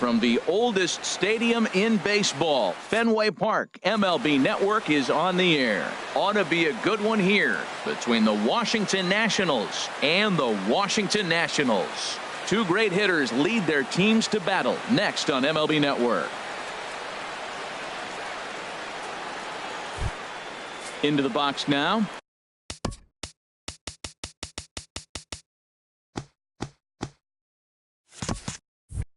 from the oldest stadium in baseball, Fenway Park. MLB Network is on the air. Ought to be a good one here between the Washington Nationals and the Washington Nationals. Two great hitters lead their teams to battle next on MLB Network. Into the box now.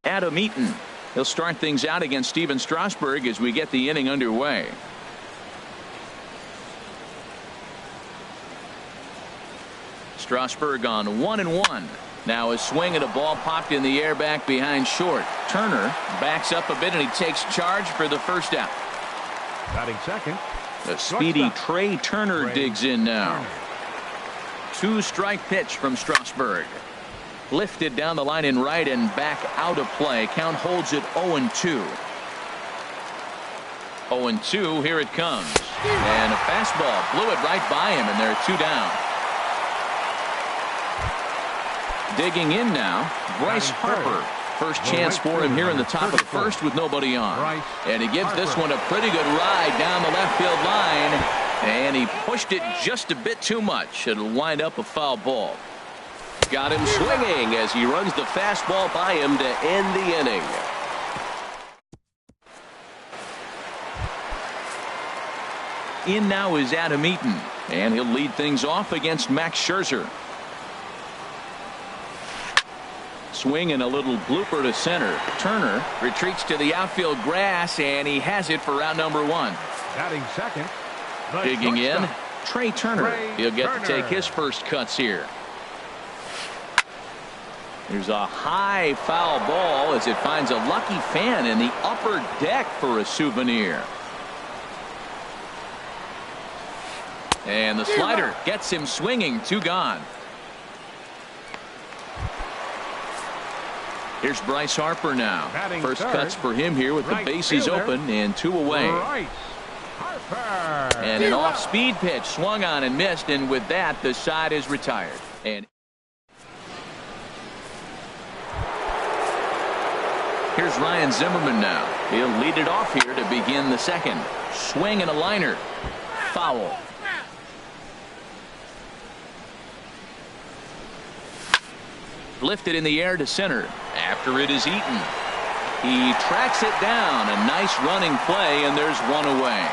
Adam Eaton. He'll start things out against Steven Strasburg as we get the inning underway. Strasburg on 1-1. Now a swing at a ball popped in the air back behind short. Turner backs up a bit and he takes charge for the first out. Batting second. The speedy Trey Turner digs in now. 2-strike pitch from Strasburg. Lifted down the line in right and back out of play. Count holds it 0-2. 0-2. Here it comes. And a fastball blew it right by him, and there are 2 down. Digging in now, Bryce Harper. First chance for him here in the top of the first with nobody on. And he gives this one a pretty good ride down the left field line. And he pushed it just a bit too much. It'll wind up a foul ball. Got him swinging as he runs the fastball by him to end the inning. In now is Adam Eaton, and he'll lead things off against Max Scherzer. Swing and a little blooper to center. Turner retreats to the outfield grass, and he has it for out number 1. Batting second. Digging in, Trey Turner. He'll get to take his first cuts here. There's a high foul ball as it finds a lucky fan in the upper deck for a souvenir. And the slider gets him swinging. 2 gone. Here's Bryce Harper now. First cuts for him here with the bases open and 2 away. And an off-speed pitch swung on and missed, and with that the side is retired. And here's Ryan Zimmerman now. He'll lead it off here to begin the second. Swing and a liner. Foul. Lifted in the air to center. After it is Eaton. He tracks it down. A nice running play, and there's 1 away.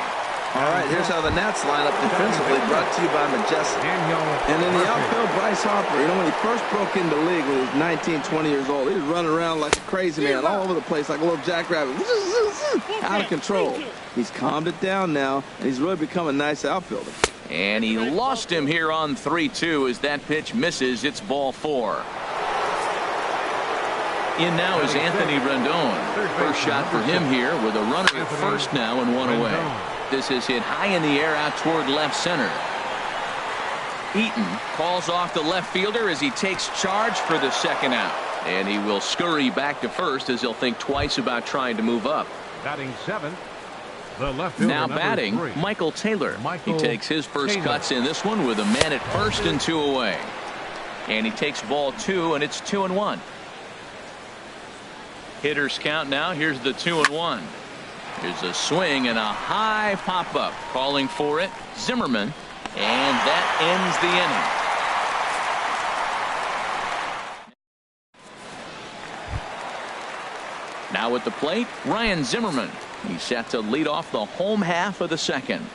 All right, here's how the Nats line up defensively, brought to you by Majestic. And in the outfield, Bryce Harper. You know, when he first broke into the league when he was 19, 20 years old, he was running around like a crazy man all over the place like a little jackrabbit. Out of control. He's calmed it down now, and he's really become a nice outfielder. And he lost him here on 3-2 as that pitch misses. It's ball 4. In now is Anthony Rendon. First shot for him here with a runner at first now and 1 away. This is hit high in the air out toward left center. Eaton calls off the left fielder as he takes charge for the second out. And he will scurry back to first as he'll think twice about trying to move up. Batting 7th. The left fielder, now batting 3. Michael Taylor. He takes his first cuts in this one with a man at first and 2 away. And he takes ball 2, and it's 2-1. Hitters count now. Here's the 2-1. There's a swing and a high pop-up. Calling for it, Zimmerman. And that ends the inning. Now at the plate, Ryan Zimmerman. He's set to lead off the home half of the second.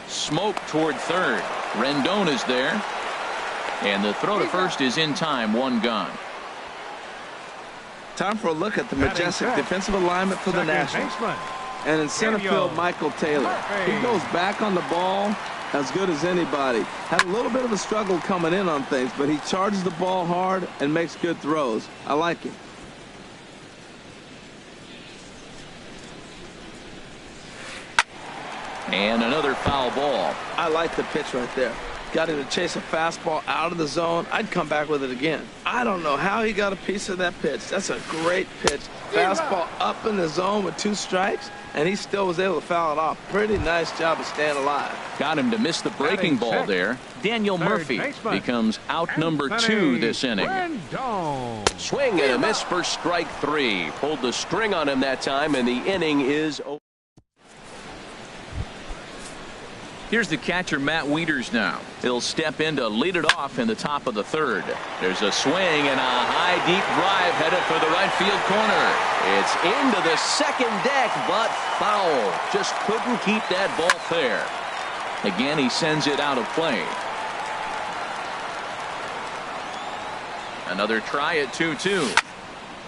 Smoke toward third. Rendon is there. And the throw to first is in time. 1 gone. Time for a look at the Majestic defensive alignment for the Nationals. And in center field, Michael Taylor. He goes back on the ball as good as anybody. Had a little bit of a struggle coming in on things, but he charges the ball hard and makes good throws. I like him. And another foul ball. I like the pitch right there. got him to chase a fastball out of the zone, I'd come back with it again. I don't know how he got a piece of that pitch. That's a great pitch. Fastball up in the zone with 2 strikes, and he still was able to foul it off. Pretty nice job of staying alive. Got him to miss the breaking ball there. Daniel Murphy becomes out number 2 this inning. Swing and a miss for strike 3. Pulled the string on him that time, and the inning is over. Here's the catcher, Matt Wieters now. He'll step in to lead it off in the top of the 3rd. There's a swing and a high, deep drive headed for the right field corner. It's into the second deck, but foul. Just couldn't keep that ball fair. Again, he sends it out of play. Another try at 2-2.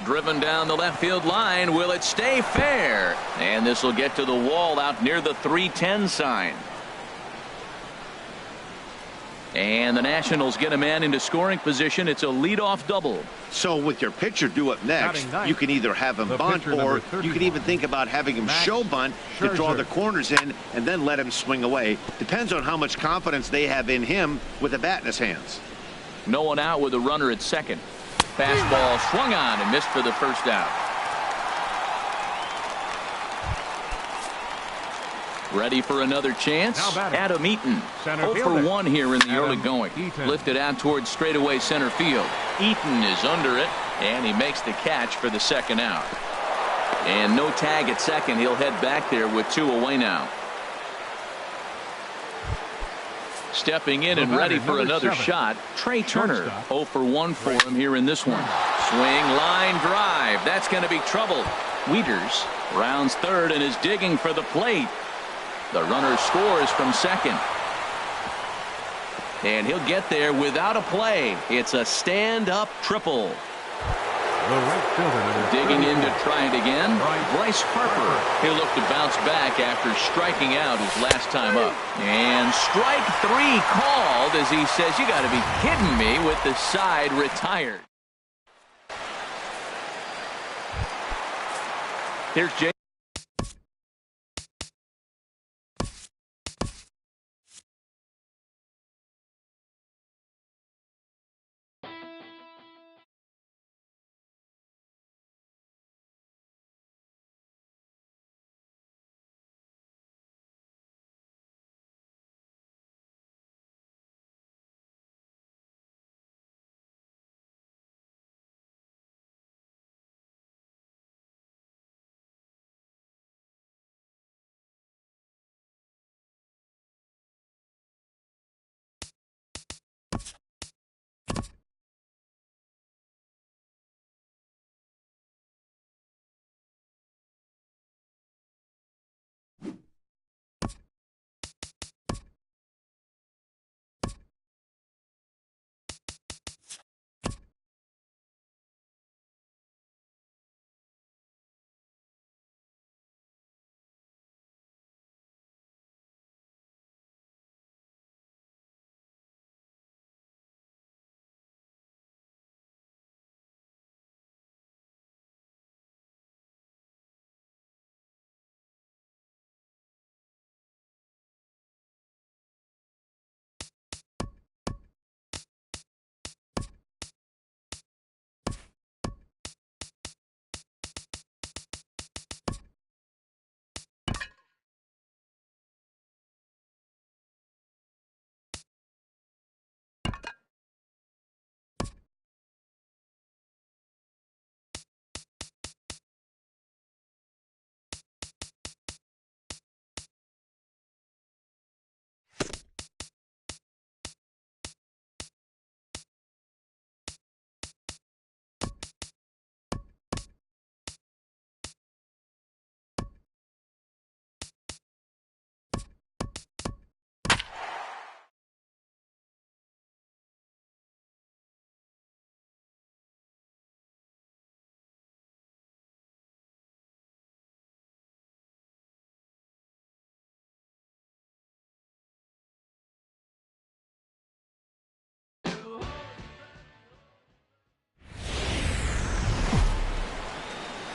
Driven down the left field line. Will it stay fair? And this will get to the wall out near the 310 sign. And the Nationals get a man into scoring position. It's a leadoff double. So with your pitcher due up next, you can either have him bunt, or you can even think about having him show bunt to draw the corners in and then let him swing away. Depends on how much confidence they have in him with a bat in his hands. No one out with a runner at second. Fastball swung on and missed for the first out. Ready for another chance? Adam Eaton. 0 for 1 here in the early going. Lifted out towards straightaway center field. Eaton is under it, and he makes the catch for the second out. And no tag at second. He'll head back there with 2 away now. Stepping in and ready for another shot, Trey Turner. 0 for 1 for him here in this one. Swing, line drive. That's going to be trouble. Wieters rounds 3rd and is digging for the plate. The runner scores from second. And he'll get there without a play. It's a stand-up triple. Digging in to try it again. Bryce Harper. He'll look to bounce back after striking out his last time up. And strike 3 called as he says, "You got to be kidding me," with the side retired. Here's Jay.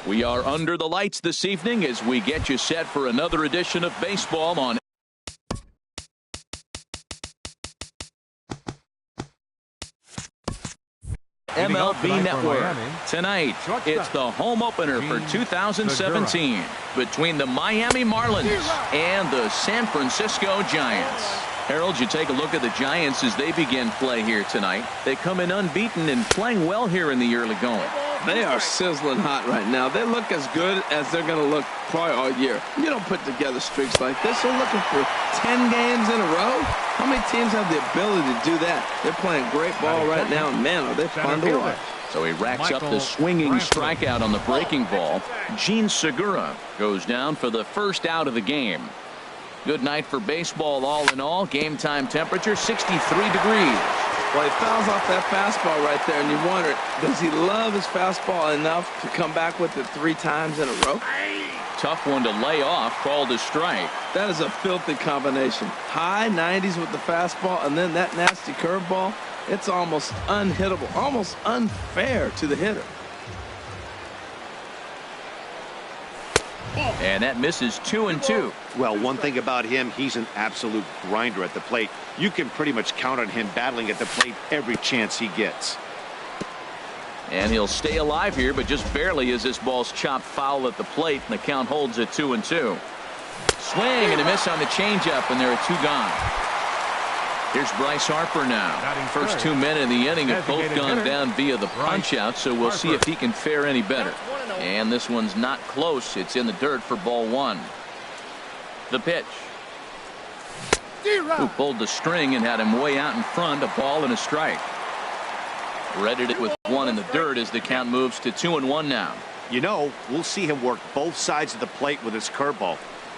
We are under the lights this evening as we get you set for another edition of baseball on MLB Network. Tonight, it's the home opener for 2017 between the Miami Marlins and the San Francisco Giants. Harold, you take a look at the Giants as they begin play here tonight. They come in unbeaten and playing well here in the early going. They are sizzling hot right now. They look as good as they're going to look probably all year. You don't put together streaks like this. They're looking for 10 games in a row. How many teams have the ability to do that? They're playing great ball right now, and man, are they fun to watch. So he racks up the swinging strikeout on the breaking ball. Gene Segura goes down for the first out of the game. Good night for baseball all in all. Game time temperature 63 degrees. Well, he fouls off that fastball right there, and you wonder, does he love his fastball enough to come back with it 3 times in a row? Tough one to lay off, called a strike. That is a filthy combination. High 90s with the fastball, and then that nasty curveball. It's almost unhittable, almost unfair to the hitter. And that misses 2-2. Well, one thing about him, he's an absolute grinder at the plate. You can pretty much count on him battling at the plate every chance he gets. And he'll stay alive here, but just barely as this ball's chopped foul at the plate, and the count holds at 2-2. Swing and a miss on the changeup, and there are 2 gone. Here's Bryce Harper now. First 2 men in the inning have both gone down via the punch-out, so we'll see if he can fare any better. And this one's not close. It's in the dirt for ball 1. The pitch. Who pulled the string and had him way out in front. A ball and a strike. Readied it with 1 in the dirt as the count moves to 2-1 now. You know, we'll see him work both sides of the plate with his curveball.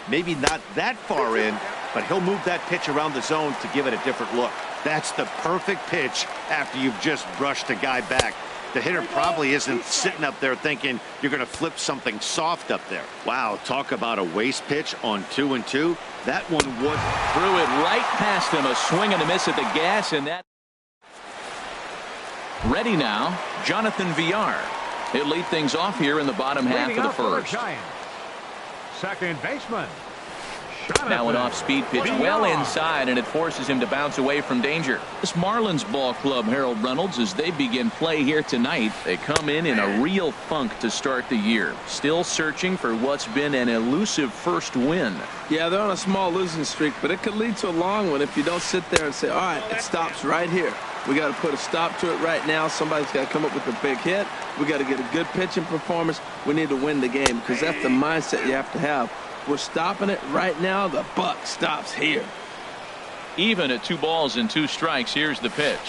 Maybe not that far in, but he'll move that pitch around the zone to give it a different look. That's the perfect pitch after you've just brushed a guy back. The hitter probably isn't sitting up there thinking you're going to flip something soft up there. Wow, talk about a waste pitch on 2-2. That one would. Threw it right past him. A swing and a miss at the gas, and that. Ready now, Jonathan Villar. He'll lead things off here in the bottom half of the first. Second baseman. Now an off-speed pitch well inside, and it forces him to bounce away from danger. This Marlins ball club, Harold Reynolds, as they begin play here tonight, they come in a real funk to start the year. Still searching for what's been an elusive first win. Yeah, they're on a small losing streak, but it could lead to a long one if you don't sit there and say, all right, it stops right here. We got to put a stop to it right now. Somebody's got to come up with a big hit. We got to get a good pitching performance. We need to win the game, because that's the mindset you have to have. We're stopping it right now. The buck stops here. Even at 2 balls and 2 strikes. Here's the pitch.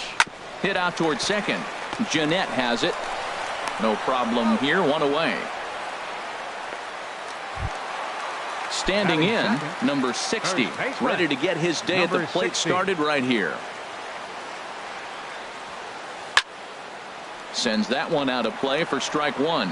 Hit out towards second. Jeanette has it. No problem here. 1 away. Standing in, number 60. Ready to get his day at the plate started right here. Sends that one out of play for strike 1.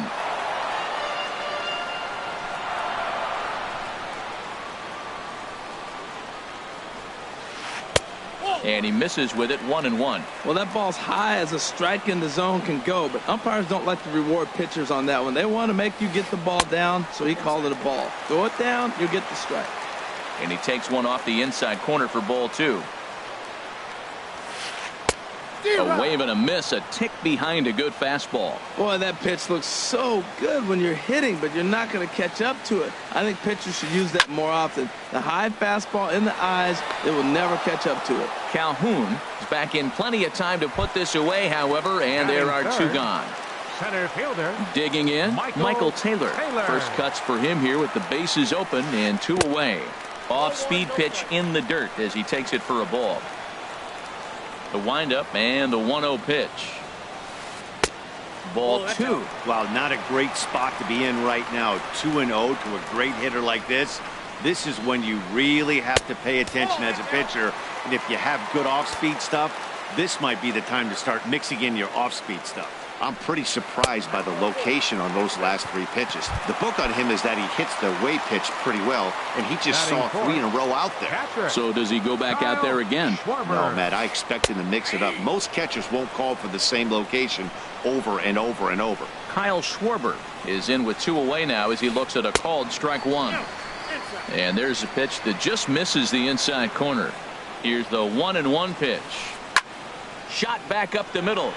And he misses with it. 1-1. Well, that ball's high as a strike in the zone can go, but umpires don't like to reward pitchers on that one. They want to make you get the ball down, so he called it a ball. Throw it down, you get the strike. And he takes one off the inside corner for ball 2. A wave and a miss, a tick behind a good fastball. Boy, that pitch looks so good when you're hitting, but you're not going to catch up to it. I think pitchers should use that more often. The high fastball in the eyes, they will never catch up to it. Calhoun is back in plenty of time to put this away, however, and there are 2 gone. Center fielder. Digging in, Michael Taylor. First cuts for him here with the bases open and 2 away. Off-speed pitch in the dirt as he takes it for a ball. The windup and the 1-0 pitch. Ball 2. Well, not a great spot to be in right now. 2-0 to a great hitter like this. This is when you really have to pay attention as a pitcher. And if you have good off-speed stuff, this might be the time to start mixing in your off-speed stuff. I'm pretty surprised by the location on those last 3 pitches. The book on him is that he hits the way pitch pretty well, and he just saw 3 in a row out there. So does he go back out there again? No, Matt, I expect him to mix it up. Most catchers won't call for the same location over and over and over. Kyle Schwarber is in with 2 away now as he looks at a called strike 1. And there's a pitch that just misses the inside corner. Here's the 1-1 pitch. Shot back up the middle.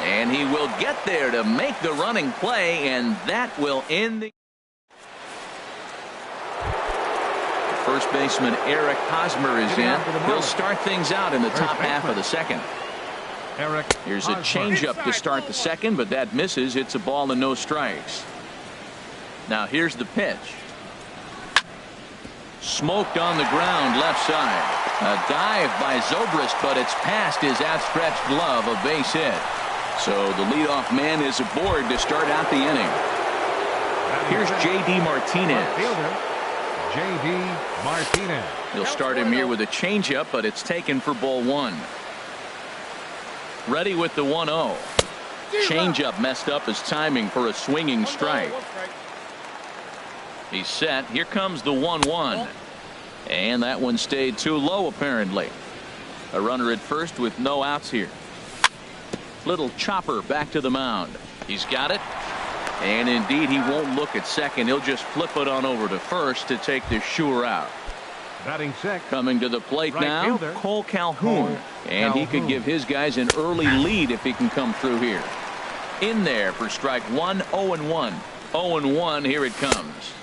And he will get there to make the running play, and that will end the first baseman Eric Hosmer is in. He'll start things out in the top half of the second. Here's a changeup to start the second, but that misses. It's a ball and no strikes. Now here's the pitch. Smoked on the ground left side. A dive by Zobrist, but it's past his outstretched glove, a base hit. So the leadoff man is aboard to start out the inning. Here's J.D. Martinez. J.D. Martinez. He'll start him here with a changeup, but it's taken for ball one. Ready with the 1-0. Changeup messed up his timing for a swinging strike. He's set. Here comes the 1-1. And that one stayed too low, apparently. A runner at first with no outs here. Little chopper back to the mound. He's got it. And indeed, he won't look at second. He'll just flip it on over to first to take the sure out. Batting sixth. Coming to the plate Right now, fielder. Cole Calhoun. And he could give his guys an early lead if he can come through here. In there for strike one, 0-1. 0-1, here it comes.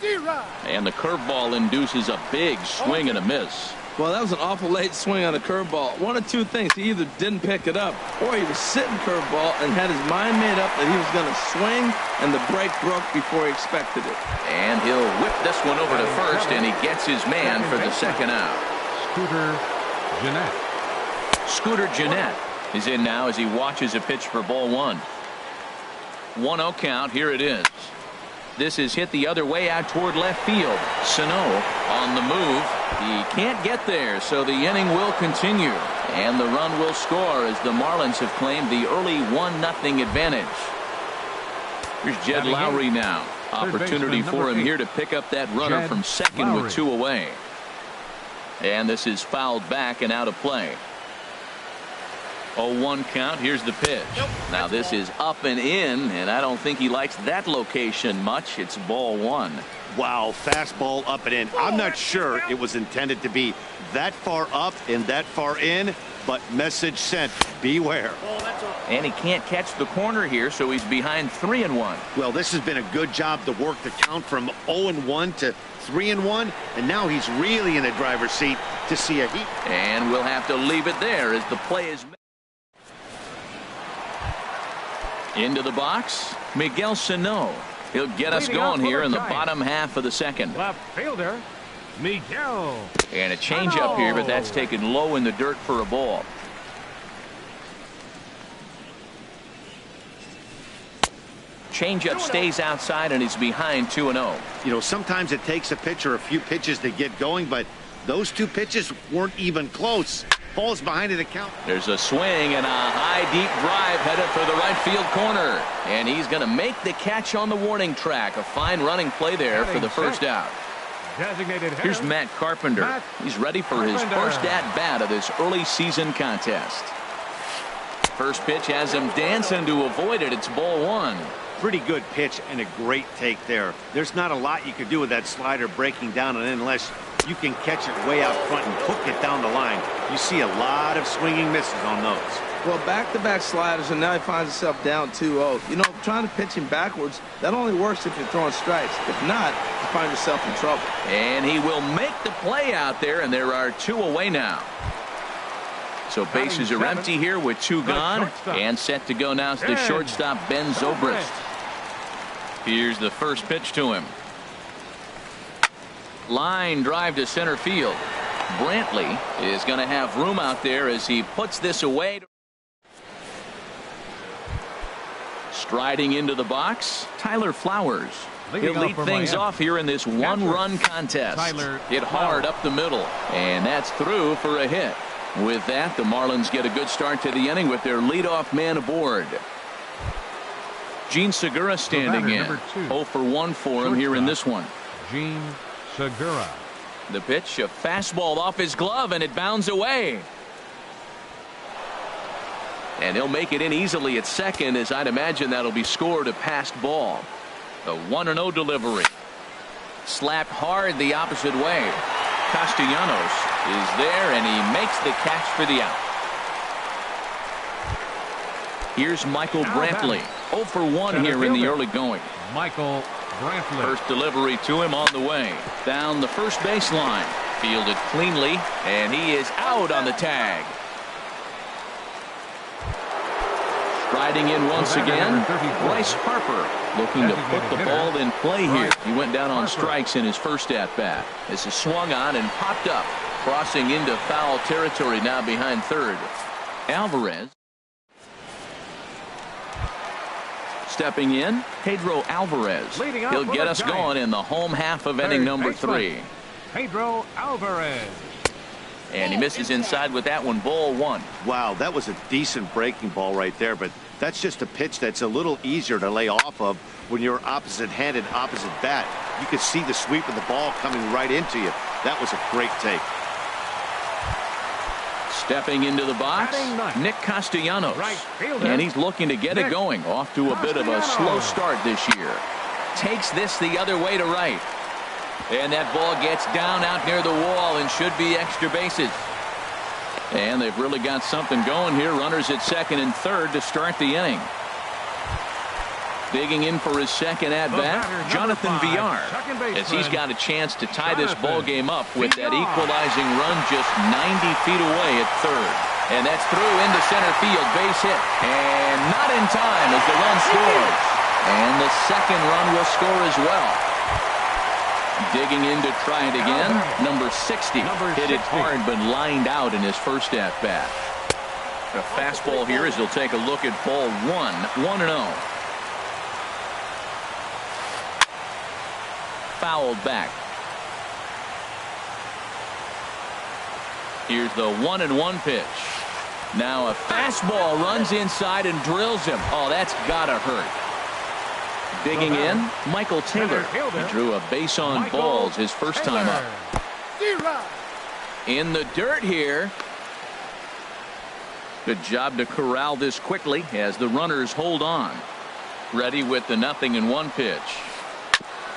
And the curveball induces a big swing and a miss. Well, that was an awful late swing on a curveball. One of two things. He either didn't pick it up, or he was sitting curveball and had his mind made up that he was going to swing, and the break broke before he expected it. And he'll whip this one over to first, and he gets his man for the second out. Scooter Gennett. Scooter Gennett is in now as he watches a pitch for ball one. 1-0 count. Here it is. This is hit the other way out toward left field. Sano on the move. He can't get there, so the inning will continue. And the run will score as the Marlins have claimed the early 1-0 advantage. Here's Jed Lowry now. Opportunity for him here to pick up that runner from second with two away. And this is fouled back and out of play. 0-1 count. Here's the pitch. Now this is up and in, and I don't think he likes that location much. It's ball one. Wow, fastball up and in. I'm not sure it was intended to be that far up and that far in, but message sent, beware. And he can't catch the corner here, so he's behind 3-1. Well, this has been a good job to work the count from 0-1 to 3-1, and now he's really in the driver's seat to see a heat. And we'll have to leave it there as the play is made. Into the box, Miguel Sano. He'll get us going here in the bottom half of the second. Left fielder, Miguel. And a changeup here, but that's taken low in the dirt for a ball. Changeup stays outside, and he's behind 2-0. You know, sometimes it takes a pitcher a few pitches to get going, but those two pitches weren't even close. Falls behind an account. There's a swing and a high deep drive headed for the right field corner, and he's going to make the catch on the warning track. A fine running play there for the first out. Here's Matt Carpenter. He's ready for his first at bat of this early season contest. First pitch has him dancing to avoid it. It's ball one. Pretty good pitch and a great take there. There's not a lot you could do with that slider breaking down, and unless you can catch it way out front and hook it down the line, you see a lot of swinging misses on those. Well, back-to-back sliders, and now he finds himself down 2-0. You know, trying to pitch him backwards, that only works if you're throwing strikes. If not, you find yourself in trouble. And he will make the play out there, and there are two away now. So bases are empty here with two gone, and set to go now is the shortstop Ben Zobrist. Here's the first pitch to him. Line drive to center field. Brantley is going to have room out there as he puts this away. Striding into the box, Tyler Flowers. He'll lead things off here in this one-run contest. Hit hard up the middle, and that's through for a hit. With that, the Marlins get a good start to the inning with their leadoff man aboard. Gene Segura standing in. 0 for 1 for him here in this one. Gene Segura. The pitch, a fastball off his glove, and it bounds away. And he'll make it in easily at second, as I'd imagine that'll be scored a passed ball. The 1-0 delivery. Slapped hard the opposite way. Castellanos is there, and he makes the catch for the out. Here's Michael Brantley. 0 for 1 here in the early going. Michael Brantley. First delivery to him on the way. Down the first baseline. Fielded cleanly, and he is out on the tag. Striding in once again, Bryce Harper looking to put the ball in play here. He went down on strikes in his first at-bat. This is swung on and popped up, crossing into foul territory now behind third. Alvarez. Stepping in, Pedro Alvarez. He'll get us going in the home half of inning number 3. Pedro Alvarez. And he misses inside with that one. Ball 1. Wow, that was a decent breaking ball right there, but that's just a pitch that's a little easier to lay off of when you're opposite-handed, opposite bat. You could see the sweep of the ball coming right into you. That was a great take. Stepping into the box, Nick Castellanos. And he's looking to get it going. Off to a bit of a slow start this year. Takes this the other way to right. And that ball gets down out near the wall and should be extra bases. And they've really got something going here. Runners at second and third to start the inning. Digging in for his second at-bat, Jonathan Villar, as he's got a chance to tie this ball game up with that equalizing run just 90 feet away at third. And that's through into center field, base hit, and not in time as the run scores. And the second run will score as well. Digging in to try it again, number 60. Hit it hard but lined out in his first at-bat. A fastball here as he'll take a look at ball 1, 1-0. Fouled back. Here's the 1-1 pitch. Now a fastball runs inside and drills him. Oh, that's gotta hurt. Digging in, Michael Taylor. He drew a base on balls his first time up. In the dirt here. Good job to corral this quickly as the runners hold on. Ready with the 0-1 pitch.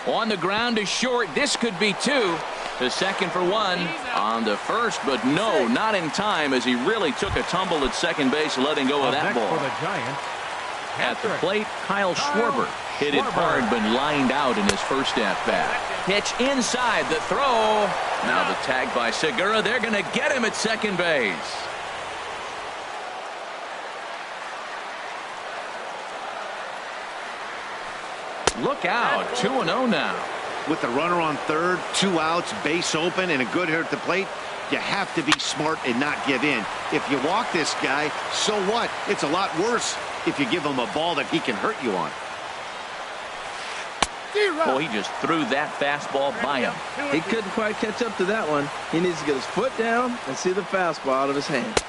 On the ground to short. This could be 2. To second for 1. On the first, but no, not in time as he really took a tumble at second base, letting go of that ball. At the plate, Kyle Schwarber. Hit it hard but lined out in his first at-bat. Pitch inside the throw. Now the tag by Segura. They're going to get him at second base. Look out. 2-0 now. With the runner on third, 2 outs, base open, and a good hitter at the plate, you have to be smart and not give in. If you walk this guy, so what? It's a lot worse if you give him a ball that he can hurt you on. Boy, he just threw that fastball by him. He couldn't quite catch up to that one. He needs to get his foot down and see the fastball out of his hand.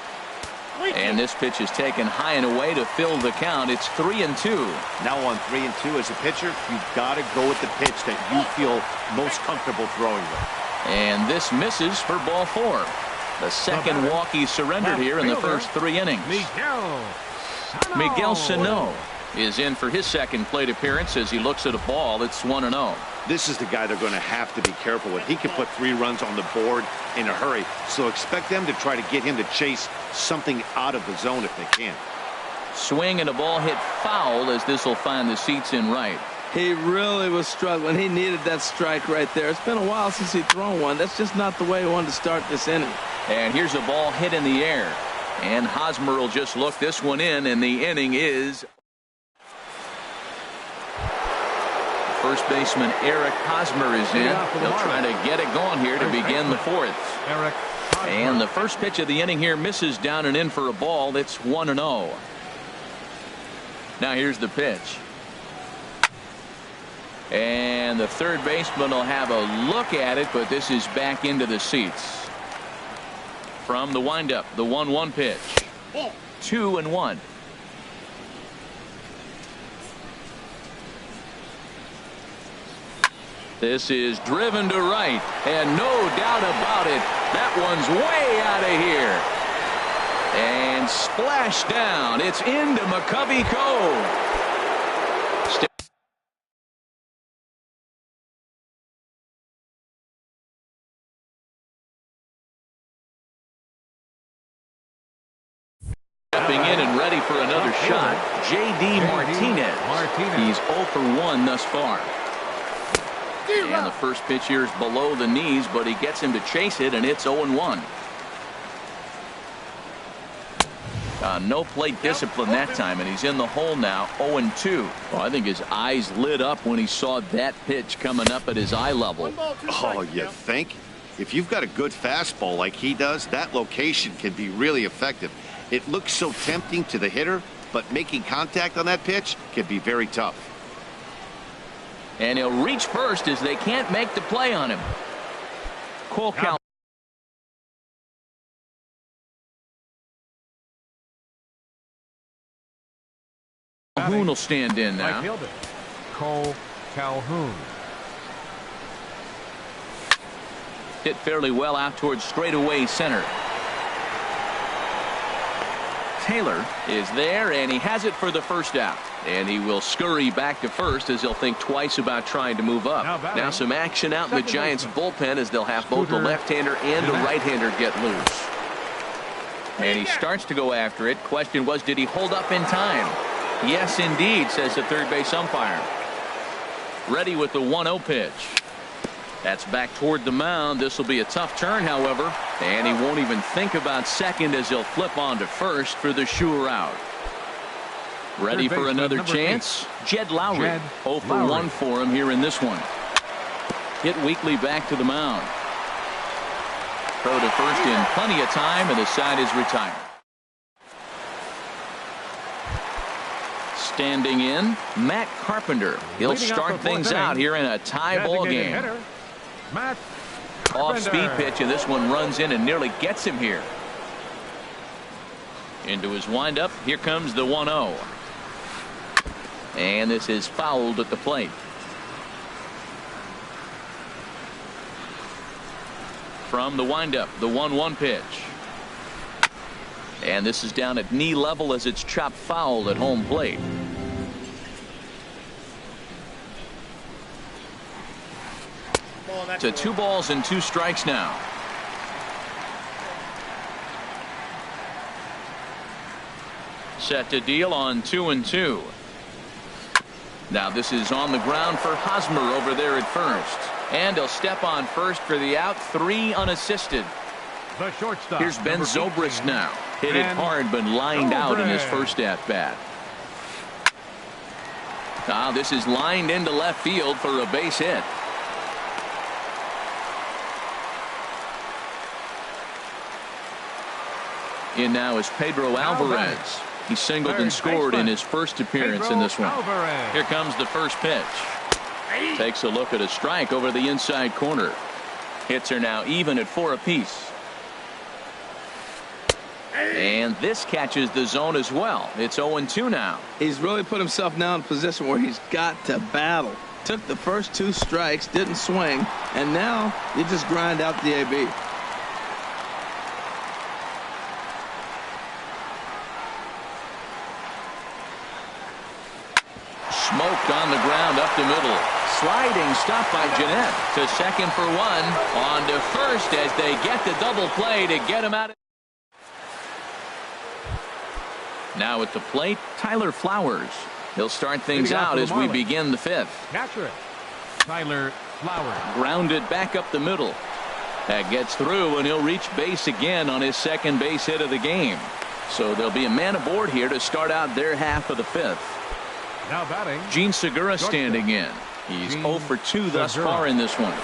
And this pitch is taken high and away to fill the count. It's 3-2. Now on 3-2 as a pitcher, you've got to go with the pitch that you feel most comfortable throwing with. And this misses for ball 4. The second walk he surrendered here in the first 3 innings. Miguel Sano is in for his second plate appearance as he looks at a ball. It's 1-0. This is the guy they're going to have to be careful with. He can put 3 runs on the board in a hurry, so expect them to try to get him to chase something out of the zone if they can. Swing and a ball hit foul as this will find the seats in right. He really was struggling. He needed that strike right there. It's been a while since he'd thrown one. That's just not the way he wanted to start this inning. And here's a ball hit in the air. And Hosmer will just look this one in, and the inning is... First baseman Eric Hosmer is in. They'll try to get it going here to begin the 4th. And the first pitch of the inning here misses down and in for a ball. It's 1-0. Now here's the pitch. And the third baseman will have a look at it, but this is back into the seats. From the windup, the 1-1 pitch. 2-1. This is driven to right, and no doubt about it, that one's way out of here. And splash down. It's into McCovey Cove. stepping in and ready for another shot, J.D. Martinez. He's 0 for 1 thus far. And the first pitch here is below the knees, but he gets him to chase it, and it's 0-1. No plate discipline that time, and he's in the hole now, 0-2. Well, I think his eyes lit up when he saw that pitch coming up at his eye level. Oh, you think? If you've got a good fastball like he does, that location can be really effective. It looks so tempting to the hitter, but making contact on that pitch can be very tough. And he'll reach first as they can't make the play on him. Cole Calhoun will stand in now. Cole Calhoun. Hit fairly well out towards straightaway center. Taylor is there, and he has it for the first out. And he will scurry back to first as he'll think twice about trying to move up. Now some action out in the Giants bullpen as they'll have both a left-hander and a right-hander get loose. And he starts to go after it. Question was, did he hold up in time? Yes, indeed, says the third base umpire. Ready with the 1-0 pitch. That's back toward the mound. This will be a tough turn, however. And he won't even think about second as he'll flip on to first for the sure out. Ready for another chance? Jed Lowry. 0 for 1 for him here in this one. Hit weakly back to the mound. Throw to first in plenty of time, and the side is retired. Standing in, Matt Carpenter. He'll start things out here in a tie ball game. Off-speed pitch, and this one runs in and nearly gets him here. Into his windup. Here comes the 1-0. And this is fouled at the plate. From the windup, the 1-1 pitch. And this is down at knee level as it's chopped foul at home plate. To 2 balls and 2 strikes now. Set to deal on 2-2. Now this is on the ground for Hosmer over there at first. And he'll step on first for the out, 3 unassisted. The shortstop. Here's Ben Zobrist now. Hit it hard but lined out in his first at bat. Now this is lined into left field for a base hit. In now is Pedro Alvarez. He singled and scored in his first appearance in this one. Here comes the first pitch. Takes a look at a strike over the inside corner. Hits are now even at 4 apiece. And this catches the zone as well. It's 0-2 now. He's really put himself now in a position where he's got to battle. Took the first 2 strikes, didn't swing, and now you just grind out the AB. Smoked on the ground up the middle. Sliding stop by Jeanette to second for 1. On to first as they get the double play to get him out. Now at the plate, Tyler Flowers. He'll start things out as we begin the 5th. Catcher, Tyler Flowers. Grounded back up the middle. That gets through, and he'll reach base again on his second base hit of the game. So there'll be a man aboard here to start out their half of the 5th. Now batting, Gene Segura standing in. He's 0 for 2 thus far in this one.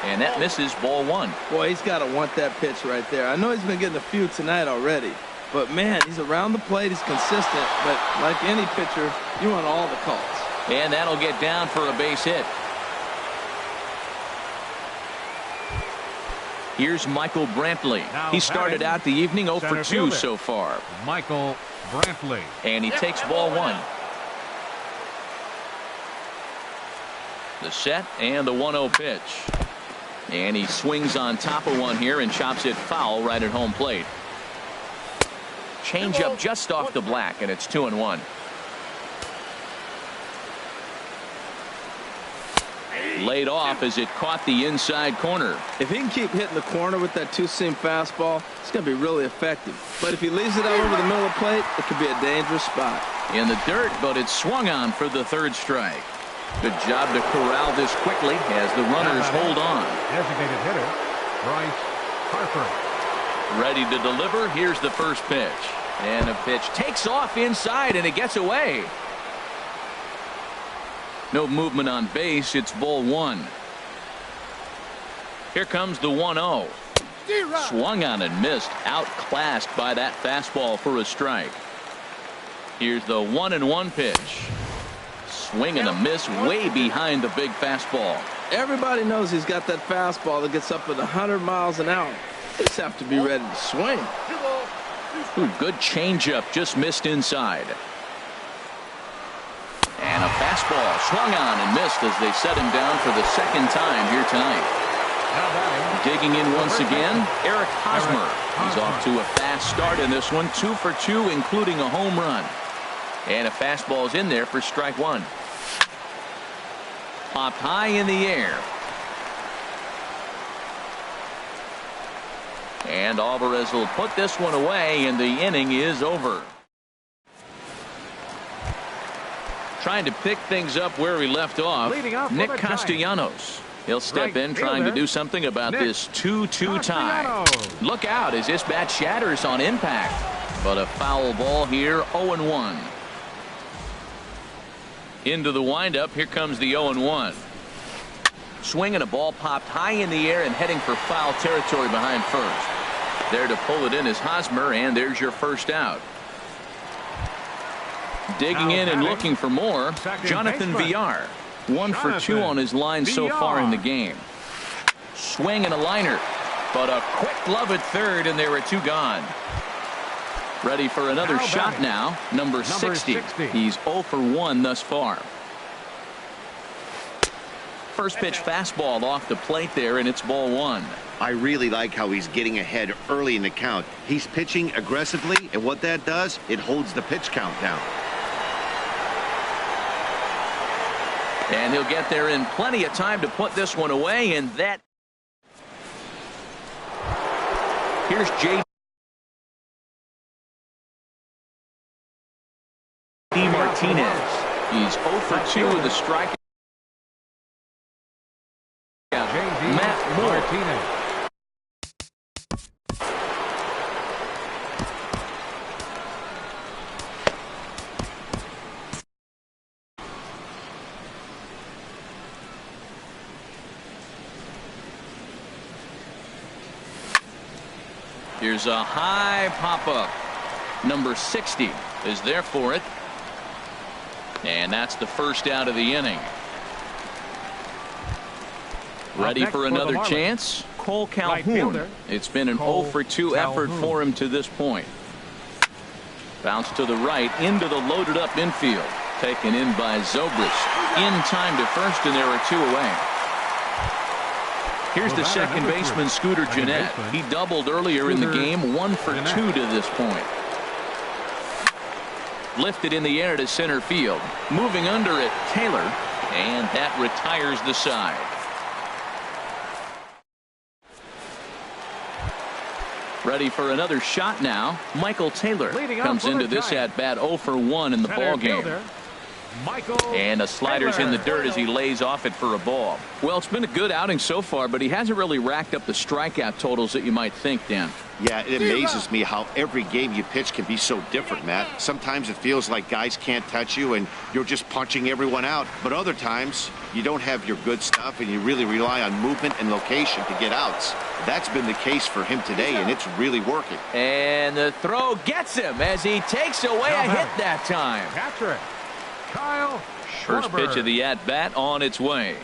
And that misses ball 1. Boy, he's got to want that pitch right there. I know he's been getting a few tonight already. But, man, he's around the plate. He's consistent. But like any pitcher, you want all the calls. And that'll get down for a base hit. Here's Michael Brantley. He started out the evening 0 for 2 so far. Michael Brantley. And he takes ball 1. The set and the 1-0 pitch. And he swings on top of one here and chops it foul right at home plate. Changeup just off the black, and it's 2-1. Laid off as it caught the inside corner. If he can keep hitting the corner with that two-seam fastball, it's going to be really effective. But if he leaves it out over the middle of the plate, it could be a dangerous spot. In the dirt, but it's swung on for the third strike. Good job to corral this quickly as the runners hold on. Designated hitter, Bryce Harper. Ready to deliver. Here's the first pitch. And the pitch takes off inside, and it gets away. No movement on base. It's ball one. Here comes the 1-0. Swung on and missed. Outclassed by that fastball for a strike. Here's the 1-1 pitch. Swing and a miss way behind the big fastball. Everybody knows he's got that fastball that gets up at 100 miles an hour. They just have to be ready to swing. Ooh, good changeup, just missed inside. And a fastball swung on and missed as they set him down for the second time here tonight. Digging in once again, Eric Hosmer. He's off to a fast start in this one, 2 for 2, including a home run. And a fastball's in there for strike one. Popped high in the air. And Alvarez will put this one away, and the inning is over. Trying to pick things up where he left off, Nick Castellanos. He'll step in trying to do something about this 2-2 tie. Look out as this bat shatters on impact. But a foul ball here, 0-1. Into the windup, here comes the 0-1. Swing and a ball popped high in the air and heading for foul territory behind first. There to pull it in is Hosmer, and there's your first out. Digging in and looking for more, Jonathan Villar. 1 for 2 on his line so far in the game. Swing and a liner, but a quick glove at third, and there are 2 gone. Ready for another shot now, number 60. He's 0 for 1 thus far. First pitch fastball off the plate there, and it's ball one. I really like how he's getting ahead early in the count. He's pitching aggressively, and what that does, it holds the pitch count down. And he'll get there in plenty of time to put this one away, and that. Here's J.D. Martinez. He's 0 for 2 with a strikeout. Matt Martinez. Here's a high pop-up. Number 60 is there for it. And that's the first out of the inning. Ready for another chance? Cole Calhoun. It's been an 0 for 2 effort for him to this point. Bounce to the right into the loaded up infield. Taken in by Zobrist. In time to first, and there are 2 away. Here's the second baseman, Scooter Gennett. He doubled earlier in the game, 1 for 2 to this point. Lifted in the air to center field. Moving under it, Taylor. And that retires the side. Ready for another shot now. Michael Taylor comes into this at-bat 0 for 1 in the ballgame. And a slider's in the dirt as he lays off it for a ball. Well, it's been a good outing so far, but he hasn't really racked up the strikeout totals that you might think, Dan. Yeah, it amazes me how every game you pitch can be so different, Matt. Sometimes it feels like guys can't touch you and you're just punching everyone out. But other times, you don't have your good stuff and you really rely on movement and location to get outs. That's been the case for him today, and it's really working. And the throw gets him as he takes away a hit that time. Catcher, Kyle Schwarber. First pitch of the at-bat on its way.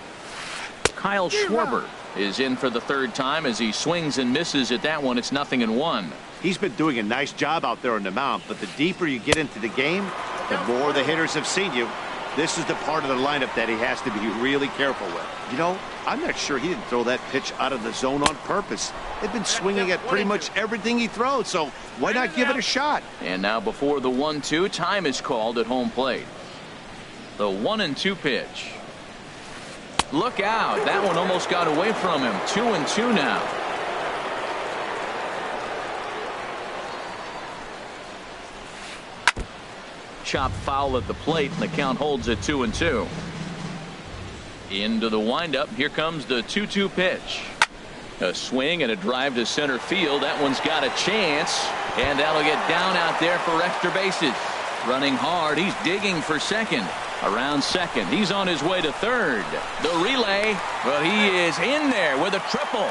Kyle Schwarber is in for the third time as he swings and misses at that one. It's 0-1. He's been doing a nice job out there on the mound, but the deeper you get into the game, the more the hitters have seen you. This is the part of the lineup that he has to be really careful with. You know, I'm not sure he didn't throw that pitch out of the zone on purpose. They've been swinging at pretty much everything he throws, so why not give it a shot? And now before the 1-2, time is called at home plate. The 1-2 pitch. Look out. That one almost got away from him. 2-2 now. Chopped foul at the plate, and the count holds at 2-2. Into the windup. Here comes the 2-2 pitch. A swing and a drive to center field. That one's got a chance, and that'll get down out there for extra bases. Running hard. He's digging for second. Around second. He's on his way to third. The relay. Well, he is in there with a triple.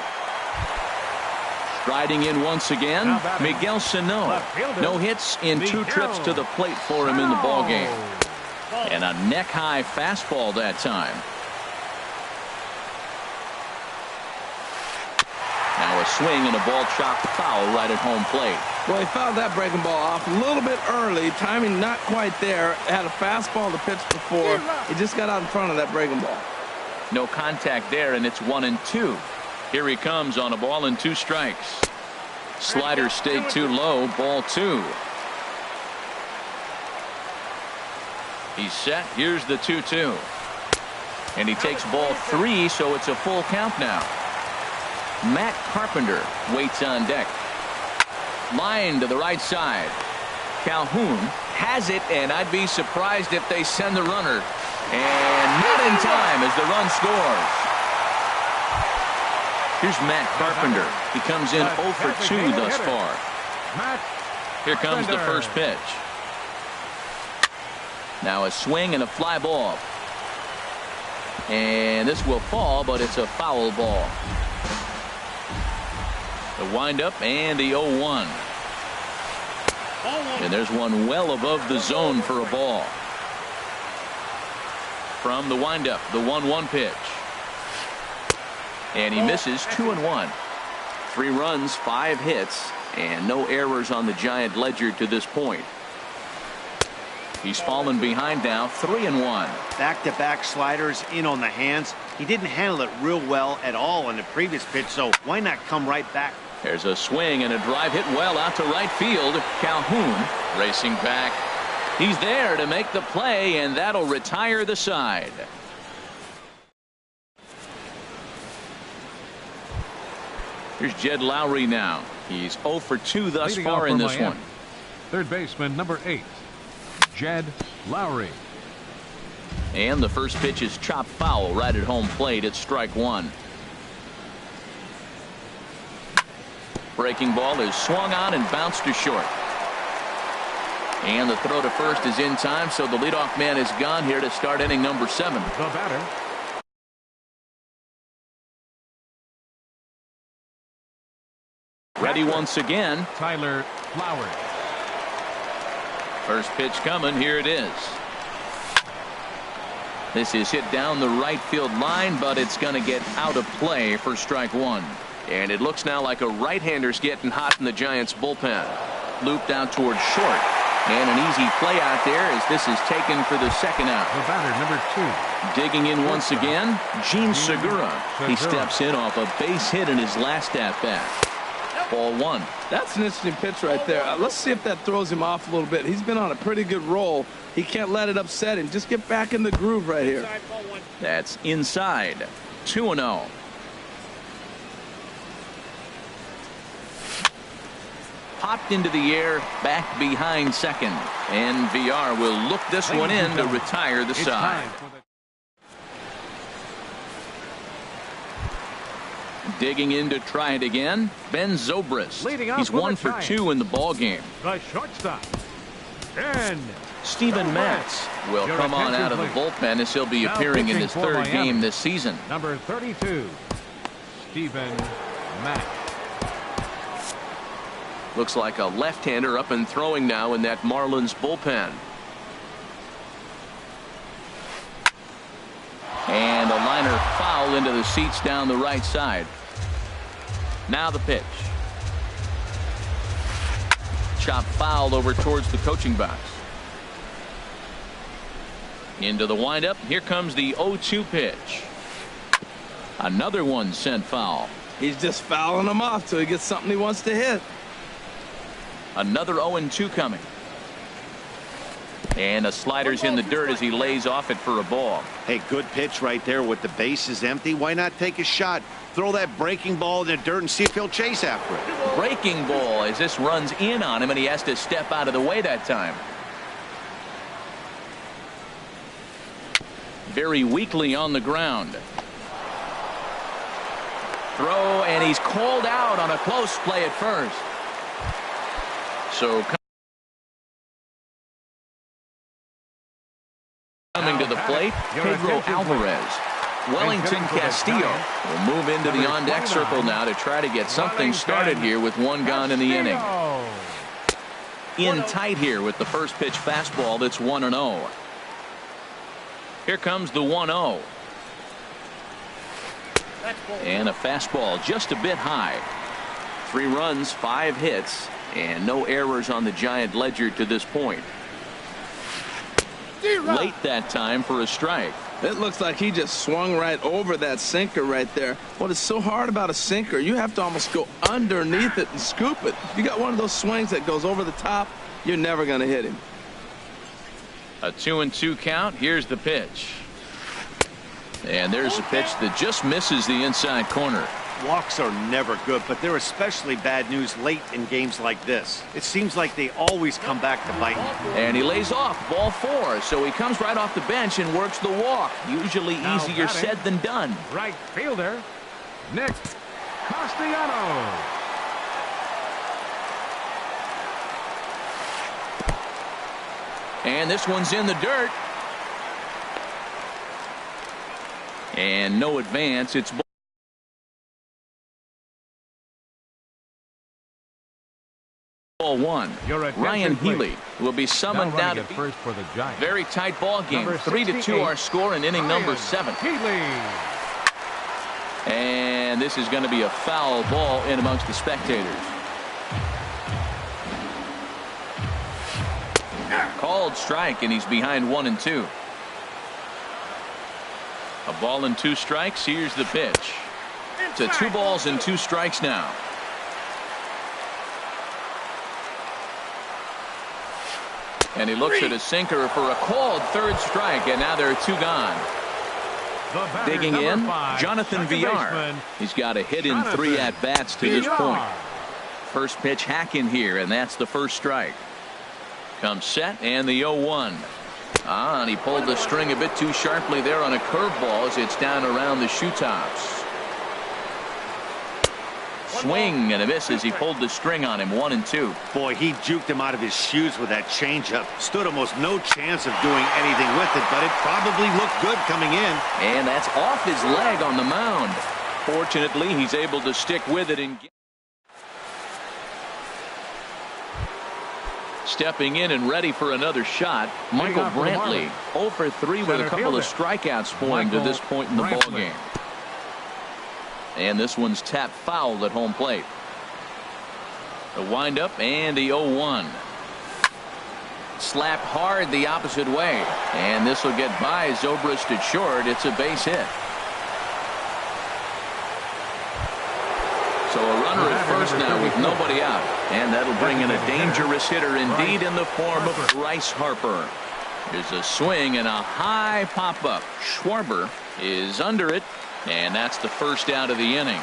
Striding in once again, Miguel Sano. No hits in 2 trips to the plate for him in the ballgame. And a neck-high fastball that time. Now a swing and a ball chopped foul right at home plate. Well, he fouled that breaking ball off a little bit early. Timing not quite there. Had a fastball to pitch before. He just got out in front of that breaking ball. No contact there, and it's 1-2. Here he comes on a ball and 2 strikes. Slider stayed too low. Ball 2. He's set. Here's the 2-2. And he takes ball 3, so it's a full count now. Matt Carpenter waits on deck. Line to the right side. Calhoun has it, and I'd be surprised if they send the runner. And not in time as the run scores. Here's Matt Carpenter. He comes in 0 for 2 thus far. Here comes the first pitch. Now a swing and a fly ball. And this will fall, but it's a foul ball. The windup and the 0-1. And there's one well above the zone for a ball. From the windup, the 1-1 pitch. And he misses 2-1. 3 runs, 5 hits, and no errors on the Giant ledger to this point. He's fallen behind now, 3-1. Back-to-back sliders in on the hands. He didn't handle it real well at all on the previous pitch, so why not come right back? There's a swing and a drive hit well out to right field. Calhoun racing back. He's there to make the play, and that'll retire the side. Here's Jed Lowry now. He's 0 for 2 thus far in this one. Third baseman, number 8, Jed Lowry. And the first pitch is chopped foul right at home plate. It's strike 1. Breaking ball is swung on and bounced to short. And the throw to first is in time, so the leadoff man is gone here to start inning number 7. The batter, ready once again. Tyler Flowers. First pitch coming. Here it is. This is hit down the right field line, but it's going to get out of play for strike 1. And it looks now like a right-hander's getting hot in the Giants bullpen. Looped out towards short. And an easy play out there as this is taken for the second out. The batter, number 2. Digging in once again, Gene Segura. He steps in off a base hit in his last at-bat. Ball 1. That's an interesting pitch right there. Let's see if that throws him off a little bit. He's been on a pretty good roll. He can't let it upset him. Just get back in the groove right here. That's inside. 2-0. Popped into the air, back behind second. And VR will look this one in to retire the side. Digging in to try it again, Ben Zobrist. He's 1 for 2 in the ball game. The shortstop, and Steven Matz will come on out of the bullpen as he'll be appearing in his 3rd game this season. Number 32, Steven Matz. Looks like a left-hander up and throwing now in that Marlins bullpen. And a liner foul into the seats down the right side. Now the pitch. Chop foul over towards the coaching box. Into the windup. Here comes the 0-2 pitch. Another one sent foul. He's just fouling him off till he gets something he wants to hit. Another 0-2 coming. And the slider's in the dirt as he lays off it for a ball. Hey, good pitch right there with the bases empty. Why not take a shot? Throw that breaking ball in the dirt and see if he'll chase after it. Breaking ball as this runs in on him, and he has to step out of the way that time. Very weakly on the ground. Throw, and he's called out on a close play at first. So coming to the plate, Pedro Alvarez. Wellington Castillo will move into the on-deck circle now to try to get something started here with one gone in the inning. In tight here with the first pitch fastball that's 1-0. Here comes the 1-0. And a fastball just a bit high. 3 runs, 5 hits, and no errors on the Giant ledger to this point. Late that time for a strike. It looks like he just swung right over that sinker right there. What is so hard about a sinker, you have to almost go underneath it and scoop it. If you got one of those swings that goes over the top, you're never going to hit him. A 2-2 count. Here's the pitch. And there's a pitch that just misses the inside corner. Walks are never good, but they're especially bad news late in games like this. It seems like they always come back to bite. And he lays off, ball 4. So he comes right off the bench and works the walk. Usually easier said than done. Right fielder, Nick Castellanos. And this one's in the dirt. And no advance. It's ball 1. Ryan Healy will be summoned down to first for the Giants. Very tight ball game. 3-2 our score in inning number 7. Healy. And this is going to be a foul ball in amongst the spectators. Called strike, and he's behind 1-2. A ball and 2 strikes. Here's the pitch. To 2 balls and 2 strikes now. And he looks at a sinker for a called 3rd strike, and now there are 2 gone. Digging in, Jonathan Villar. He's got a hit in 3 at-bats to this point. First pitch hack in here, and that's the 1st strike. Comes set, and the 0-1. And he pulled the string a bit too sharply there on a curveball as it's down around the shoe tops. Swing and a miss as he pulled the string on him. 1-2. Boy, he juked him out of his shoes with that changeup. Stood almost no chance of doing anything with it, but it probably looked good coming in. And that's off his leg on the mound. Fortunately, he's able to stick with it and get. Stepping in and ready for another shot, Michael Brantley. 0 for 3 with a couple of strikeouts for him to this point in the ball game. And this one's tapped foul at home plate. The windup and the 0-1. Slapped hard the opposite way. And this will get by Zobrist at short. It's a base hit. So a runner at first now with nobody out. And that'll bring in a dangerous hitter indeed in the form of Bryce Harper. There's a swing and a high pop-up. Schwarber is under it. And that's the 1st out of the inning.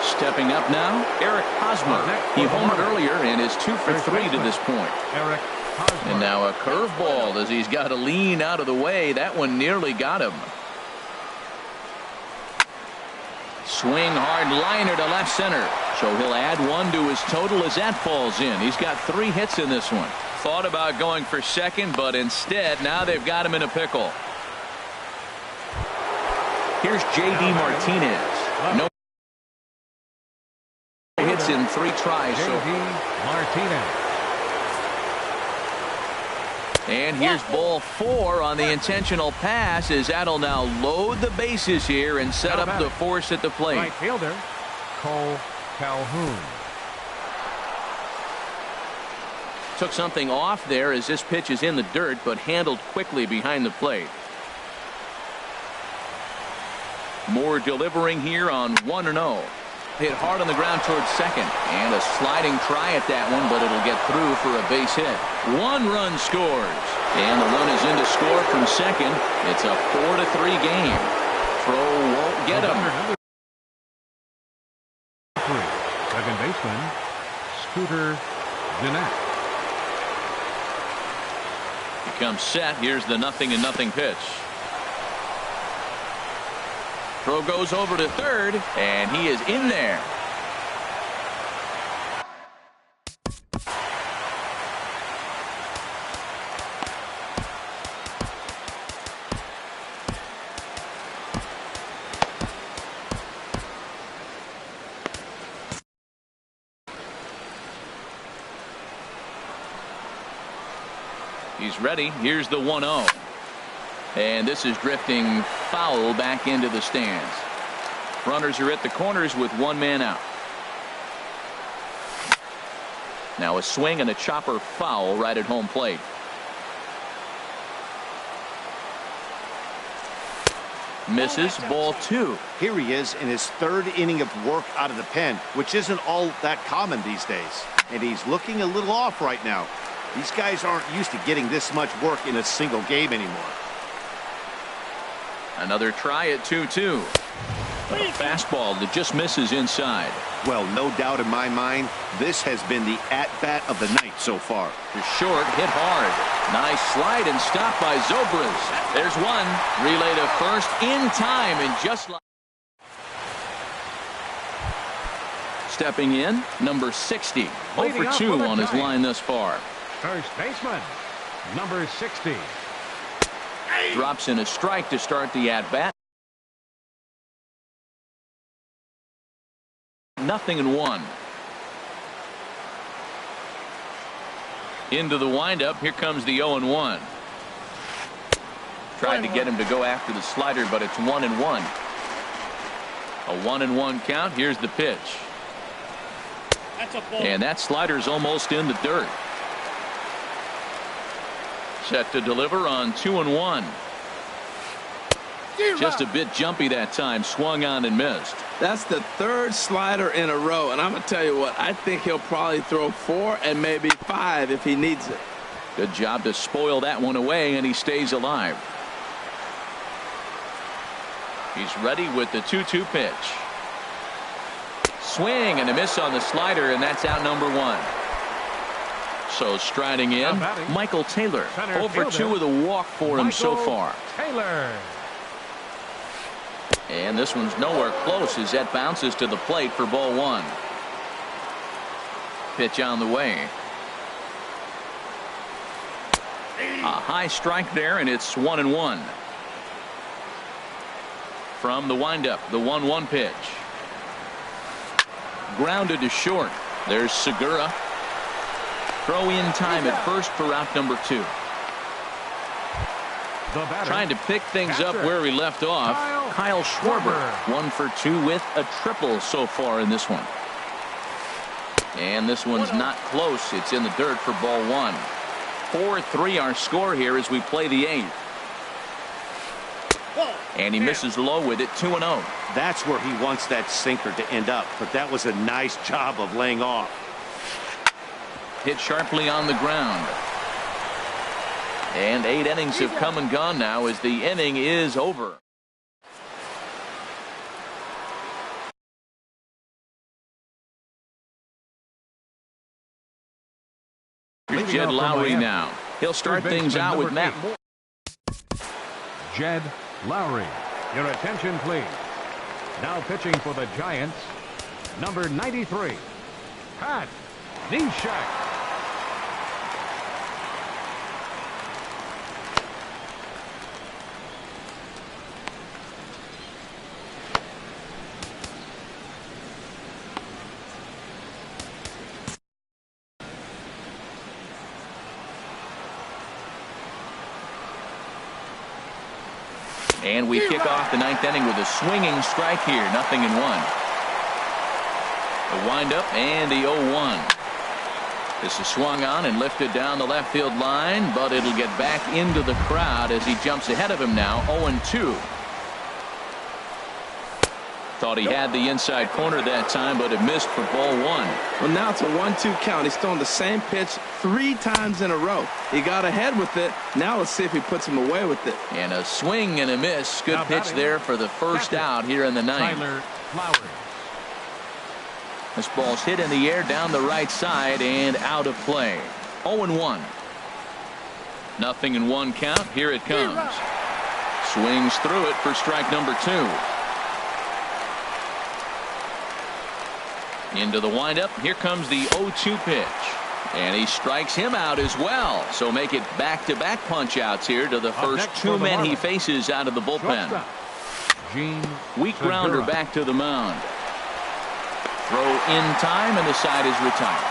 Stepping up now, Eric Hosmer. He homered earlier and is 2 for 3 to this point. And now a curveball as he's got to lean out of the way. That one nearly got him. Swing hard liner to left center. So he'll add 1 to his total as that falls in. He's got 3 hits in this one. Thought about going for second, but instead now they've got him in a pickle. Here's J.D. Martinez. No hits in 3 tries. J.D. Martinez. And here's ball 4 on the intentional pass as that'll now load the bases here and set up the force at the plate. Right fielder, Cole Calhoun. Took something off there as this pitch is in the dirt, but handled quickly behind the plate. Moore delivering here on 1-0. Hit hard on the ground towards second. And a sliding try at that one, but it'll get through for a base hit. 1 run scores. And the run is in to score from second. It's a 4-3 game. Throw won't get him. Second baseman, Scooter Gennett. He comes set. Here's the 0-0 pitch. Throw goes over to third, and he is in there. He's ready. Here's the 1-0. And this is drifting foul back into the stands. Runners are at the corners with 1 man out. Now a swing and a chopper foul right at home plate. Misses, ball 2. Here he is in his 3rd inning of work out of the pen, which isn't all that common these days. And he's looking a little off right now. These guys aren't used to getting this much work in a single game anymore. Another try at 2-2. A fastball that just misses inside. Well, no doubt in my mind, this has been the at-bat of the night so far. The short hit hard. Nice slide and stop by Zobrist. There's one. Relay to first in time, and just like stepping in, number 60. 0 for 2 on his line thus far. First baseman, number 60. Drops in a strike to start the at-bat. 0-1. Into the windup. Here comes the 0-1. Tried to get him to go after the slider, but it's 1-1. A 1-1 count. Here's the pitch. And that slider's almost in the dirt. Set to deliver on 2-1. Just a bit jumpy that time. Swung on and missed. That's the 3rd slider in a row, and I'm going to tell you what, I think he'll probably throw 4 and maybe 5 if he needs it. Good job to spoil that one away, and he stays alive. He's ready with the 2-2 pitch. Swing and a miss on the slider, and that's out number 1. So striding in, Michael Taylor. 0 for 2 with a walk for him so far. Taylor. And this one's nowhere close as that bounces to the plate for ball 1. Pitch on the way. A high strike there, and it's 1-1. From the windup, the 1-1 pitch. Grounded to short. There's Segura. Throw in time at first for out number 2. Trying to pick things up where he left off. Kyle Schwarber. 1 for 2 with a triple so far in this one. And this one's not close. It's in the dirt for ball 1. 4-3 our score here as we play the 8th. And he misses low with it. 2-0. That's where he wants that sinker to end up, but that was a nice job of laying off. Hit sharply on the ground. And 8 innings have come and gone now as the inning is over. Here's Jed Lowry now. He'll start things out with Matt. Jed Lowry. Your attention, please. Now pitching for the Giants, number 93, Pat Neshek. And we kick off the 9th inning with a swinging strike here. 0-1. The windup and the 0-1. This is swung on and lifted down the left field line, but it'll get back into the crowd as he jumps ahead of him now. 0-2. Thought he had the inside corner that time, but it missed for ball 1. Well, now it's a 1-2 count. He's throwing the same pitch 3 times in a row. He got ahead with it. Now let's see if he puts him away with it. And a swing and a miss. Good pitch there for the first out here in the 9th. This ball's hit in the air down the right side and out of play. 0-1. 0-1 count. Here it comes. Swings through it for strike number 2. Into the windup. Here comes the 0-2 pitch. And he strikes him out as well. So make it back-to-back punch-outs here to the first 2 men he faces out of the bullpen. Weak grounder back to the mound. Throw in time, and the side is retired.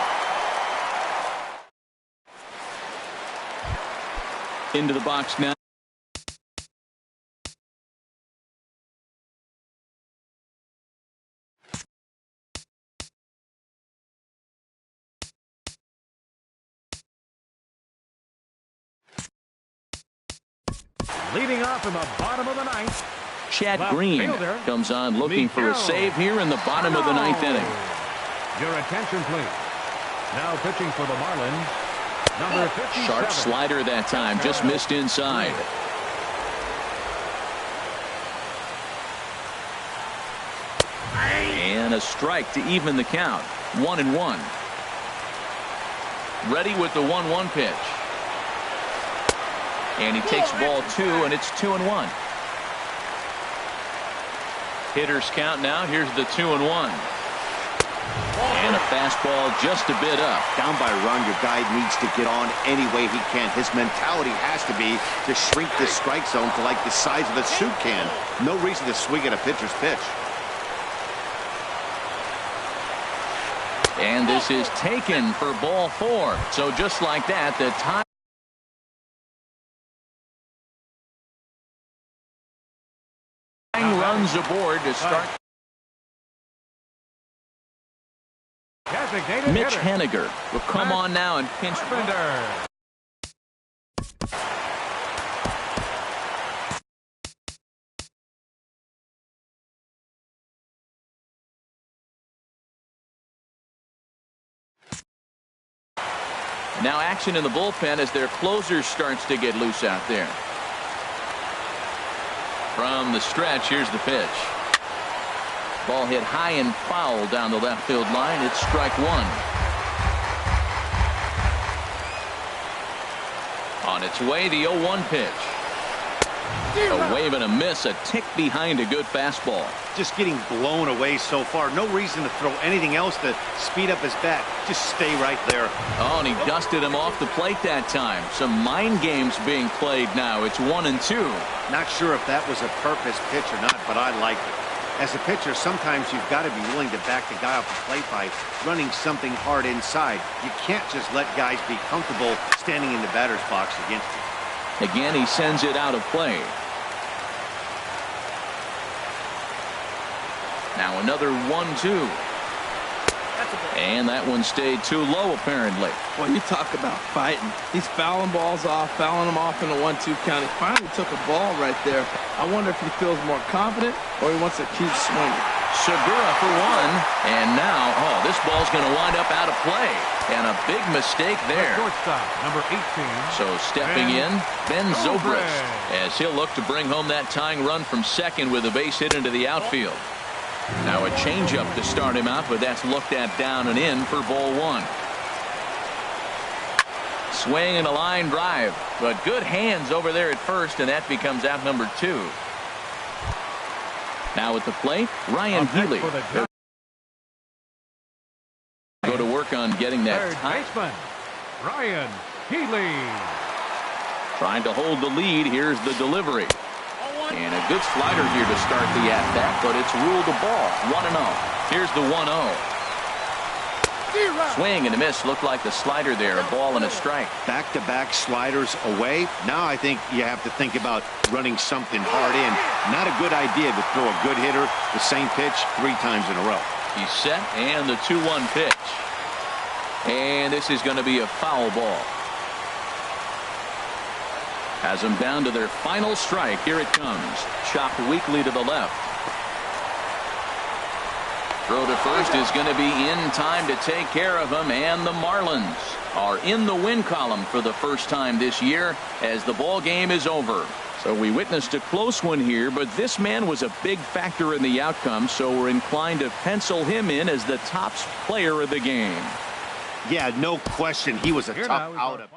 Into the box now. Leading off in the bottom of the 9th. Chad Green comes on looking for a save here in the bottom of the 9th inning. Your attention, please. Now pitching for the Marlins, number 57. Sharp slider that time, just missed inside. And a strike to even the count. 1-1. Ready with the 1-1 pitch. And he takes ball 2, and it's 2-1. Hitters count now. Here's the 2-1. And a fastball just a bit up. Down by a run, your guy needs to get on any way he can. His mentality has to be to shrink the strike zone to like the size of a soup can. No reason to swing at a pitcher's pitch. And this is taken for ball 4. So just like that, the time runs aboard to start. Mitch Henniger will come on now and pinch. Now action in the bullpen as their closer starts to get loose out there. From the stretch, here's the pitch. Ball hit high and foul down the left field line. It's strike 1. On its way, the 0-1 pitch. A wave and a miss, a tick behind a good fastball. Just getting blown away so far. No reason to throw anything else to speed up his bat. Just stay right there. Oh, and he dusted him off the plate that time. Some mind games being played now. It's 1-2. Not sure if that was a purpose pitch or not, but I like it. As a pitcher, sometimes you've got to be willing to back the guy off the plate by running something hard inside. You can't just let guys be comfortable standing in the batter's box against you. Again, he sends it out of play. Now another 1-2. And that one stayed too low, apparently. Well, you talk about fighting. He's fouling balls off, fouling them off in a 1-2 count. He finally took a ball right there. I wonder if he feels more confident or he wants to keep swinging. Segura for 1. And now, this ball's going to wind up out of play. And a big mistake there. Shortstop, number 18. So stepping in, Ben Zobrist, as he'll look to bring home that tying run from second with a base hit into the outfield. Now a changeup to start him out, but that's looked at down and in for ball 1. Swing and a line drive, but good hands over there at first, and that becomes out number 2. Now at the plate, Ryan Healy. Go to work on getting that tie. Ryan Healy. Trying to hold the lead. Here's the delivery. And a good slider here to start the at-bat, but it's ruled a ball. 1-0. Here's the 1-0. Swing and a miss. Looked like the slider there. A ball and a strike. Back-to-back sliders away. Now I think you have to think about running something hard in. Not a good idea to throw a good hitter the same pitch 3 times in a row. He's set, and the 2-1 pitch. And this is going to be a foul ball. Has them down to their final strike. Here it comes. Chopped weakly to the left. Throw to first is going to be in time to take care of him, and the Marlins are in the win column for the first time this year as the ball game is over. So we witnessed a close one here, but this man was a big factor in the outcome, so we're inclined to pencil him in as the top player of the game. Yeah, no question. He was a tough out of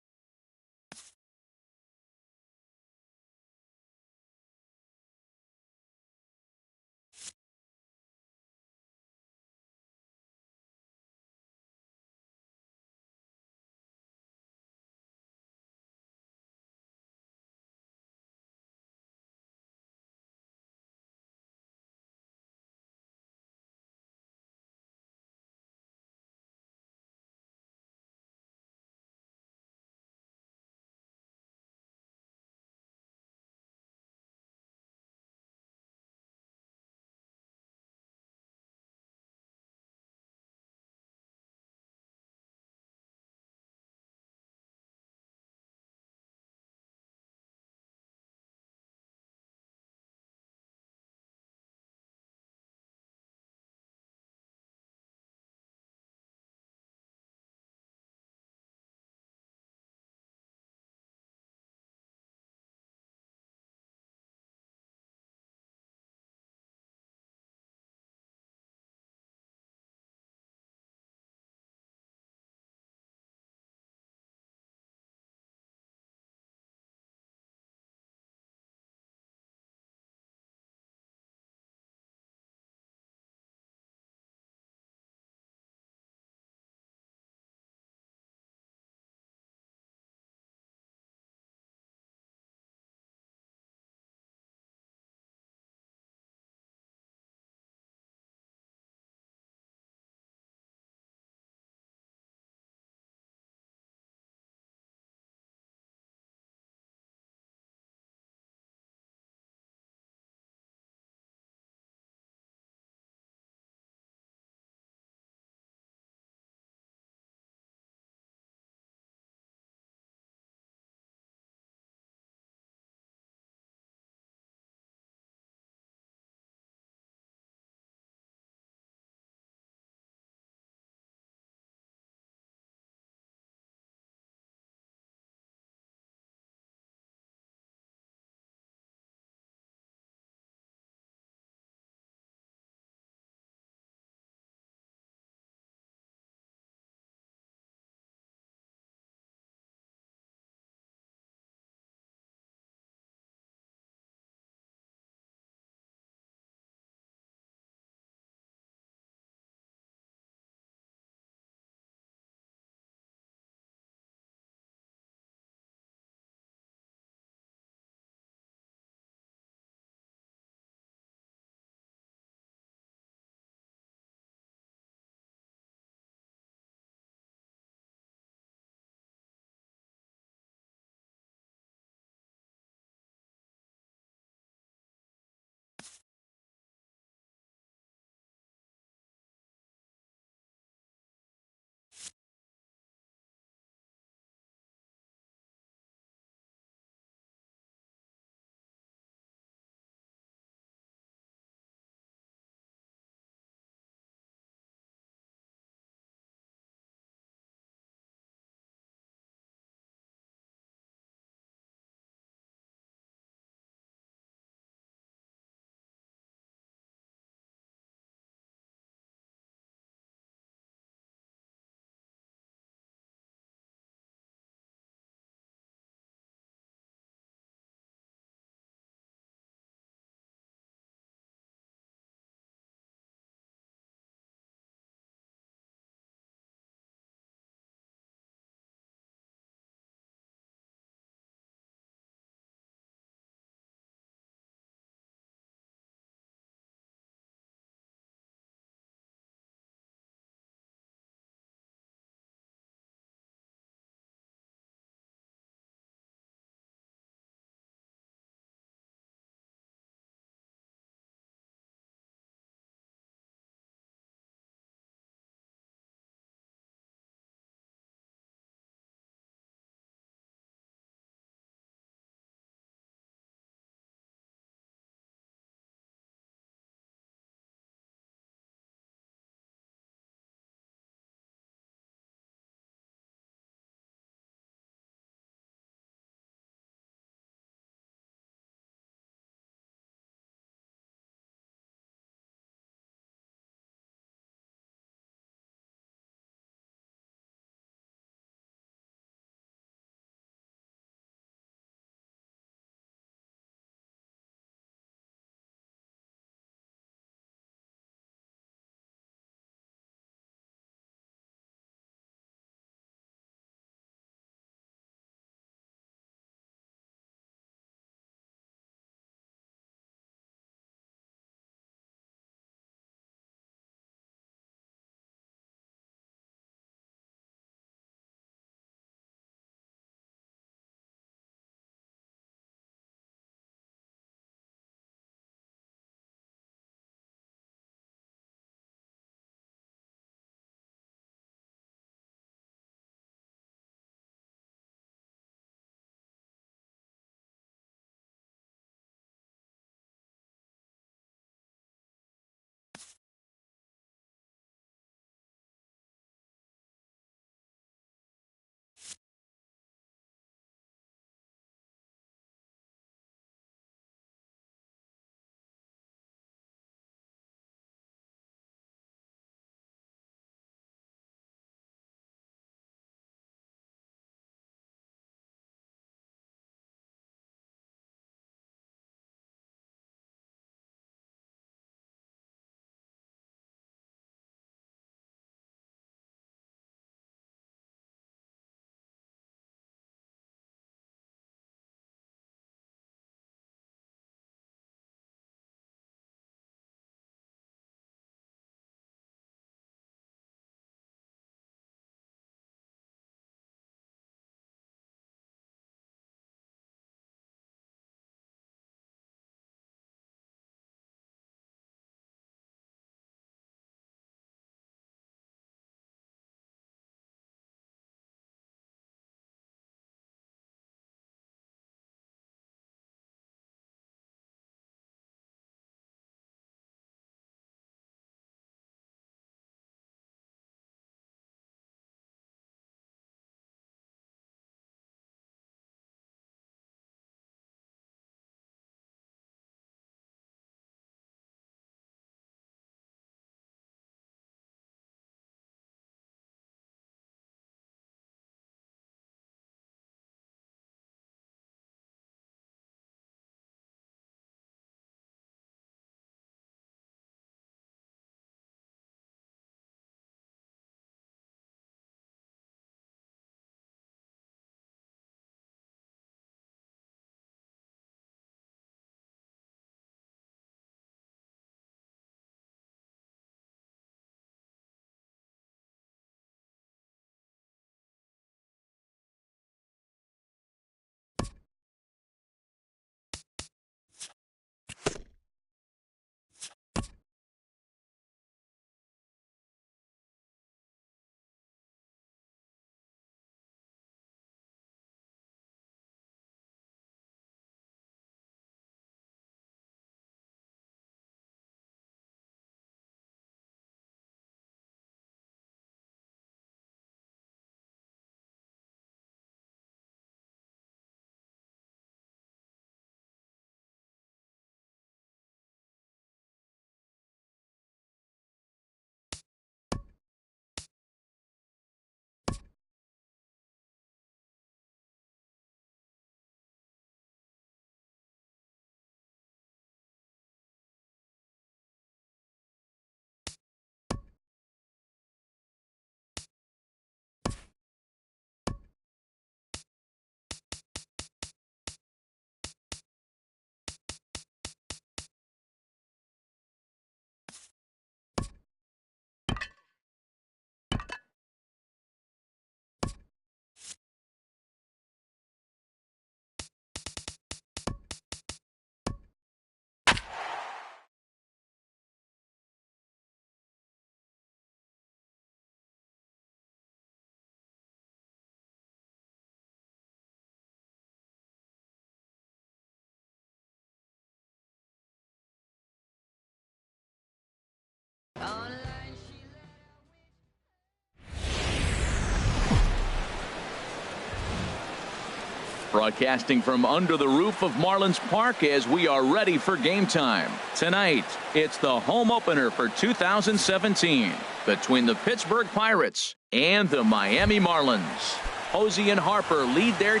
Broadcasting from under the roof of Marlins Park as we are ready for game time. Tonight, it's the home opener for 2017 between the Pittsburgh Pirates and the Miami Marlins. Posey and Harper lead their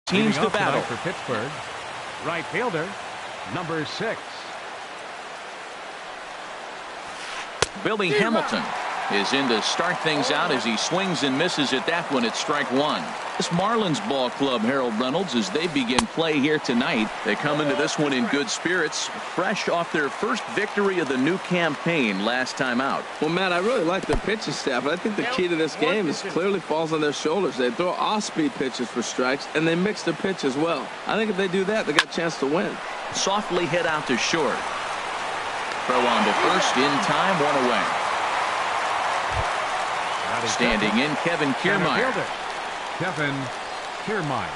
teams to battle. For Pittsburgh, right fielder, number 6. Billy Hamilton is in to start things out as he swings and misses at that one at strike 1. This Marlins ball club, Harold Reynolds, as they begin play here tonight, they come into this one in good spirits, fresh off their first victory of the new campaign last time out. Well, Matt, I really like their pitching staff, but I think the key to this game is clearly falls on their shoulders. They throw off-speed pitches for strikes, and they mix their pitch as well. I think if they do that, they got a chance to win. Softly hit out to short. Throw on to first in time, 1 away. Standing in, Kevin Kiermaier. Kevin Kiermaier.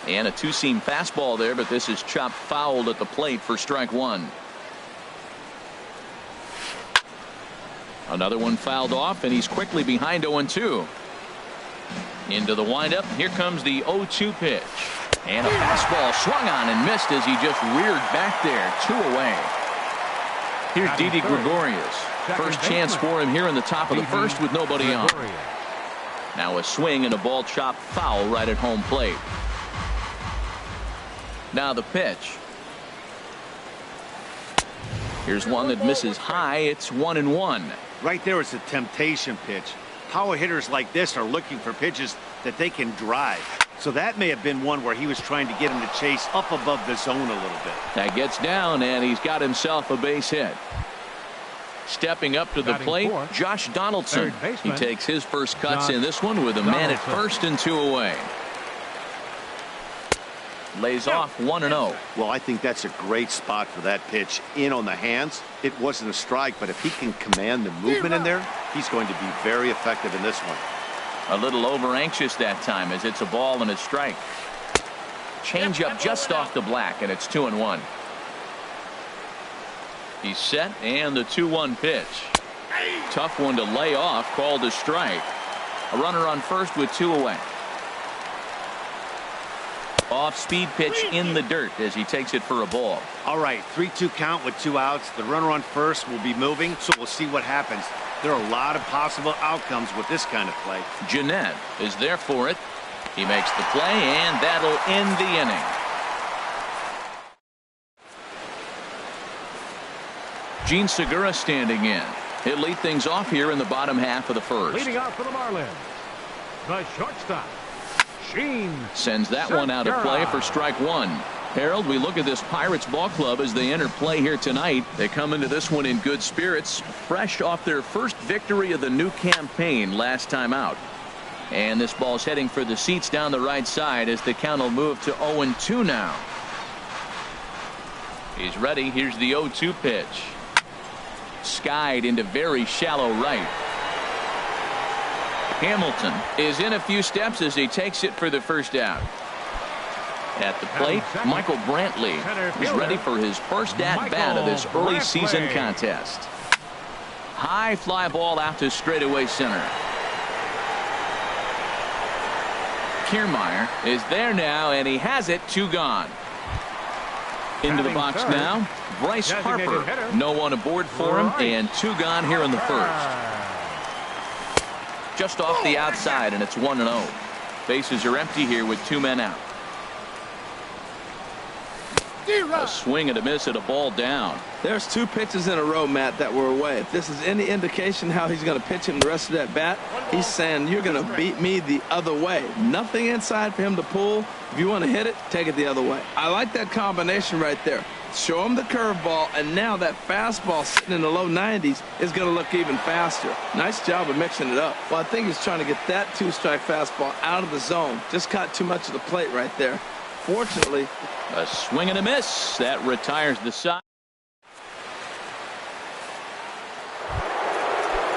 And a two-seam fastball there, but this is chopped fouled at the plate for strike 1. Another one fouled off, and he's quickly behind 0-2. Into the windup. Here comes the 0-2 pitch. And a fastball swung on and missed as he just reared back there. 2 away. Here's Didi Gregorius. First chance for him here in the top of the first with nobody on. Now a swing and a ball chopped foul right at home plate. Now the pitch. Here's one that misses high. It's 1-1. Right there is a temptation pitch. Power hitters like this are looking for pitches that they can drive. So that may have been one where he was trying to get him to chase up above the zone a little bit. That gets down, and he's got himself a base hit. Stepping up to the plate, Josh Donaldson. He takes his first cuts in this one with a man at first and 2 away. Lays off 1-0. Well, I think that's a great spot for that pitch. In on the hands. It wasn't a strike, but if he can command the movement in there, he's going to be very effective in this one. A little over anxious that time as it's a ball and a strike. Change up just off the black, and it's 2-1. He's set, and the 2-1 pitch. Tough one to lay off, called a strike. A runner on first with 2 away. Off-speed pitch in the dirt as he takes it for a ball. All right, 3-2 count with 2 outs. The runner on first will be moving, so we'll see what happens. There are a lot of possible outcomes with this kind of play. Jeanette is there for it. He makes the play, and that'll end the inning. Gene Segura standing in. He'll lead things off here in the bottom half of the first. Leading off for the Marlins, the shortstop, Gene sends that one out of play for strike 1. Harold, we look at this Pirates ball club as they enter play here tonight. They come into this one in good spirits, fresh off their first victory of the new campaign last time out. And this ball's heading for the seats down the right side as the count will move to 0-2 now. He's ready. Here's the 0-2 pitch. Skied into very shallow right. Hamilton is in a few steps as he takes it for the first out. At the plate, Michael Brantley is ready for his first at-bat of this early season contest. High fly ball out to straightaway center. Kiermaier is there now, and he has it. 2 gone. Into the box now, Bryce Harper. No one aboard for him, and 2 gone here in the first. Just off the outside, and it's 1-0. Bases are empty here with 2 men out. A swing and a miss at a ball down. There's 2 pitches in a row, Matt, that were away. If this is any indication how he's going to pitch him the rest of that bat, he's saying you're going to beat me the other way. Nothing inside for him to pull. If you want to hit it, take it the other way. I like that combination right there. Show him the curveball, and now that fastball sitting in the low 90s is going to look even faster. Nice job of mixing it up. Well, I think he's trying to get that 2-strike fastball out of the zone. Just caught too much of the plate right there. Fortunately, a swing and a miss. That retires the side.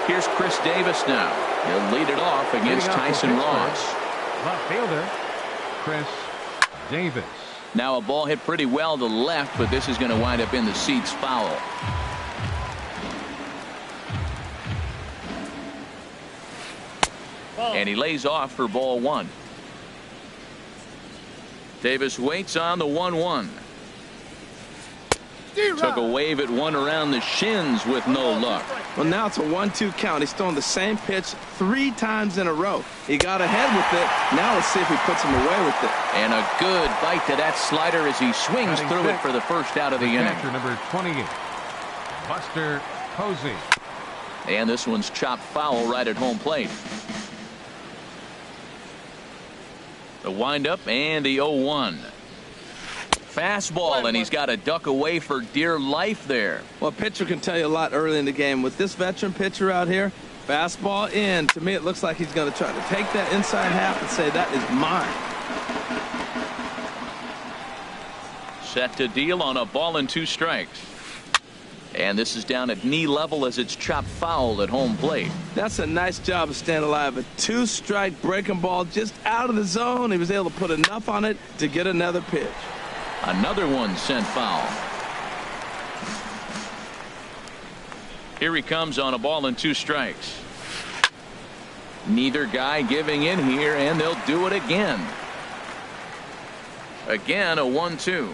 Here's Chris Davis now. He'll lead it off against Tyson Ross. Left fielder, Chris Davis. Now a ball hit pretty well to left, but this is going to wind up in the seats foul. And he lays off for ball one. Davis waits on the 1-1. Took a wave at one around the shins with no luck. Well, now it's a 1-2 count. He's throwing the same pitch 3 times in a row. He got ahead with it. Now let's see if he puts him away with it. And a good bite to that slider as he swings through it for the first out of the inning. Catcher number 28, Buster Posey. And this one's chopped foul right at home plate. The windup and the 0-1. Fastball, and he's got to duck away for dear life there. Well, a pitcher can tell you a lot early in the game. With this veteran pitcher out here, fastball in. To me, it looks like he's going to try to take that inside half and say, that is mine. Set to deal on a ball and 2 strikes. And this is down at knee level as it's chopped foul at home plate. That's a nice job of staying alive. A 2-strike breaking ball just out of the zone. He was able to put enough on it to get another pitch. Another one sent foul. Here he comes on a ball and 2 strikes. Neither guy giving in here, and they'll do it again. Again, a 1-2.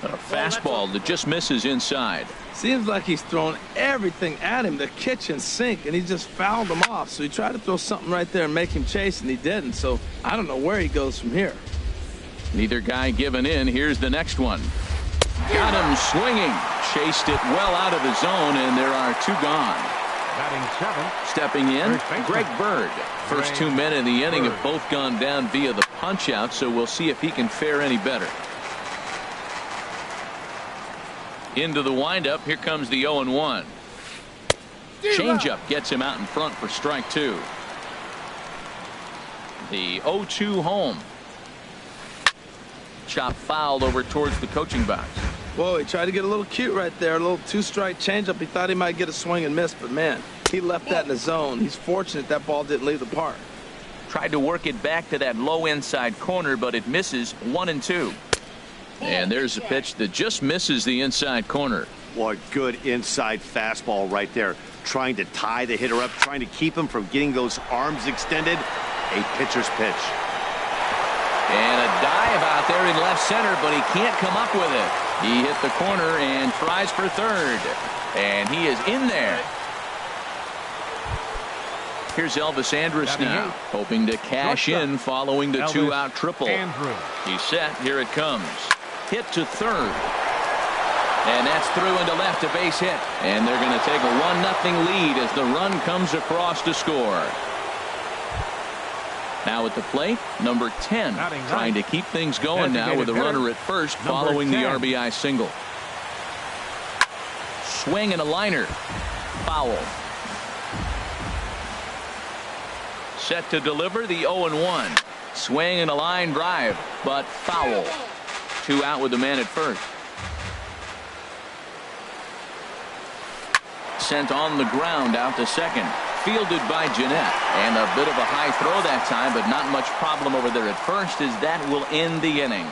A fastball that just misses inside. Seems like he's throwing everything at him, the kitchen sink, and he just fouled him off. So he tried to throw something right there and make him chase, and he didn't. So I don't know where he goes from here. Neither guy giving in. Here's the next one. Got him swinging. Chased it well out of the zone, and there are 2 gone. Batting 7th. Stepping in, Greg Bird. First 2 men in the inning have both gone down via the punch-out, so we'll see if he can fare any better. Into the windup. Here comes the 0-1. Changeup gets him out in front for strike 2. The 0-2 home. Chop fouled over towards the coaching box. Whoa, he tried to get a little cute right there. A little 2-strike changeup. He thought he might get a swing and miss, but man, he left that in the zone. He's fortunate that ball didn't leave the park. Tried to work it back to that low inside corner, but it misses 1-2. And there's a pitch that just misses the inside corner. What good inside fastball right there. Trying to tie the hitter up, trying to keep him from getting those arms extended. A pitcher's pitch. And a dive out there in left center, but he can't come up with it. He hit the corner and tries for third. And he is in there. Here's Elvis Andrus now, hoping to cash in following the 2-out triple. He's set. Here it comes. Hit to third. And that's through into left, a base hit. And they're going to take a 1-0 lead as the run comes across to score. Now at the plate, number 10, trying to keep things going now with a runner at first following the RBI single. Swing and a liner. Foul. Set to deliver the 0-1. Swing and a line drive, but foul. 2 out with the man at first. Sent on the ground out to second. Fielded by Jeanette. And a bit of a high throw that time, but not much problem over there at first, as that will end the inning.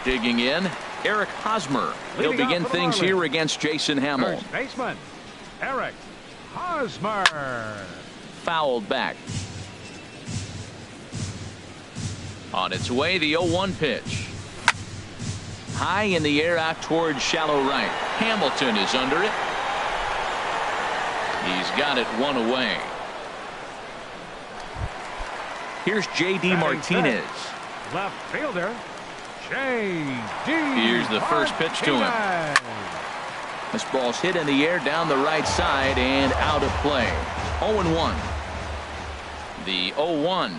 Digging in, Eric Hosmer. He'll begin things here against Jason Hamill. First baseman, Eric Hosmer. Fouled back. On its way, the 0-1 pitch. High in the air out towards shallow right. Hamilton is under it. He's got it 1 away. J.D. J.D. Martinez. Left fielder, J.D. Here's the first pitch to him. This ball's hit in the air down the right side and out of play. 0-1. The 0-1.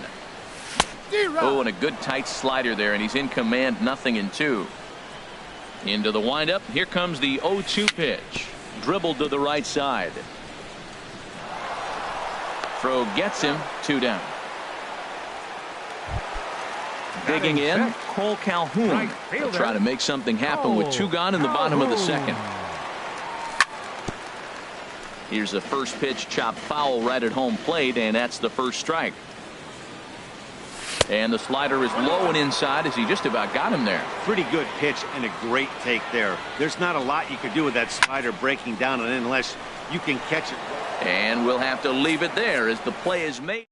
Oh, and a good tight slider there, and he's in command, 0-2. Into the windup. Here comes the 0-2 pitch. Dribbled to the right side. Throw gets him, 2 down. Digging in, Cole Calhoun. They'll try to make something happen with 2 gone in the bottom of the second. Here's the first pitch, chopped foul right at home plate, and that's the first strike. And the slider is low and inside as he just about got him there. Pretty good pitch and a great take there. There's not a lot you could do with that slider breaking down on it unless you can catch it. And we'll have to leave it there as the play is made.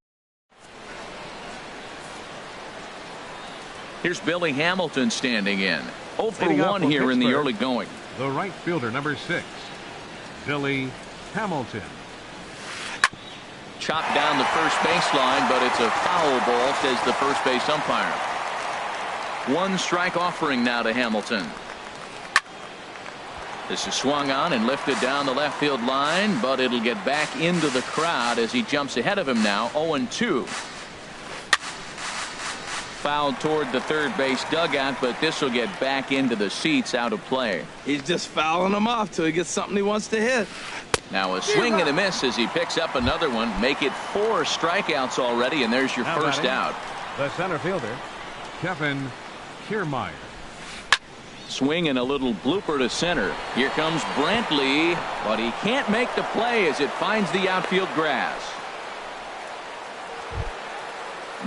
Here's Billy Hamilton standing in. 0 for 1 here in the early going. The right fielder, number 6, Billy Hamilton. Chopped down the first baseline, but it's a foul ball, says the first base umpire. 1 strike offering now to Hamilton. This is swung on and lifted down the left field line, but it'll get back into the crowd as he jumps ahead of him now. 0-2. Fouled toward the third base dugout, but this will get back into the seats, out of play. He's just fouling them off till he gets something he wants to hit. Now a swing and a miss as he picks up another one. Make it 4 strikeouts already, and there's your first out. The center fielder, Kevin Kiermaier. Swing and a little blooper to center. Here comes Brantley, but he can't make the play as it finds the outfield grass.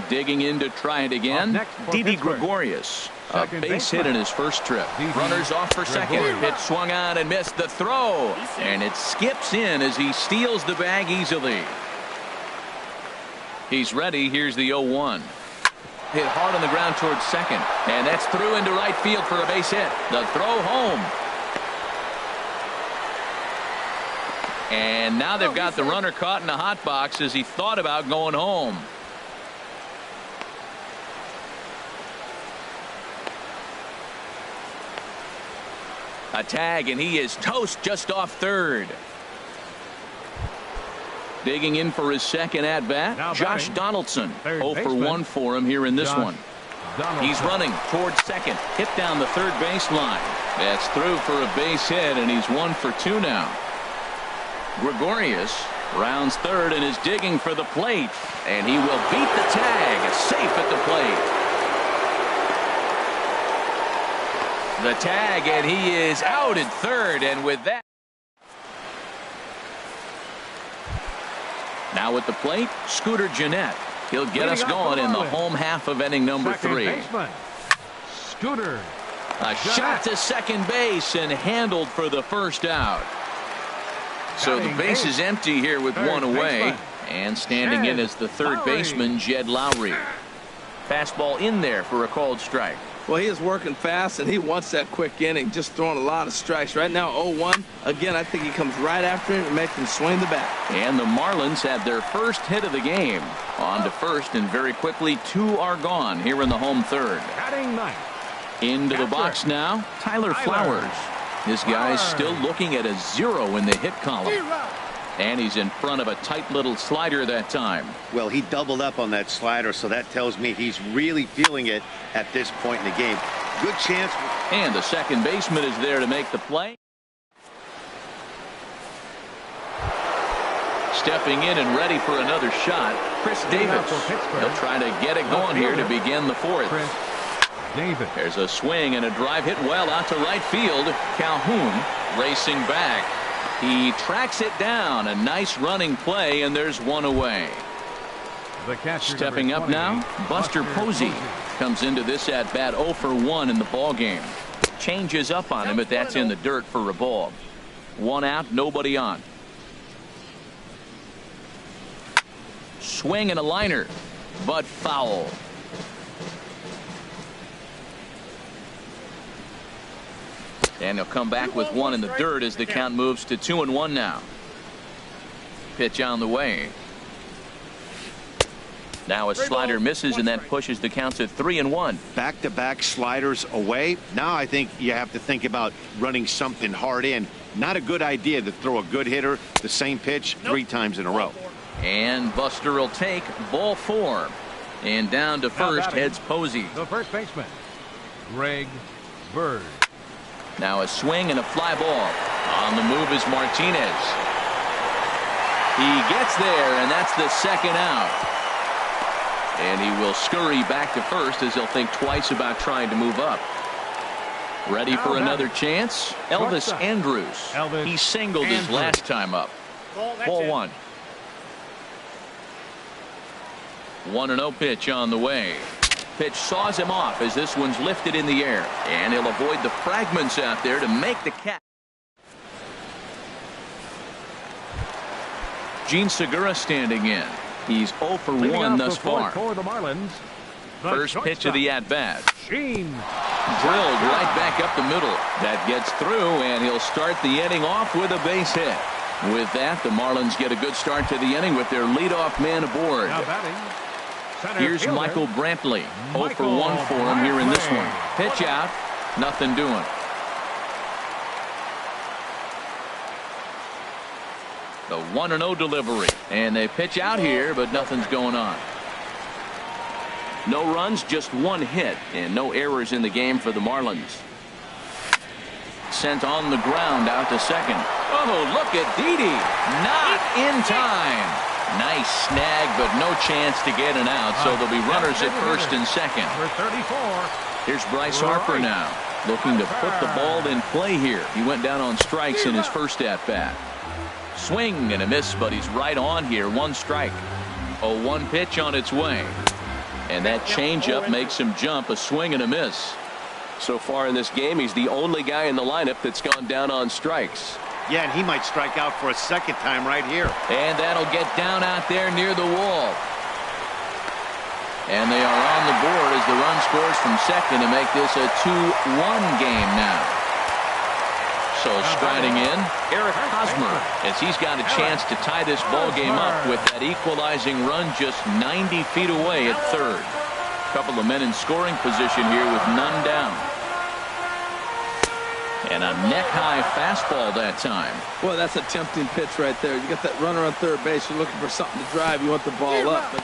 Digging in to try it again. Didi Gregorius. A base hit in his first trip. Runners off for second. Pitch swung on and missed the throw. And it skips in as he steals the bag easily. He's ready. Here's the 0-1. Hit hard on the ground towards second. And that's through into right field for a base hit. The throw home. And now they've got the runner caught in the hot box as he thought about going home. A tag, and he is toast just off third. Digging in for his second at bat, Josh Donaldson. 0 for 1 for him here in this one. He's running towards second, hit down the third baseline. That's through for a base hit, and he's 1 for 2 now. Gregorius rounds third and is digging for the plate, and he will beat the tag, safe at the plate. The tag, and he is out at third, and with that. Now at the plate, Scooter Gennett. He'll get us going in the home half of inning number 3. Scooter. A shot to second base and handled for the first out. So the base is empty here with 1 away. And standing in as the third baseman, Jed Lowry. Fastball in there for a called strike. Well, he is working fast, and he wants that quick inning, just throwing a lot of strikes. Right now, 0-1. Again, I think he comes right after him and makes him swing the bat. And the Marlins have their first hit of the game. On to first, and very quickly, 2 are gone here in the home third. Into the box now, Tyler Flowers. This guy's still looking at a 0 in the hit column. And he's in front of a tight little slider that time. Well, he doubled up on that slider, so that tells me he's really feeling it at this point in the game. Good chance. And the second baseman is there to make the play. Stepping in and ready for another shot, Chris Davis. He'll try to get it going here to begin the 4th. There's a swing and a drive hit well out to right field. Calhoun racing back. He tracks it down. A nice running play, and there's 1 away. Stepping up now, Buster Posey comes into this at bat 0 for 1 in the ball game. Changes up on him, but that's in the dirt for a ball. 1 out, nobody on. Swing and a liner, but foul. And he'll come back with 1 in the dirt as the count moves to 2-1 now. Pitch on the way. Now a slider misses, and that pushes the count to 3-1. Back-to-back sliders away. Now I think you have to think about running something hard in. Not a good idea to throw a good hitter the same pitch 3 times in a row. And Buster will take ball 4. And down to first heads Posey. The first baseman, Greg Bird. Now a swing and a fly ball. On the move is Martinez. He gets there, and that's the second out. And he will scurry back to first as he'll think twice about trying to move up. Ready for another chance? Elvis Andrus. He singled his last time up. Ball one. 1-0 pitch on the way. Pitch saws him off as this one's lifted in the air. And he'll avoid the fragments out there to make the catch. Gene Segura standing in. He's 0 for 1 thus far. For the Marlins, First pitch of the at-bat. Gene. Drilled right back up the middle. That gets through, and he'll start the inning off with a base hit. With that, the Marlins get a good start to the inning with their leadoff man aboard. Now batting, center Here's fielder, Michael Brantley. 0 for 1 for him here in this one. Pitch out. Nothing doing. The 1-0 delivery. And they pitch out here, but nothing's going on. No runs, just one hit, and no errors in the game for the Marlins. Sent on the ground out to second. Oh, look at Didi. Not in time. Nice snag, but no chance to get an out, so there'll be runners at first and second. Number 34. Here's Bryce Harper now, looking to put the ball in play here. He went down on strikes in his first at-bat. Swing and a miss, but he's right on here. 1 strike. 0-1 pitch on its way. And that changeup makes him jump. A swing and a miss. So far in this game, he's the only guy in the lineup that's gone down on strikes. Yeah, and he might strike out for a second time right here. And that'll get down out there near the wall. And they are on the board as the run scores from second to make this a 2-1 game now. So striding in, Eric Hosmer, as he's got a chance to tie this ball game up with that equalizing run just 90 feet away at third. Couple of men in scoring position here with none down. And a neck-high fastball that time. Boy, that's a tempting pitch right there. You got that runner on third base. You're looking for something to drive. You want the ball up. But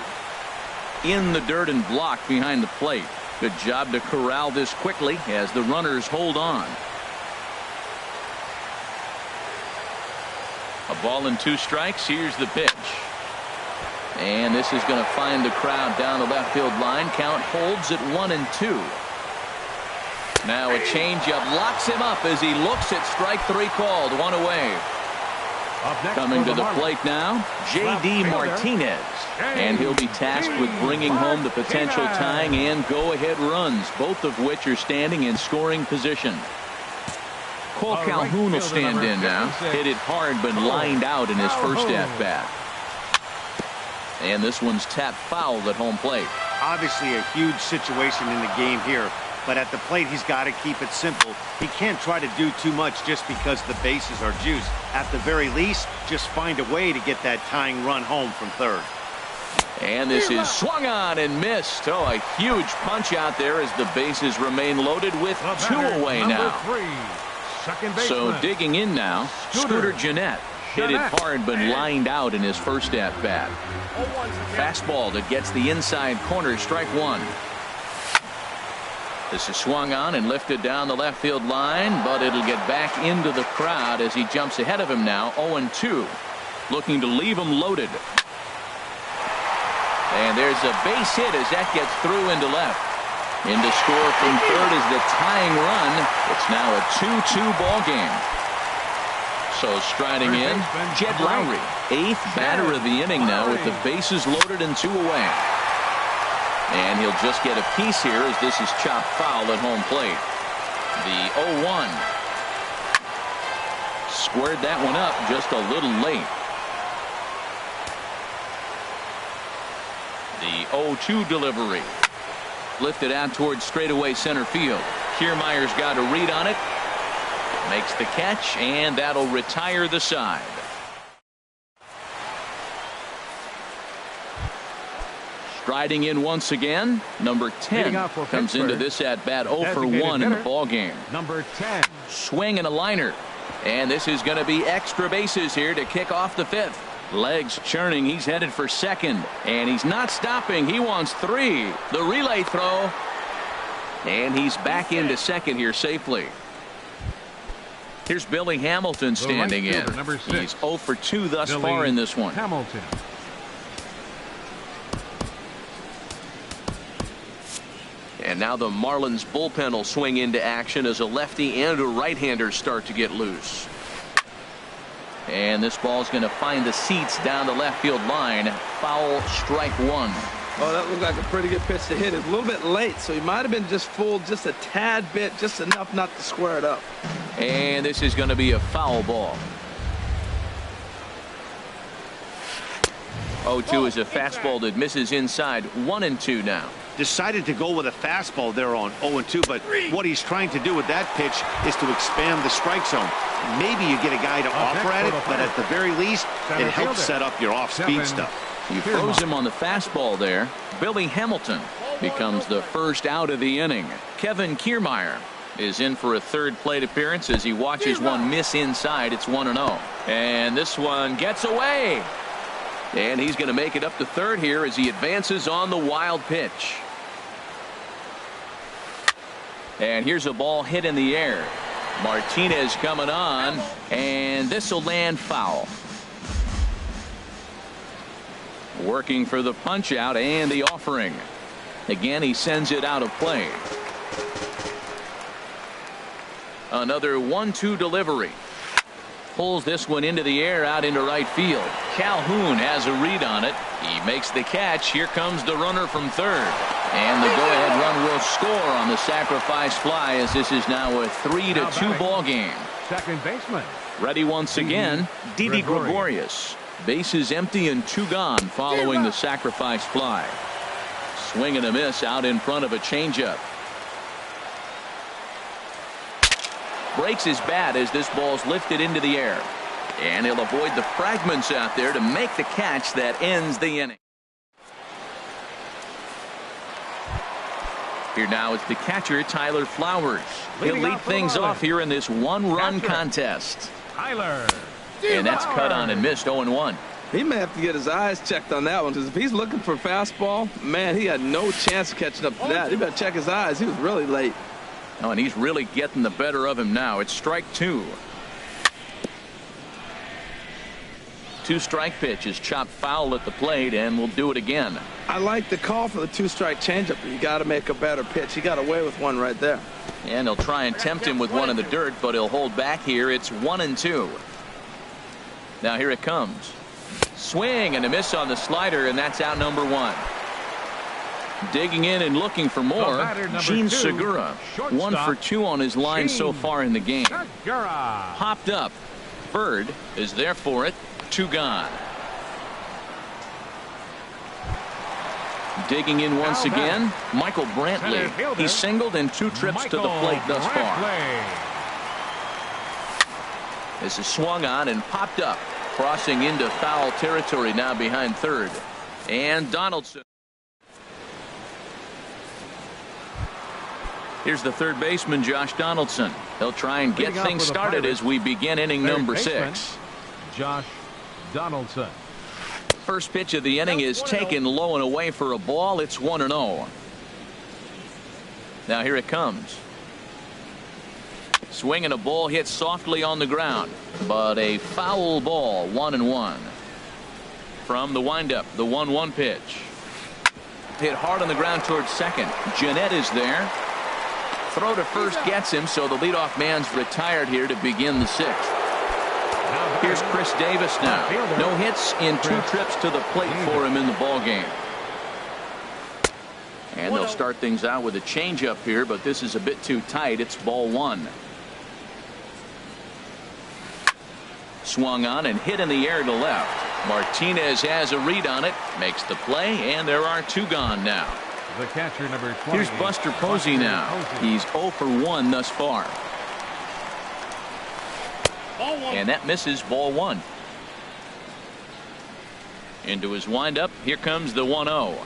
in the dirt and blocked behind the plate. Good job to corral this quickly as the runners hold on. A ball and 2 strikes. Here's the pitch. And this is going to find the crowd down the left field line. Count holds at 1-2. Now a changeup locks him up as he looks at strike 3 called. 1 away. Coming to the plate now, J.D. Martinez. And he'll be tasked with bringing home the potential tying and go-ahead runs, both of which are standing in scoring position. Cole Calhoun will stand in now. Hit it hard, but lined out in his first at-bat. And this one's tapped foul at home plate. Obviously a huge situation in the game here, but at the plate he's got to keep it simple. He can't try to do too much just because the bases are juiced. At the very least, just find a way to get that tying run home from third. And this is swung on and missed. Oh, a huge punch out there as the bases remain loaded with 2 away now. So digging in now, Scooter Gennett. Hit it hard but lined out in his first at-bat. Fastball that gets the inside corner, strike 1. This is swung on and lifted down the left field line, but it'll get back into the crowd as he jumps ahead of him now, 0-2. Looking to leave him loaded. And there's a base hit as that gets through into left. In to score from third is the tying run. It's now a 2-2 ball game. So striding in, Jed Lowry, 8th batter of the inning now with the bases loaded and 2 away. And he'll just get a piece here as this is chopped foul at home plate. The 0-1. Squared that one up just a little late. The 0-2 delivery. Lifted out towards straightaway center field. Kiermaier's got a read on it. Makes the catch, and that'll retire the side. Striding in once again, number 10 comes into this at-bat 0 for 1 in the ball game. Number 10. Swing and a liner. And this is going to be extra bases here to kick off the 5th. Legs churning. He's headed for second. And he's not stopping. He wants 3. The relay throw. And he's back into second here safely. Here's Billy Hamilton standing in. He's 0 for 2 thus far in this one. Hamilton. And now the Marlins bullpen will swing into action as a lefty and a right-hander start to get loose. And this ball's going to find the seats down the left field line. Foul, strike one. Oh, that looked like a pretty good pitch to hit. It's a little bit late, so he might have been just fooled just a tad bit, just enough not to square it up. And this is going to be a foul ball. 0-2 is a fastball that misses inside. 1-2 now. Decided to go with a fastball there on 0-2, but what he's trying to do with that pitch is to expand the strike zone. Maybe you get a guy to offer at it, but at the very least, it helps set up your off-speed stuff. He throws him on the fastball there. Billy Hamilton becomes the first out of the inning. Kevin Kiermaier is in for a third plate appearance as he watches one miss inside. It's 1-0. And this one gets away. And he's going to make it up to third here as he advances on the wild pitch. And here's a ball hit in the air. Martinez coming on, and this will land foul. Working for the punch out and the offering. Again, he sends it out of play. Another 1-2 delivery. Pulls this one into the air out into right field. Calhoun has a read on it. He makes the catch. Here comes the runner from third. And the go-ahead run will score on the sacrifice fly as this is now a 3-2 ball game. Second baseman. Ready once again, Didi Gregorius. Bases empty and 2 gone following the sacrifice fly. Swing and a miss out in front of a changeup. Breaks his bat as this ball's lifted into the air. And he'll avoid the fragments out there to make the catch that ends the inning. Here now is the catcher, Tyler Flowers. He'll lead things off here in this one-run contest. Tyler. And that's cut on and missed. 0-1. He may have to get his eyes checked on that one, because if he's looking for fastball, man, he had no chance of catching up to that. He better check his eyes. He was really late. Oh, and he's really getting the better of him now. It's strike 2. 2-strike pitch is chopped foul at the plate, and we'll do it again. I like the call for the 2-strike changeup, but you got to make a better pitch. He got away with one right there. And they'll try and tempt him with one in the dirt, but he'll hold back here. It's 1-2. Now here it comes. Swing and a miss on the slider, and that's out number 1. Digging in and looking for more, Gene Segura. 1 for 2 on his line so far in the game. Hopped up. Bird is there for it. 2 gone. Digging in once again, Michael Brantley. He's singled in 2 trips to the plate thus far. This is swung on and popped up. Crossing into foul territory now behind third. And Donaldson. Here's the third baseman, Josh Donaldson. He'll try and get things started as we begin inning number 6. Josh Donaldson. First pitch of the inning is taken low and away for a ball. It's 1-0. Now here it comes. Swing and a ball hit softly on the ground, but a foul ball. 1-1. From the windup, the 1-1 pitch. Hit hard on the ground towards second. Jeanette is there. Throw to first gets him, so the leadoff man's retired here to begin the 6th. Here's Chris Davis now. No hits in 2 trips to the plate for him in the ball game. And they'll start things out with a changeup here, but this is a bit too tight. It's ball 1. Swung on and hit in the air to left. Martinez has a read on it, makes the play, and there are 2 gone now. The catcher, number 20. Here's Buster Posey now. He's 0 for 1 thus far. And that misses. Ball 1. Into his windup. Here comes the 1-0.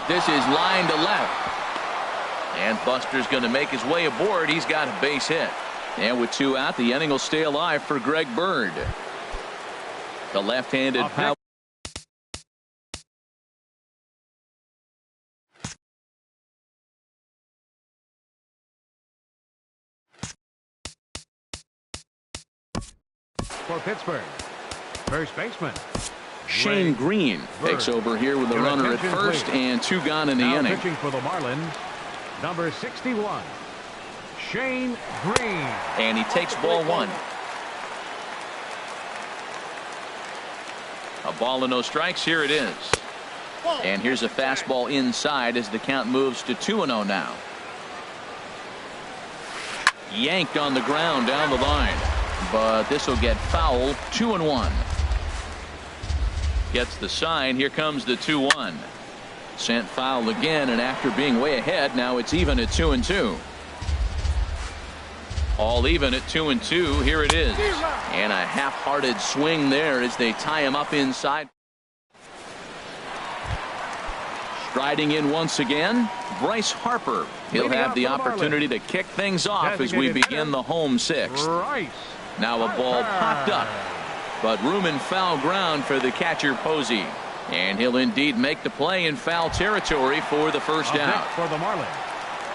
This is line to left. And Buster's going to make his way aboard. He's got a base hit. And with 2 out, the inning will stay alive for Greg Bird. The left-handed power. For Pittsburgh, first baseman Shane Green takes over here with a runner at first and 2 gone in the inning. Pitching for the Marlins, Number 61, Shane Green. And he takes ball one. A ball and no strikes. Here it is. And here's a fastball inside as the count moves to 2-0 now. Yanked on the ground down the line, but this will get foul. 2-1. Gets the sign. Here comes the 2-1. Sent foul again, and after being way ahead, now it's even at 2-2. All even at 2-2. Here it is. And a half-hearted swing there as they tie him up inside. Striding in once again, Bryce Harper. He'll have the opportunity to kick things off as we begin the home sixth. Now a ball popped up, but room in foul ground for the catcher Posey. And he'll indeed make the play in foul territory for the first out. For the Marlins.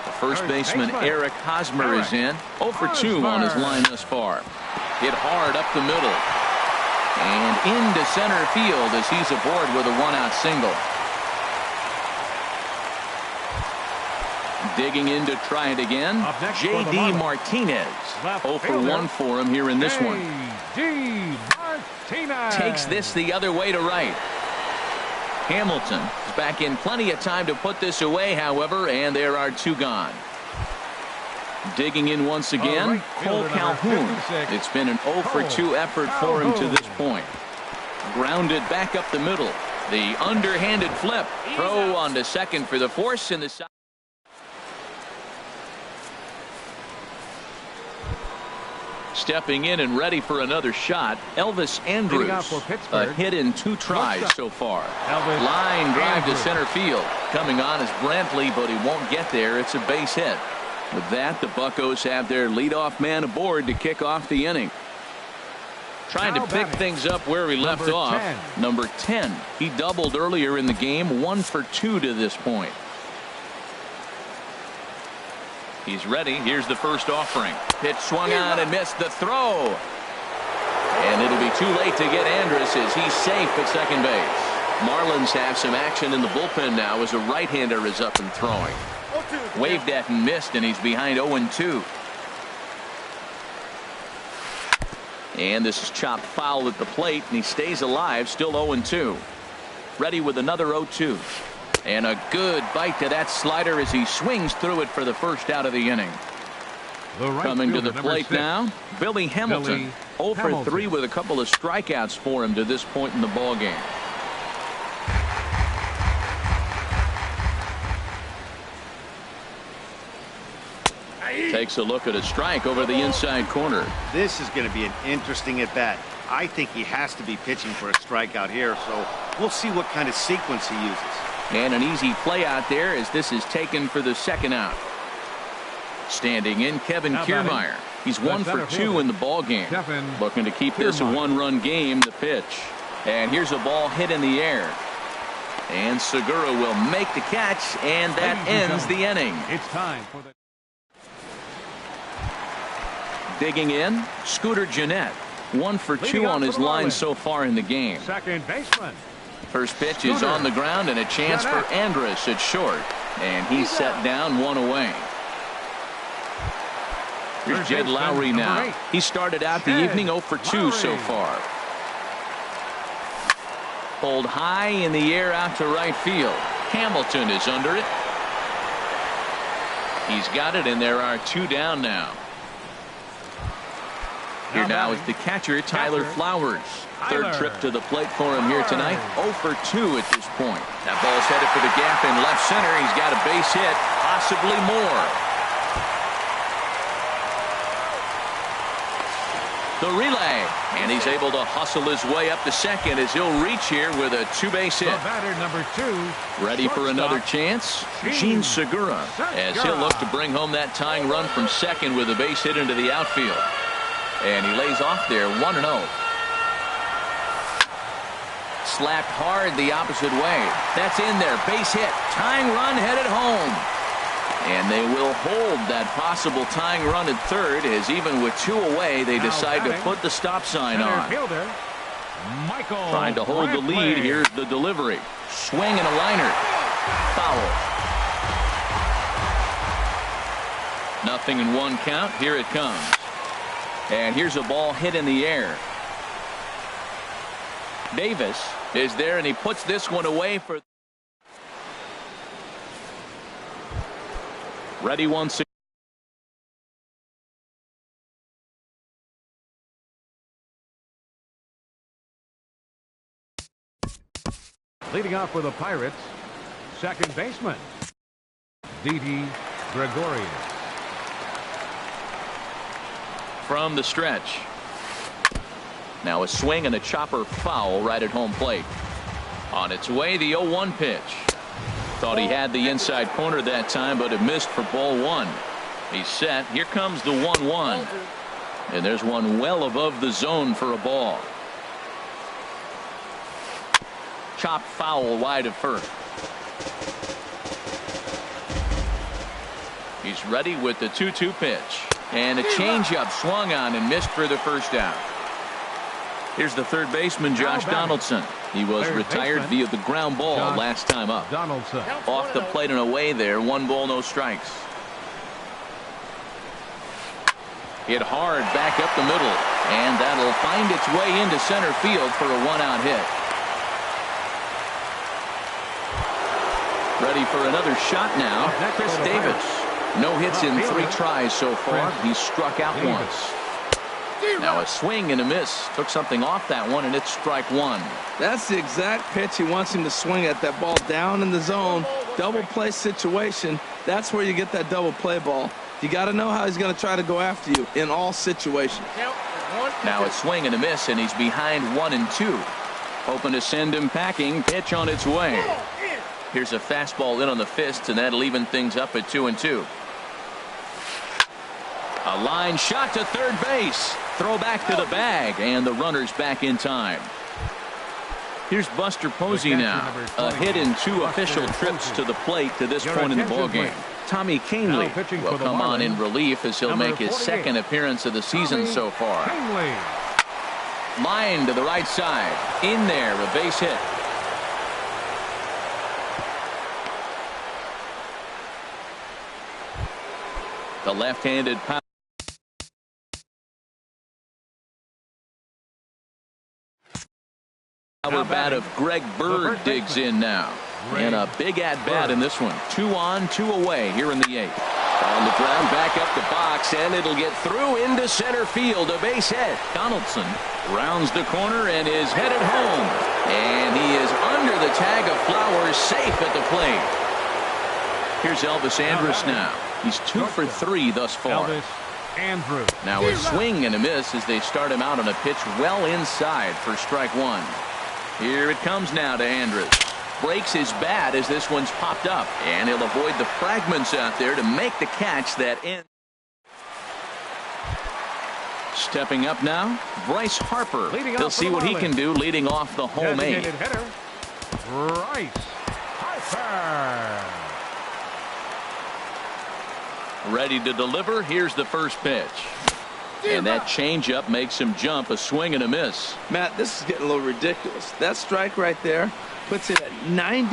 The first baseman Eric Hosmer is in. 0 for 2 on his line thus far. Hit hard up the middle. And into center field as he's aboard with a one-out single. Digging in to try it again, J.D. Martinez. 0 for 1 for him here in this one. Takes this the other way to right. Hamilton is back in plenty of time to put this away, however, and there are 2 gone. Digging in once again, Cole Calhoun. It's been an 0 for 2 effort for him to this point. Grounded back up the middle. The underhanded flip. Throw on to second for the force in the side. Stepping in and ready for another shot, Elvis Andrus. A hit in 2 tries so far. Line drive to center field. Coming on is Brantley, but he won't get there. It's a base hit. With that, the Buccos have their leadoff man aboard to kick off the inning. Trying to pick things up where he left off. Number 10. He doubled earlier in the game. 1 for 2 to this point. He's ready. Here's the first offering. Pitch swung on and missed the throw. And it'll be too late to get Andrus as he's safe at second base. Marlins have some action in the bullpen now as a right-hander is up and throwing. Waved at and missed, and he's behind 0-2. And this is chopped foul at the plate, and he stays alive, still 0-2. Ready with another 0-2. And a good bite to that slider as he swings through it for the first out of the inning. Coming to the plate now, Billy Hamilton. 0 for 3 with a couple of strikeouts for him to this point in the ballgame. Takes a look at a strike over the inside corner. This is going to be an interesting at bat. I think he has to be pitching for a strikeout here, so we'll see what kind of sequence he uses. And an easy play out there as this is taken for the second out. Standing in, Kevin Kiermaier. He's 1 for 2 in the ball game. Looking to keep this a 1-run game. The pitch. And here's a ball hit in the air. And Segura will make the catch, and that ends the inning. It's time for the Digging in, Scooter Gennett. 1 for 2 on his line so far in the game. second baseman. First pitch is on the ground and a chance for Andrus at short. And he's set down 1 away. Here's Jed Lowry now. He started out the evening 0 for 2 so far. Pulled high in the air out to right field. Hamilton is under it. He's got it, and there are 2 down now. Here now is the catcher, Tyler Flowers. Third trip to the plate for him here tonight. 0 for 2 at this point. That ball's headed for the gap in left center. He's got a base hit, possibly more. The relay, and he's able to hustle his way up to second as he'll reach here with a 2-base hit. Batter number 2. Ready for another chance? Gene Segura, as he'll look to bring home that tying run from second with a base hit into the outfield. And he lays off there 1-0. Slapped hard the opposite way. That's in there. Base hit. Tying run headed home. And they will hold that possible tying run at third as even with 2 away they decide to put the stop sign on. Trying to hold the lead. Here's the delivery. Swing and a liner. Foul. 0-1 count. Here it comes. And here's a ball hit in the air. Davis is there, and he puts this one away for ready once again. Leading off for the Pirates, second baseman, Didi Gregorius. From the stretch. Now a swing and a chopper foul right at home plate. On its way, the 0-1 pitch. Thought he had the inside corner that time, but it missed for ball one. He's set. Here comes the 1-1. And there's one well above the zone for a ball. Chop foul wide of first. He's ready with the 2-2 pitch. And a changeup swung on and missed for the first out. Here's the third baseman, Josh Donaldson. He was retired via the ground ball last time up. Donaldson. Off the plate and away there. 1 ball, no strikes. Hit hard back up the middle. And that'll find its way into center field for a 1-out hit. Ready for another shot now. Chris Davis. No hits in 3 tries so far. He's struck out once. Now a swing and a miss. Took something off that one, and it's strike one. That's the exact pitch he wants him to swing at. That ball down in the zone. Double play situation. That's where you get that double play ball. You got to know how he's going to try to go after you in all situations. Now a swing and a miss, and he's behind 1-2. Hoping to send him packing. Pitch on its way. Here's a fastball in on the fist, and that'll even things up at 2-2. A line shot to third base. Throw back to the bag, and the runner's back in time. Here's Buster Posey now. A hit in 2 official trips to the plate to this point in the ballgame. Tommy Canely will come on in relief as he'll make his second appearance of the season so far. Line to the right side. In there, a base hit. The left-handed power bat of Greg Bird digs in now. And a big at-bat in this one. 2 on, 2 away here in the 8th. On the ground, back up the box, and it'll get through into center field. A base hit. Donaldson rounds the corner and is headed home. And he is under the tag of Flowers, safe at the plate. Here's Elvis Andrus now. He's 2 for 3 thus far. Now a swing and a miss as they start him out on a pitch well inside for strike one. Here it comes now to Andrus. Breaks his bat as this one's popped up, and he'll avoid the fragments out there to make the catch that ends. Stepping up now, Bryce Harper. He'll see what he can do leading off the home 8. Bryce Harper. Ready to deliver. Here's the first pitch. And that changeup makes him jump. A swing and a miss. Matt, this is getting a little ridiculous. That strike right there puts it at 90%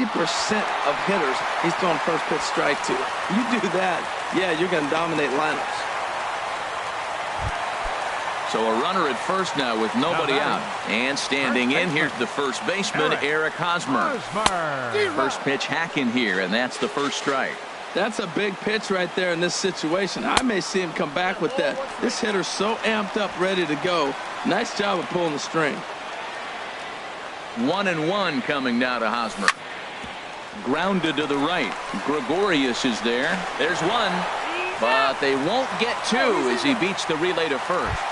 of hitters he's throwing first pitch strike to. You do that, yeah, you're going to dominate lineups. So a runner at first now with nobody out. And standing in, here's the first baseman, Eric Hosmer. First pitch hack in here, and that's the first strike. That's a big pitch right there in this situation. I may see him come back with that. This hitter's so amped up, ready to go. Nice job of pulling the string. 1-1 coming now to Hosmer. Grounded to the right. Gregorius is there. There's one. But they won't get 2 as he beats the relay to first.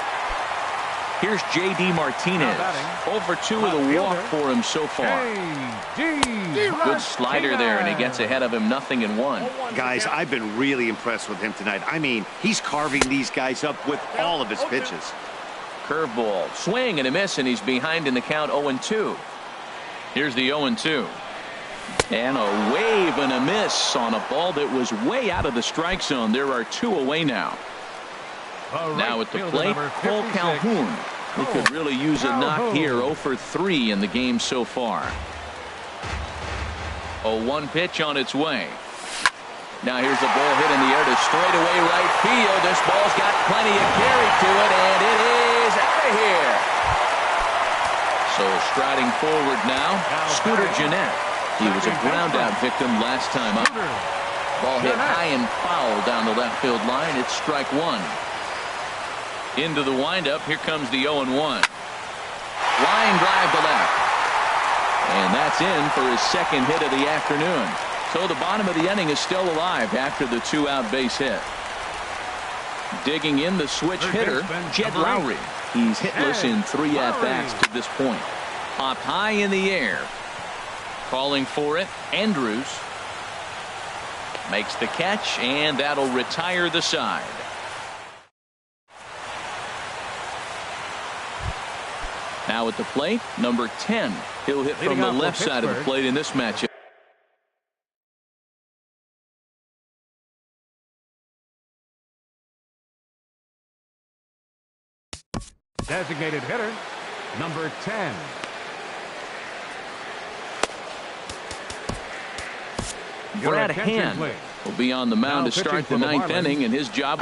Here's J.D. Martinez. 0 for 2 with a walk for him so far. Good slider there, and he gets ahead of him 0-1. Guys, I've been really impressed with him tonight. I mean, he's carving these guys up with all of his pitches. Curveball, swing and a miss, and he's behind in the count 0-2. Here's the 0-2. And a wave and a miss on a ball that was way out of the strike zone. There are 2 away now. Now at the plate, Cole Calhoun. He could really use a knock here. 0 for 3 in the game so far. 0-1 pitch on its way. Now here's a ball hit in the air to straightaway right field. This ball's got plenty of carry to it, and it is out of here. So striding forward now, Scooter Gennett. He was a ground-out victim last time up. Ball hit high and foul down the left field line. It's strike one. Into the windup. Here comes the 0-1. Line drive to left. And that's in for his second hit of the afternoon. So the bottom of the inning is still alive after the two-out base hit. Digging in the switch hitter, Jed Lowry. He's hitless in 3 at-bats to this point. Popped high in the air. Calling for it, Andrews. Makes the catch, and that'll retire the side. Now at the plate, number 10. He'll hit from the left side of the plate in this matchup. Designated hitter, number 10. Brad Hand will be on the mound to start the 9th inning, and his job.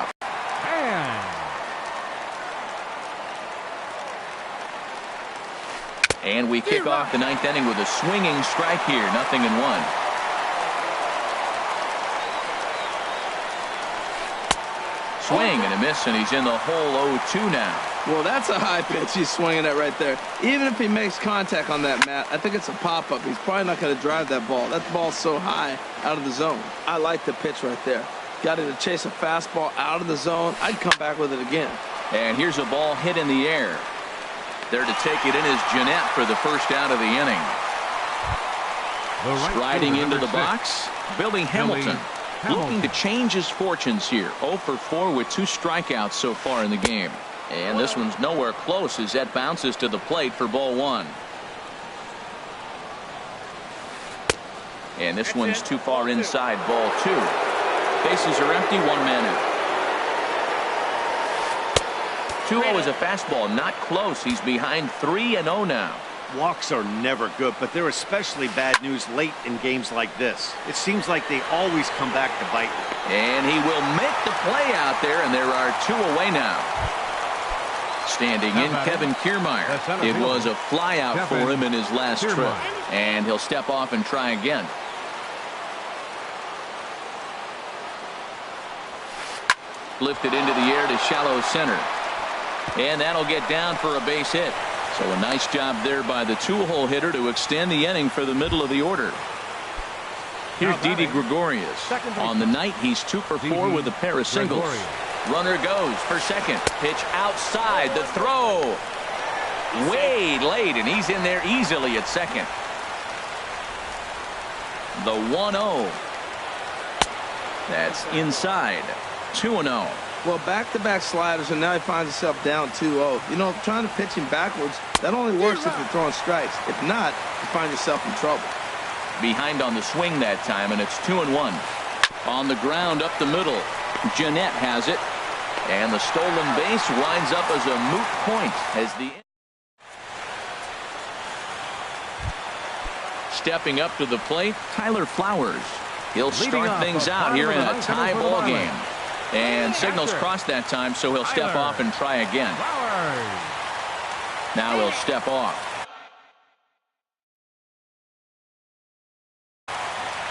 And we kick off the 9th inning with a swinging strike here. 0-1. Swing and a miss, and he's in the hole 0-2 now. Well, that's a high pitch he's swinging at right there. Even if he makes contact on that, Matt, I think it's a pop-up. He's probably not going to drive that ball. That ball's so high out of the zone. I like the pitch right there. Got him to chase a fastball out of the zone. I'd come back with it again. And here's a ball hit in the air. There to take it in is Gennett for the first out of the inning. Striding into the box, Billy Hamilton. Looking to change his fortunes here. 0 for 4 with 2 strikeouts so far in the game. And this one's nowhere close as that bounces to the plate for ball 1. And this one's too far inside, ball 2. Bases are empty, 1 man out. 2-0 is a fastball, not close. He's behind 3-0 now. Walks are never good, but they're especially bad news late in games like this. It seems like they always come back to bite. And he will make the play out there, and there are 2 away now. Standing in, Kevin Kiermaier. It was a fly out for him in his last trip. And he'll step off and try again. Lifted into the air to shallow center. And that'll get down for a base hit. So a nice job there by the 2-hole hitter to extend the inning for the middle of the order. Here's Didi Gregorius. On the night, he's 2 for 4 with a pair of singles. Runner goes for second. Pitch outside. The throw. Way late, and he's in there easily at second. The 1-0. That's inside. 2-0. Well, back-to-back sliders, and now he finds himself down 2-0. You know, trying to pitch him backwards, that only works if you're throwing strikes. If not, you find yourself in trouble. Behind on the swing that time, and it's 2-1. On the ground up the middle. Gennett has it. And the stolen base winds up as a moot point as the stepping up to the plate, Tyler Flowers. He'll start things out here in a tie ball game. And signals crossed that time, so he'll step off and try again. Now he'll step off.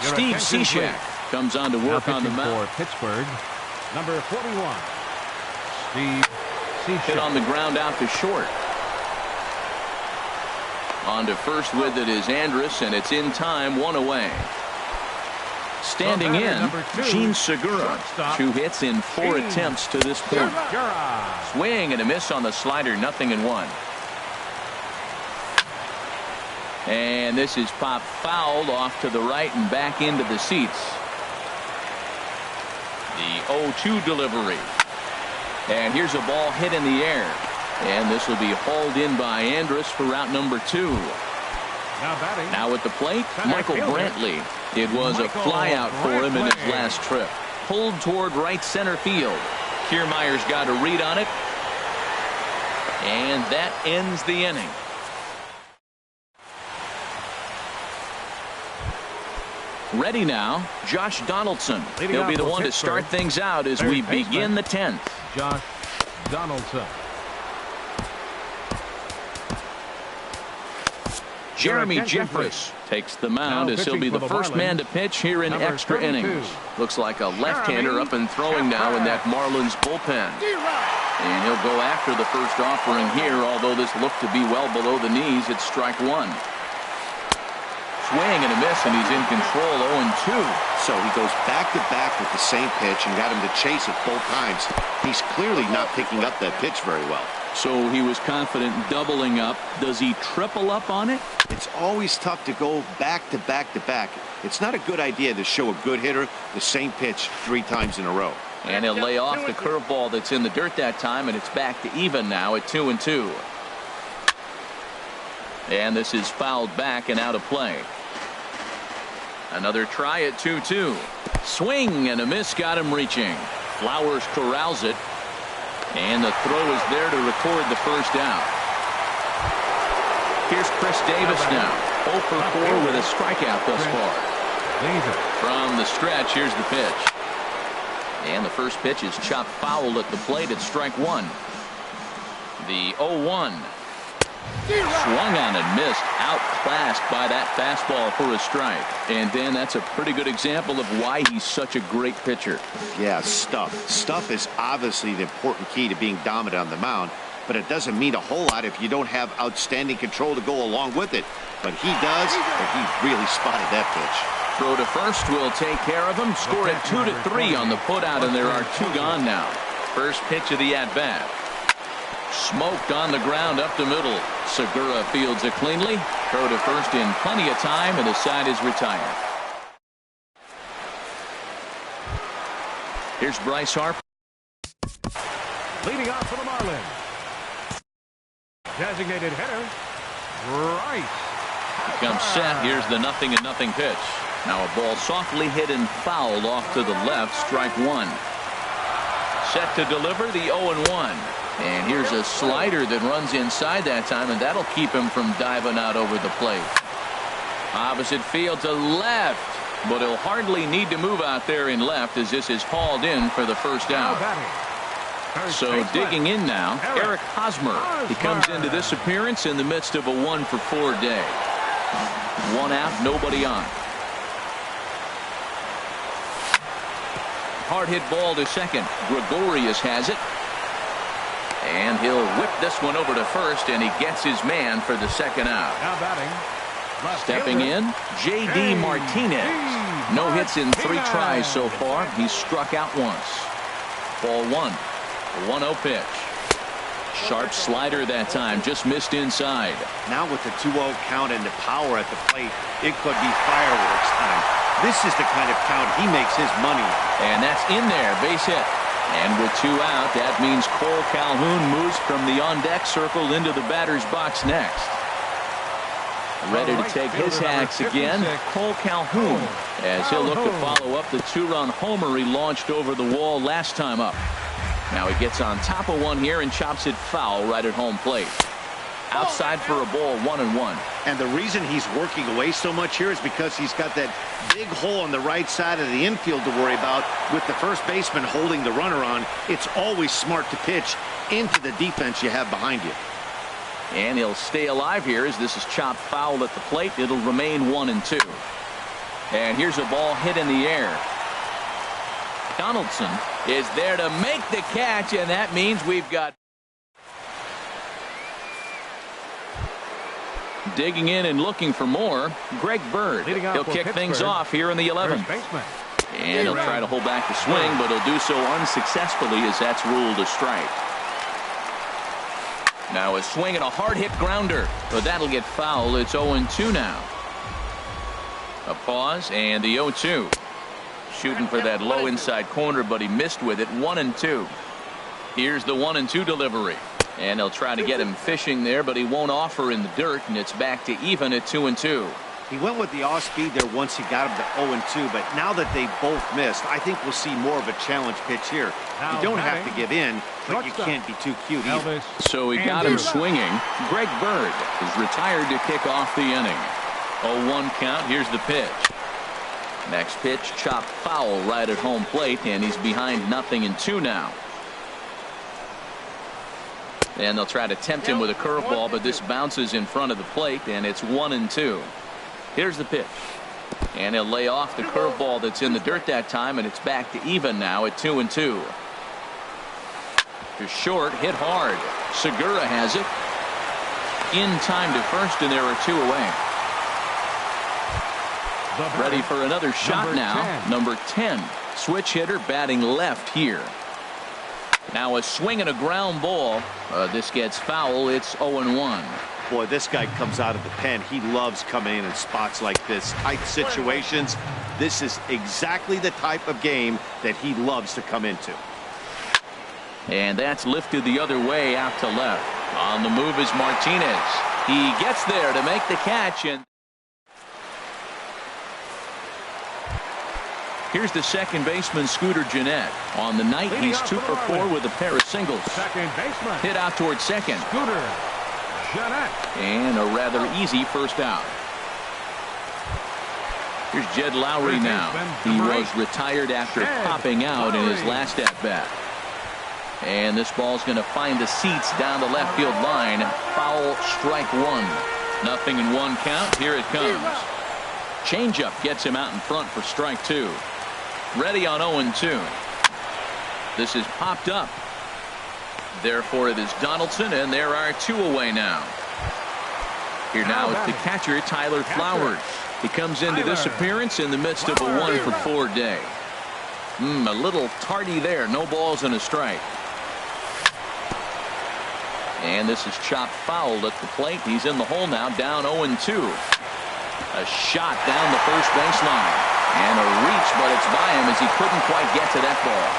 Steve Cishek comes on to work on the mound. For Pittsburgh, number 41, Steve Cishek. Hit on the ground out to short. On to first with it is Andrus, and it's in time, 1 away. Standing in, Gene Segura. 2 hits in 4 attempts to this point. Swing and a miss on the slider, 0-1. And this is popped fouled off to the right and back into the seats. The 0-2 delivery. And here's a ball hit in the air. And this will be hauled in by Andrus for out number 2. Now at the plate, Michael Brantley. It was a fly out for him in his last trip. Pulled toward right center field. Kiermaier's got a read on it. And that ends the inning. Ready now, Josh Donaldson. He'll be the one to start things out as we begin the 10th. Josh Donaldson. Jeremy Jeffress takes the mound as he'll be the first man to pitch here in extra innings. Looks like a left-hander up and throwing now in that Marlins bullpen. And he'll go after the first offering here, although this looked to be well below the knees. It's strike one. Swing and a miss, and he's in control, 0-2. So he goes back-to-back with the same pitch and got him to chase it both times. He's clearly not picking up that pitch very well. So he was confident doubling up. Does he triple up on it? It's always tough to go back-to-back-to-back. It's not a good idea to show a good hitter the same pitch 3 times in a row. And he'll lay off the curveball that's in the dirt that time, and it's back to even now at 2-2. And this is fouled back and out of play. Another try at 2-2. Swing and a miss, got him reaching. Flowers corrals it. And the throw is there to record the first out. Here's Chris Davis now. 0 for 4 with a strikeout thus far. From the stretch, here's the pitch. And the first pitch is chopped foul at the plate at strike one. The 0-1. Swung on and missed. Outclassed by that fastball for a strike. And Dan, that's a pretty good example of why he's such a great pitcher. Yeah, stuff. Stuff is obviously the important key to being dominant on the mound, but it doesn't mean a whole lot if you don't have outstanding control to go along with it. But he does, and he really spotted that pitch. Throw to first will take care of him. Score at 2-3 on the putout, and there are 2 gone now. First pitch of the at-bat. Smoked on the ground up the middle. Segura fields it cleanly. Throw to first in plenty of time, and the side is retired. Here's Bryce Harper. Leading off for the Marlins. Designated hitter, Bryce. Comes set. Here's the 0-0 pitch. Now a ball softly hit and fouled off to the left. Strike one. Set to deliver the 0-1. And here's a slider that runs inside that time, and that'll keep him from diving out over the plate. Opposite field to left, but he'll hardly need to move out there in left as this is hauled in for the first out. So digging in now, Eric Hosmer. He comes into this appearance in the midst of a 1 for 4 day. 1 out, nobody on. Hard hit ball to second. Gregorius has it. And he'll whip this one over to first, and he gets his man for the second out. Now batting. Stepping in, J.D. Martinez. No hits in 3 tries so far. He's struck out once. Ball 1. 1-0 pitch. Sharp slider that time. Just missed inside. Now with the 2-0 count and the power at the plate, it could be fireworks time. This is the kind of count he makes his money. And that's in there. Base hit. And with 2 out, that means Cole Calhoun moves from the on-deck circle into the batter's box next. Ready to take his hacks again, Cole Calhoun, as he'll look to follow up the 2-run homer he launched over the wall last time up. Now he gets on top of one here and chops it foul right at home plate. Outside for a ball, 1-1. And the reason he's working away so much here is because he's got that big hole on the right side of the infield to worry about with the first baseman holding the runner on. It's always smart to pitch into the defense you have behind you. And he'll stay alive here as this is chopped foul at the plate. It'll remain 1-2. And here's a ball hit in the air. Donaldson is there to make the catch, and that means we've got digging in and looking for more, Greg Bird. He'll kick things off here in the 11th. And he'll try to hold back the swing, but he'll do so unsuccessfully as that's ruled a strike. Now a swing and a hard hit grounder, but that'll get foul. It's 0-2 now. A pause and the 0-2. Shooting for that low inside corner, but he missed with it. 1-2. Here's the 1-2 delivery. And they'll try to get him fishing there, but he won't offer in the dirt, and it's back to even at 2-2. He went with the off speed there once he got him to 0-2, but now that they both missed, I think we'll see more of a challenge pitch here. You don't have to give in, but you can't be too cute either. So he got him swinging. Greg Bird is retired to kick off the inning. 0-1 count. Here's the pitch. Next pitch, chopped foul right at home plate, and he's behind 0-2 now. And they'll try to tempt him with a curveball, but this bounces in front of the plate, and it's 1-2. Here's the pitch. And he'll lay off the curveball that's in the dirt that time, and it's back to even now at 2-2. To short, hit hard. Segura has it. In time to first, and there are 2 away. Ready for another shot now. Number 10. Switch hitter batting left here. Now a swing and a ground ball. This gets foul. It's 0-1. Boy, this guy comes out of the pen. He loves coming in spots like this, tight situations. This is exactly the type of game that he loves to come into. And that's lifted the other way out to left. On the move is Martinez. He gets there to make the catch, and here's the second baseman, Scooter Gennett. On the night, he's 2 for 4 with a pair of singles. Second baseman. Hit out towards second. Scooter Gennett. And a rather easy first out. Here's Jed Lowry now. He was retired after popping out in his last at-bat. And this ball's going to find the seats down the left field line. Foul, strike 1. 0-1 count. Here it comes. Changeup gets him out in front for strike 2. Ready on 0-2. This is popped up. Therefore, it is Donaldson, and there are 2 away now. Here now is the catcher, Tyler Flowers. He comes into this appearance in the midst of a 1 for 4 day. A little tardy there. No balls and a strike. And this is chopped foul at the plate. He's in the hole now, down 0-2. A shot down the first baseline. And a reach, but it's by him as he couldn't quite get to that ball.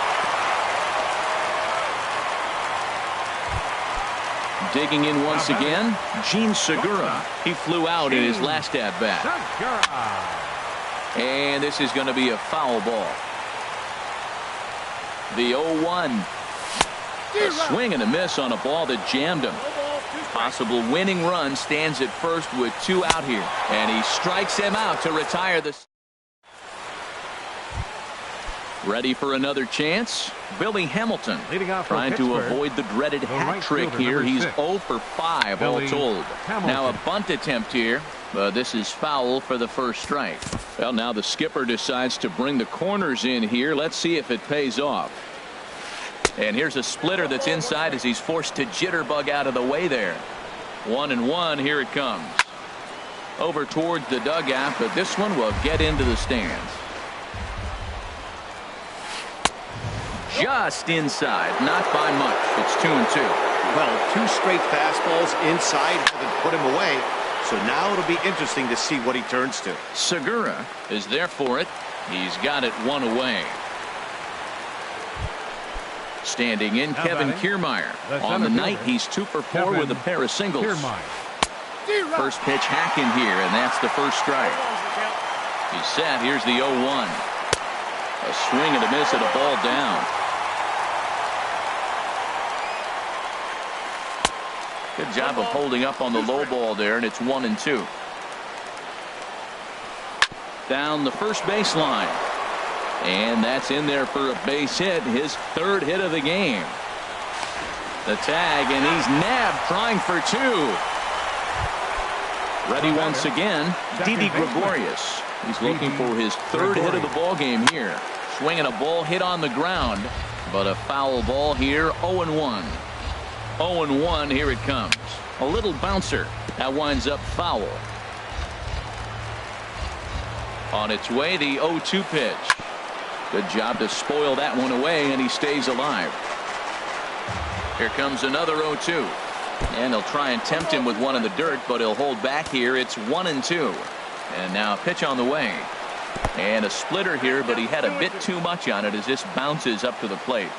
Digging in once again, Gene Segura. He flew out in his last at-bat. And this is going to be a foul ball. The 0-1. A swing and a miss on a ball that jammed him. Possible winning run, stands at first with 2 out here. And he strikes him out to retire the. Ready for another chance. Billy Hamilton trying to avoid the dreaded hat trick here. He's 0 for 5 all told. Now a bunt attempt here. This is foul for the first strike. Well, now the skipper decides to bring the corners in here. Let's see if it pays off. And here's a splitter that's inside as he's forced to jitterbug out of the way there. 1-1. Here it comes. Over towards the dugout, but this one will get into the stands. Just inside, not by much. It's 2-2. Well, 2 straight fastballs inside haven't put him away. So now it'll be interesting to see what he turns to. Segura is there for it. He's got it 1 away. Standing in, Kevin Kiermaier. On the night, he's 2 for 4 with a pair of singles. First pitch hacking here, and that's the first strike. He's set. Here's the 0-1. A swing and a miss and a ball down. Good job of holding up on the low ball there, and it's 1-2. Down the first baseline. And that's in there for a base hit, his 3rd hit of the game. The tag, and he's nabbed, trying for 2. Ready once again, Didi Gregorius. He's looking for his 3rd hit of the ball game here. Swinging a ball hit on the ground, but a foul ball here. 0-1. 0-1. Here it comes. A little bouncer that winds up foul. On its way, the 0-2 pitch. Good job to spoil that one away, and he stays alive. Here comes another 0-2. And they'll try and tempt him with one in the dirt, but he'll hold back here. It's 1-2. And now a pitch on the way. And a splitter here, but he had a bit too much on it as this bounces up to the plate.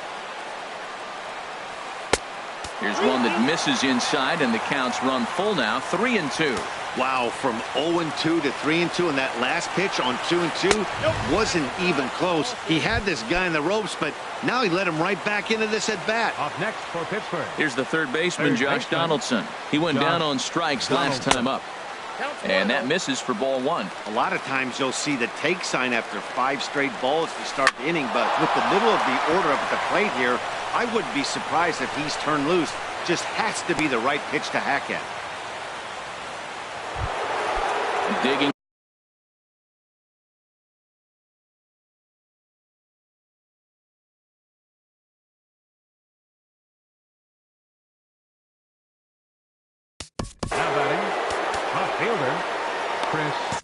Here's one that misses inside, and the count's run full now. 3-2. Wow, from 0-2 to 3-2, and that last pitch on 2-2 wasn't even close. He had this guy in the ropes, but now he let him right back into this at bat. Up next for Pittsburgh. Here's the third baseman, Josh Donaldson. He went down on strikes last time up. And that misses for ball one. A lot of times you'll see the take sign after 5 straight balls to start the inning, but with the middle of the order up at the plate here, I wouldn't be surprised if he's turned loose. Just has to be the right pitch to hack at. Digging. Now batting, left fielder, Chris.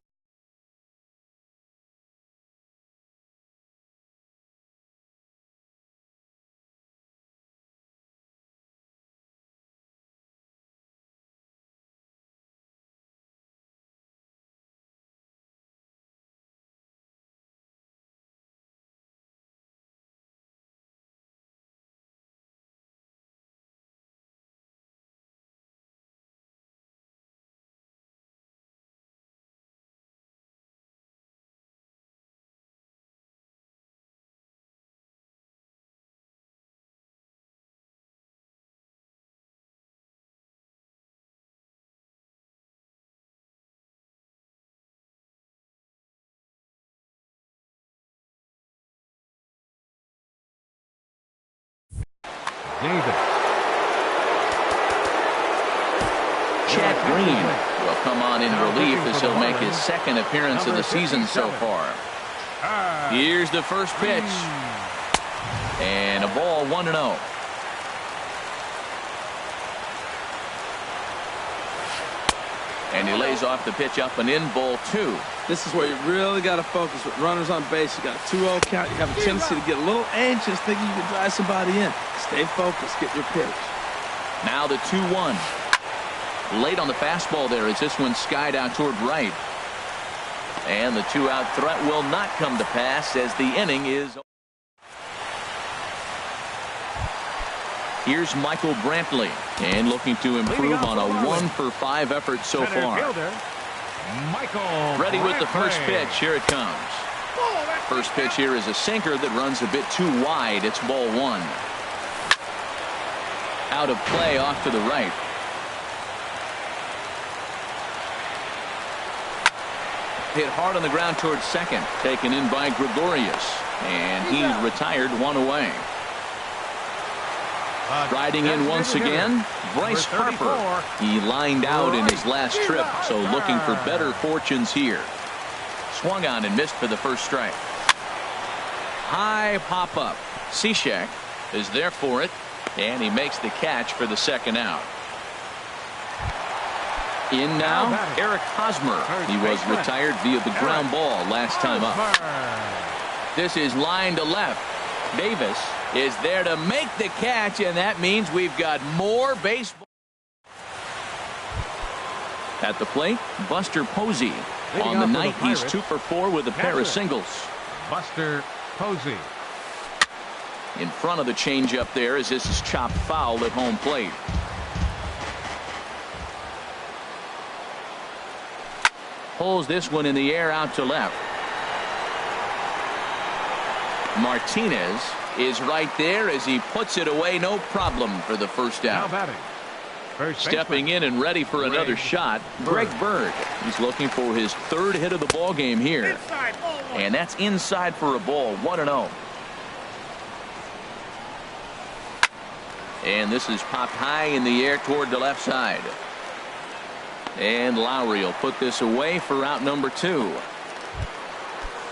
Davis. Chad Green will come on in relief as he'll make his second appearance of the season so far. Here's the first pitch. And a ball 1-0. And he lays off the pitch up and in, ball 2. This is where you really got to focus with runners on base. You got a 2-0 count. You have a tendency to get a little anxious thinking you can drive somebody in. Stay focused. Get your pitch. Now the 2-1. Late on the fastball there as this one skied out toward right. And the 2-out threat will not come to pass as the inning is. Here's Michael Brantley, and looking to improve on a 1-for-5 effort so far. Ready with the first pitch. Here it comes. First pitch here is a sinker that runs a bit too wide. It's ball 1. Out of play off to the right. Hit hard on the ground towards second. Taken in by Gregorius. And he's retired, 1 away. Riding in once again, Bryce Harper. He lined out in his last trip, so looking for better fortunes here. Swung on and missed for the first strike. High pop-up. Cishek is there for it, and he makes the catch for the second out. In now, Eric Hosmer. He was retired via the ground ball last time up. This is line to left. Davis is there to make the catch, and that means we've got more baseball. At the plate, Buster Posey. On the night, he's 2-for-4 with a pair of singles. Buster Posey. In front of the changeup there as this is chopped foul at home plate. Pulls this one in the air out to left. Martinez is right there as he puts it away, no problem for the first out. Stepping in and ready for another shot, Greg Bird. He's looking for his 3rd hit of the ball game here. And that's inside for a ball, 1-0. And this is popped high in the air toward the left side. And Lowry will put this away for out number 2.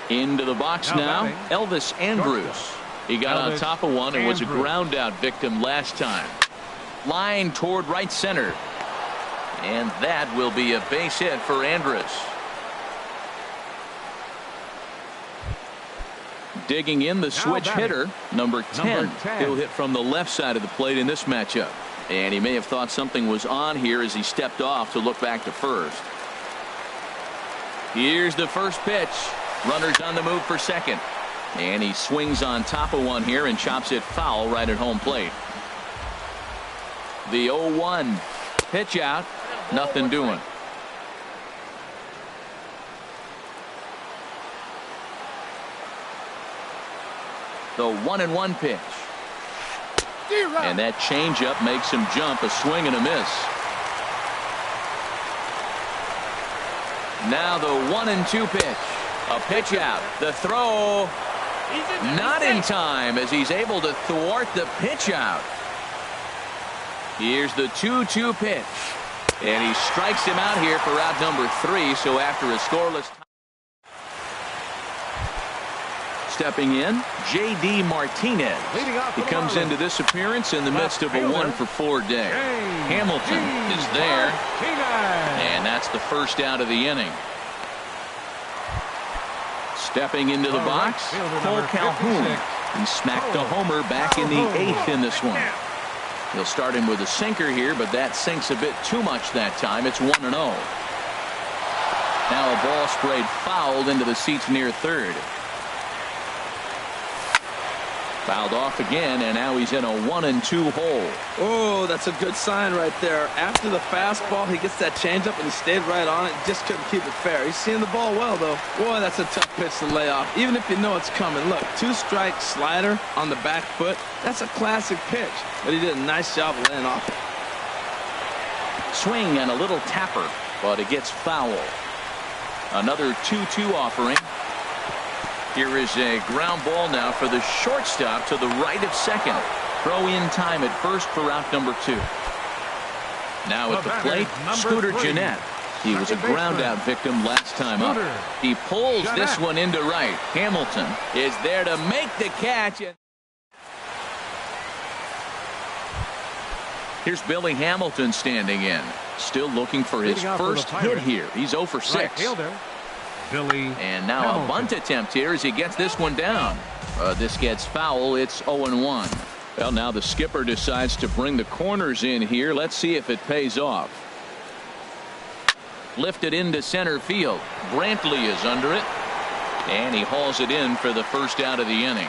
Into the box now, Elvis Andrus. He got on top of one and was a ground out victim last time. Line toward right center. And that will be a base hit for Andrus. Digging in the switch hitter, number 10. He'll hit from the left side of the plate in this matchup. And he may have thought something was on here as he stepped off to look back to first. Here's the first pitch. Runners on the move for second. And he swings on top of one here and chops it foul right at home plate. The 0-1 pitch out. Nothing doing. The 1-1 pitch. And that changeup makes him jump. A swing and a miss. Now the 1-2 pitch. A pitch out. The throw. Not in time as he's able to thwart the pitch out. Here's the 2-2 pitch. And he strikes him out here for out number 3. So after a scoreless tie. Stepping in, J.D. Martinez. He comes into this appearance in the midst of a 1-for-4 day. Hamilton is there. And that's the first out of the inning. Stepping into the box, Cole Calhoun. He smacked a homer back in the 8th in this one. He'll start him with a sinker here, but that sinks a bit too much that time. It's 1-0. Now a ball sprayed fouled into the seats near third. Fouled off again, and now he's in a 1-2 hole. Oh, that's a good sign right there. After the fastball, he gets that changeup, and he stayed right on it. Just couldn't keep it fair. He's seeing the ball well, though. Boy, that's a tough pitch to lay off, even if you know it's coming. Look, 2-strike slider on the back foot. That's a classic pitch, but he did a nice job of laying off it. Swing and a little tapper, but it gets foul. Another 2-2 offering. Here is a ground ball now for the shortstop to the right of second. Throw in time at first for out number 2. Now at the plate, Scooter Gennett. He was a ground out victim last time up. He pulls this one into right. Hamilton is there to make the catch. Here's Billy Hamilton standing in. Still looking for his first hit here. He's 0 for 6. And now a bunt attempt here as he gets this one down. This gets foul. It's 0-1. Well, now the skipper decides to bring the corners in here. Let's see if it pays off. Lifted into center field. Brantley is under it. And he hauls it in for the first out of the inning.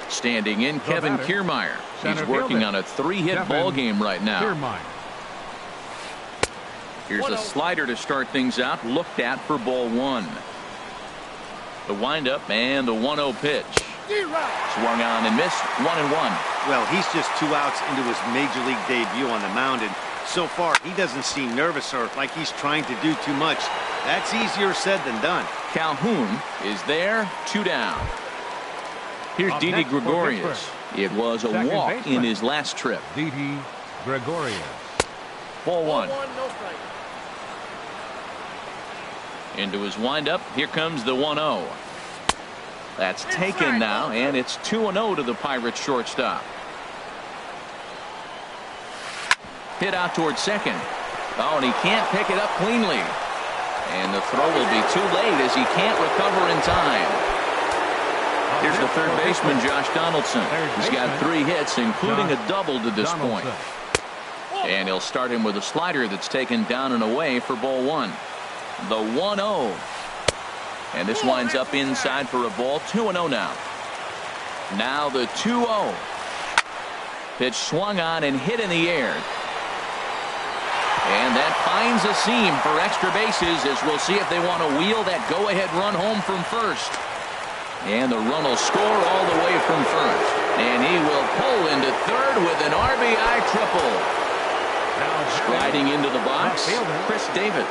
Standing in, Kevin Kiermaier. He's working on a 3-hit ball game right now. Here's a slider to start things out. Looked at for ball 1. The windup and the 1-0 pitch. Swung on and missed. 1-1. Well, he's just 2 outs into his major league debut on the mound, and so far he doesn't seem nervous or like he's trying to do too much. That's easier said than done. Calhoun is there. 2 down. Here's Didi Gregorius. It was a walk in his last trip. Didi Gregorius. Ball 1. Into his windup. Here comes the 1-0. That's taken now, and it's 2-0 to the Pirates shortstop. Hit out towards second. Oh, and he can't pick it up cleanly. And the throw will be too late as he can't recover in time. Here's the third baseman, Josh Donaldson. He's got 3 hits, including a double to this point. And he'll start him with a slider that's taken down and away for ball 1. The 1-0. And this winds up inside for a ball. 2-0 now. Now the 2-0. Pitch swung on and hit in the air. And that finds a seam for extra bases as we'll see if they want to wheel that go-ahead run home from first. And the run will score all the way from first. And he will pull into third with an RBI triple. Striding into the box, Chris Davis.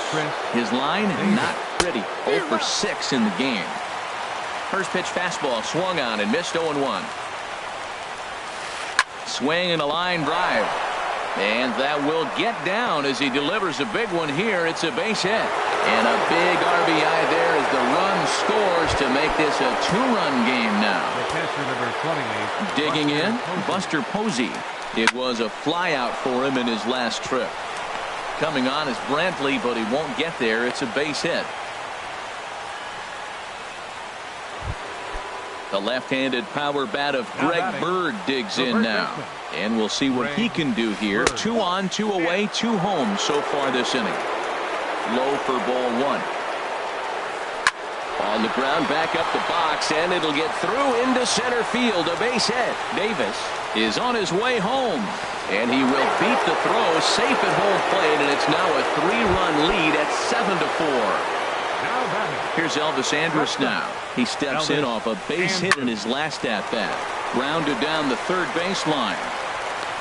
His line, not pretty. 0 for 6 in the game. First pitch fastball swung on and missed. 0-1. Swing and a line drive. And that will get down as he delivers a big one here. It's a base hit. And a big RBI there as the run scores to make this a 2-run game now. Digging in, Buster Posey. It was a flyout for him in his last trip. Coming on is Brantley, but he won't get there. It's a base hit. The left-handed power bat of Greg Bird digs in now. And we'll see what he can do here. 2 on, 2 away, 2 home so far this inning. Low for ball 1. On the ground, back up the box, and it'll get through into center field. A base hit. Davis is on his way home. And he will beat the throw safe at home plate, and it's now a 3-run lead at 7-4. Here's Elvis Andrus now. He steps in off a base hit in his last at-bat. Grounded down the third baseline.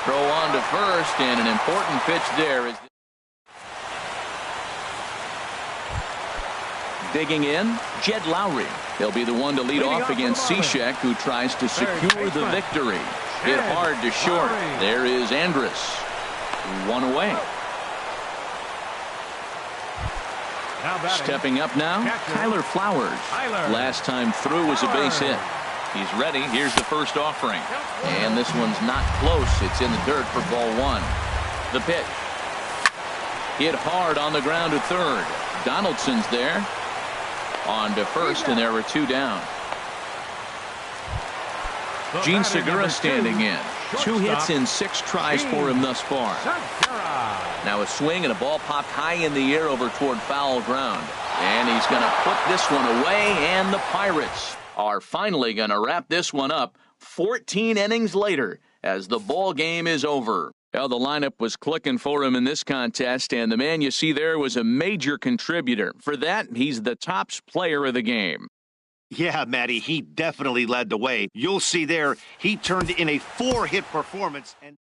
Throw on to first, and an important pitch there. Digging in, Jed Lowry. He'll be the one to lead off against Cishek, who tries to secure the victory. Hit hard to short. There is Andrus. One away. Stepping up now, Tyler Flowers. Last time through was a base hit. He's ready. Here's the first offering. And this one's not close. It's in the dirt for ball one. The pitch. Hit hard on the ground to third. Donaldson's there. On to first, and there were two down. Gene Segura standing in. 2 hits in 6 tries for him thus far. Now a swing and a ball popped high in the air over toward foul ground. And he's going to put this one away, and the Pirates are finally going to wrap this one up 14 innings later as the ball game is over. Well, the lineup was clicking for him in this contest, and the man you see there was a major contributor. For that, he's the tops player of the game. Yeah, Matty, he definitely led the way. You'll see there, he turned in a 4-hit performance. And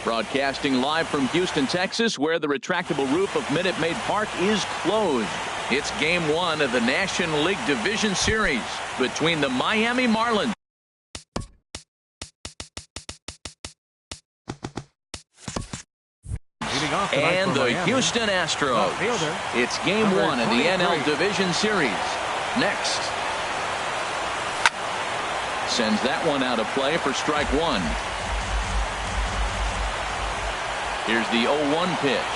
Broadcasting live from Houston, Texas, where the retractable roof of Minute Maid Park is closed. It's Game 1 of the National League Division Series between the Miami Marlins and the Houston Astros. It's Game 1 of the NL Division Series. Next. Sends that one out of play for strike one. Here's the 0-1 pitch.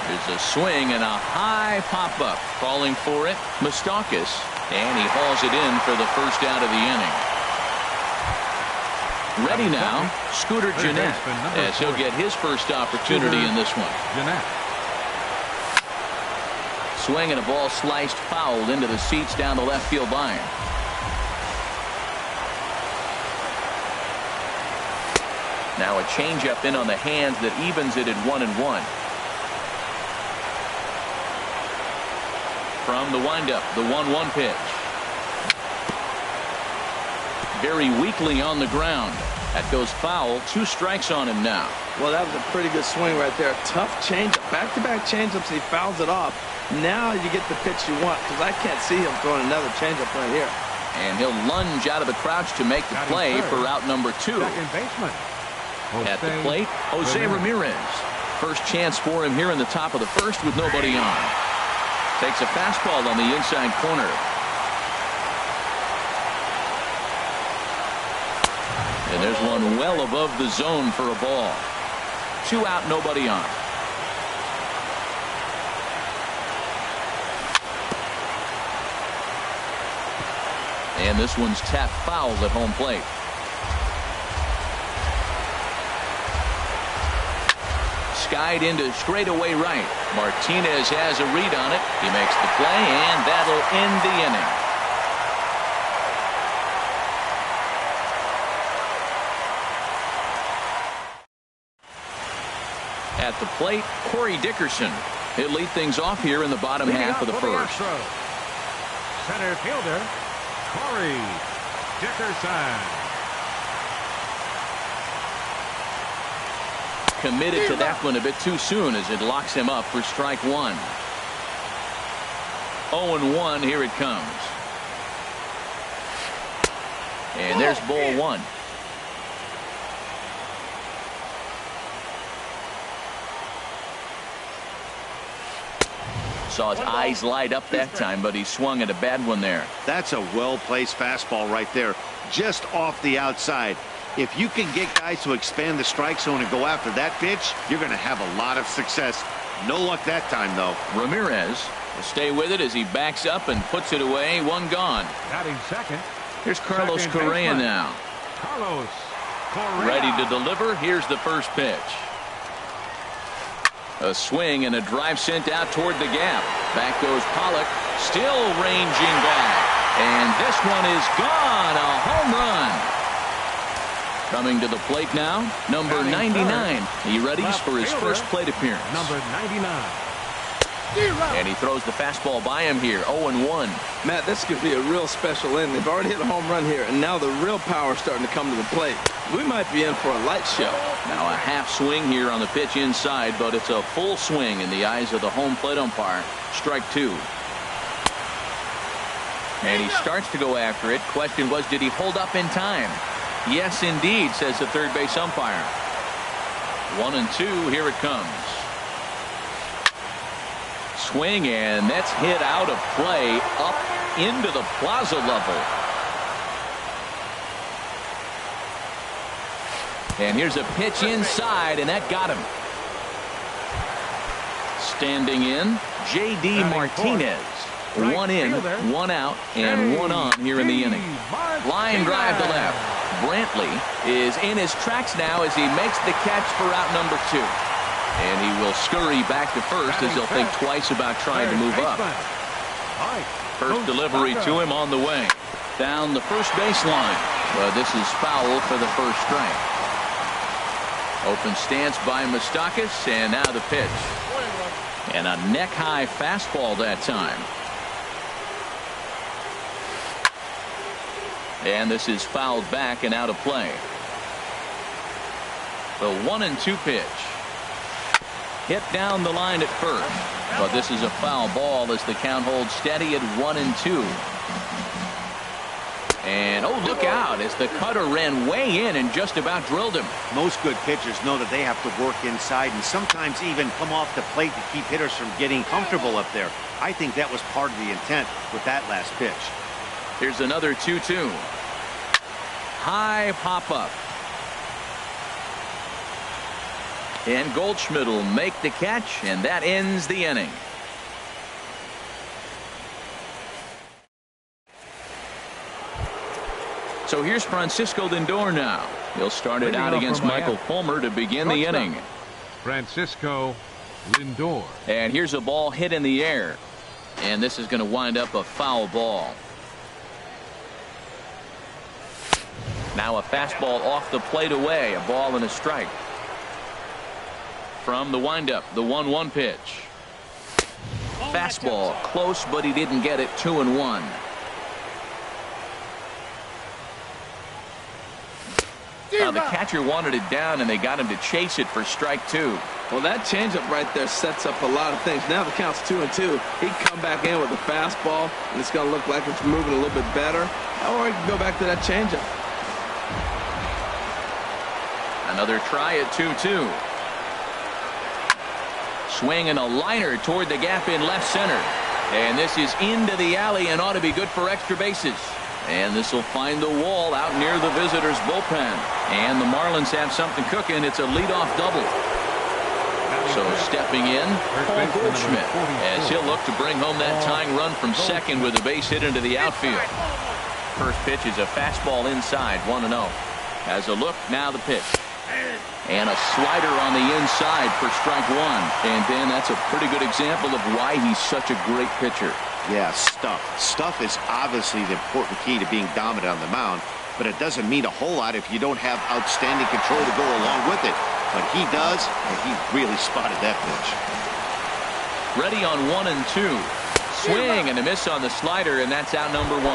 There's a swing and a high pop-up. Calling for it, Moustakas. And he hauls it in for the first out of the inning. Ready now, Scooter Gennett, as he'll get his first opportunity in this one. Swing and a ball sliced foul into the seats down the left field line. Now a changeup in on the hands that evens it at 1-1. From the windup, the 1-1 pitch. Very weakly on the ground. That goes foul. 2 strikes on him now. Well, that was a pretty good swing right there. Tough changeup. Back-to-back changeups, and he fouls it off. Now you get the pitch you want, because I can't see him throwing another changeup right here. And he'll lunge out of the crouch to make the play for out number 2. Second baseman. At the plate, Jose Ramirez. First chance for him here in the top of the first with nobody on. Takes a fastball on the inside corner. And there's one well above the zone for a ball. 2 out, nobody on. And this one's tapped foul at home plate. Skied into straightaway right. Martinez has a read on it. He makes the play, and that'll end the inning. At the plate, Corey Dickerson. He'll lead things off here in the bottom half of the first. Center fielder, Corey Dickerson. Committed to that one a bit too soon as it locks him up for strike one. 0-1, here it comes. And there's ball one. Saw his eyes light up that time, but he swung at a bad one there. That's a well-placed fastball right there, just off the outside. If you can get guys to expand the strike zone and go after that pitch, you're going to have a lot of success. No luck that time, though. Ramirez will stay with it as he backs up and puts it away. One gone. Batting second. Here's Carlos Correa now. Carlos Correa. Ready to deliver. Here's the first pitch. A swing and a drive sent out toward the gap. Back goes Pollock, still ranging back. And this one is gone. A home run. Coming to the plate now, number 99. He readies for his first plate appearance. Number 99. And he throws the fastball by him here, 0-1. Matt, this could be a real special inning. They've already hit a home run here, and now the real power is starting to come to the plate. We might be in for a light show. Now a half swing here on the pitch inside, but it's a full swing in the eyes of the home plate umpire. Strike 2. And he starts to go after it. Question was, did he hold up in time? Yes, indeed, says the third base umpire. 1-2, here it comes. Swing, and that's hit out of play up into the plaza level. And here's a pitch inside, and that got him. Standing in, J.D. Martinez. 1 in, 1 out, and 1 on here in the inning. Line drive to left. Brantley is in his tracks now as he makes the catch for out number 2. And he will scurry back to first as he'll think twice about trying to move up. First delivery to him on the way. Down the first baseline. But this is foul for the first strike. Open stance by Moustakas, and now the pitch. And a neck-high fastball that time. And this is fouled back and out of play. The 1-2 pitch. Hit down the line at first. But this is a foul ball as the count holds steady at 1-2. And oh, look out as the cutter ran way in and just about drilled him. Most good pitchers know that they have to work inside and sometimes even come off the plate to keep hitters from getting comfortable up there. I think that was part of the intent with that last pitch. Here's another 2-2. High pop-up. And Goldschmidt will make the catch, and that ends the inning. So here's Francisco Lindor now. He'll start it out against Michael Fulmer to begin the inning. Francisco Lindor. And here's a ball hit in the air. And this is going to wind up a foul ball. Now a fastball off the plate away. A ball and a strike. From the windup, the 1-1 pitch. Fastball close, but he didn't get it. 2-1. Now the catcher wanted it down, and they got him to chase it for strike 2. Well, that changeup right there sets up a lot of things. Now the count's 2-2. He can come back in with a fastball, and it's going to look like it's moving a little bit better. Or he can go back to that changeup. Another try at 2-2. Swing and a liner toward the gap in left center. And this is into the alley and ought to be good for extra bases. And this will find the wall out near the visitors' bullpen. And the Marlins have something cooking. It's a leadoff double. So stepping in, Paul Goldschmidt, as he'll look to bring home that tying run from second with a base hit into the outfield. First pitch is a fastball inside, 1-0. As a look, now the pitch. And a slider on the inside for strike 1. And Dan, that's a pretty good example of why he's such a great pitcher. Yeah, stuff. Stuff is obviously the important key to being dominant on the mound, but it doesn't mean a whole lot if you don't have outstanding control to go along with it. But he does, and he really spotted that pitch. Ready on 1-2. Swing and a miss on the slider, and that's out number 1.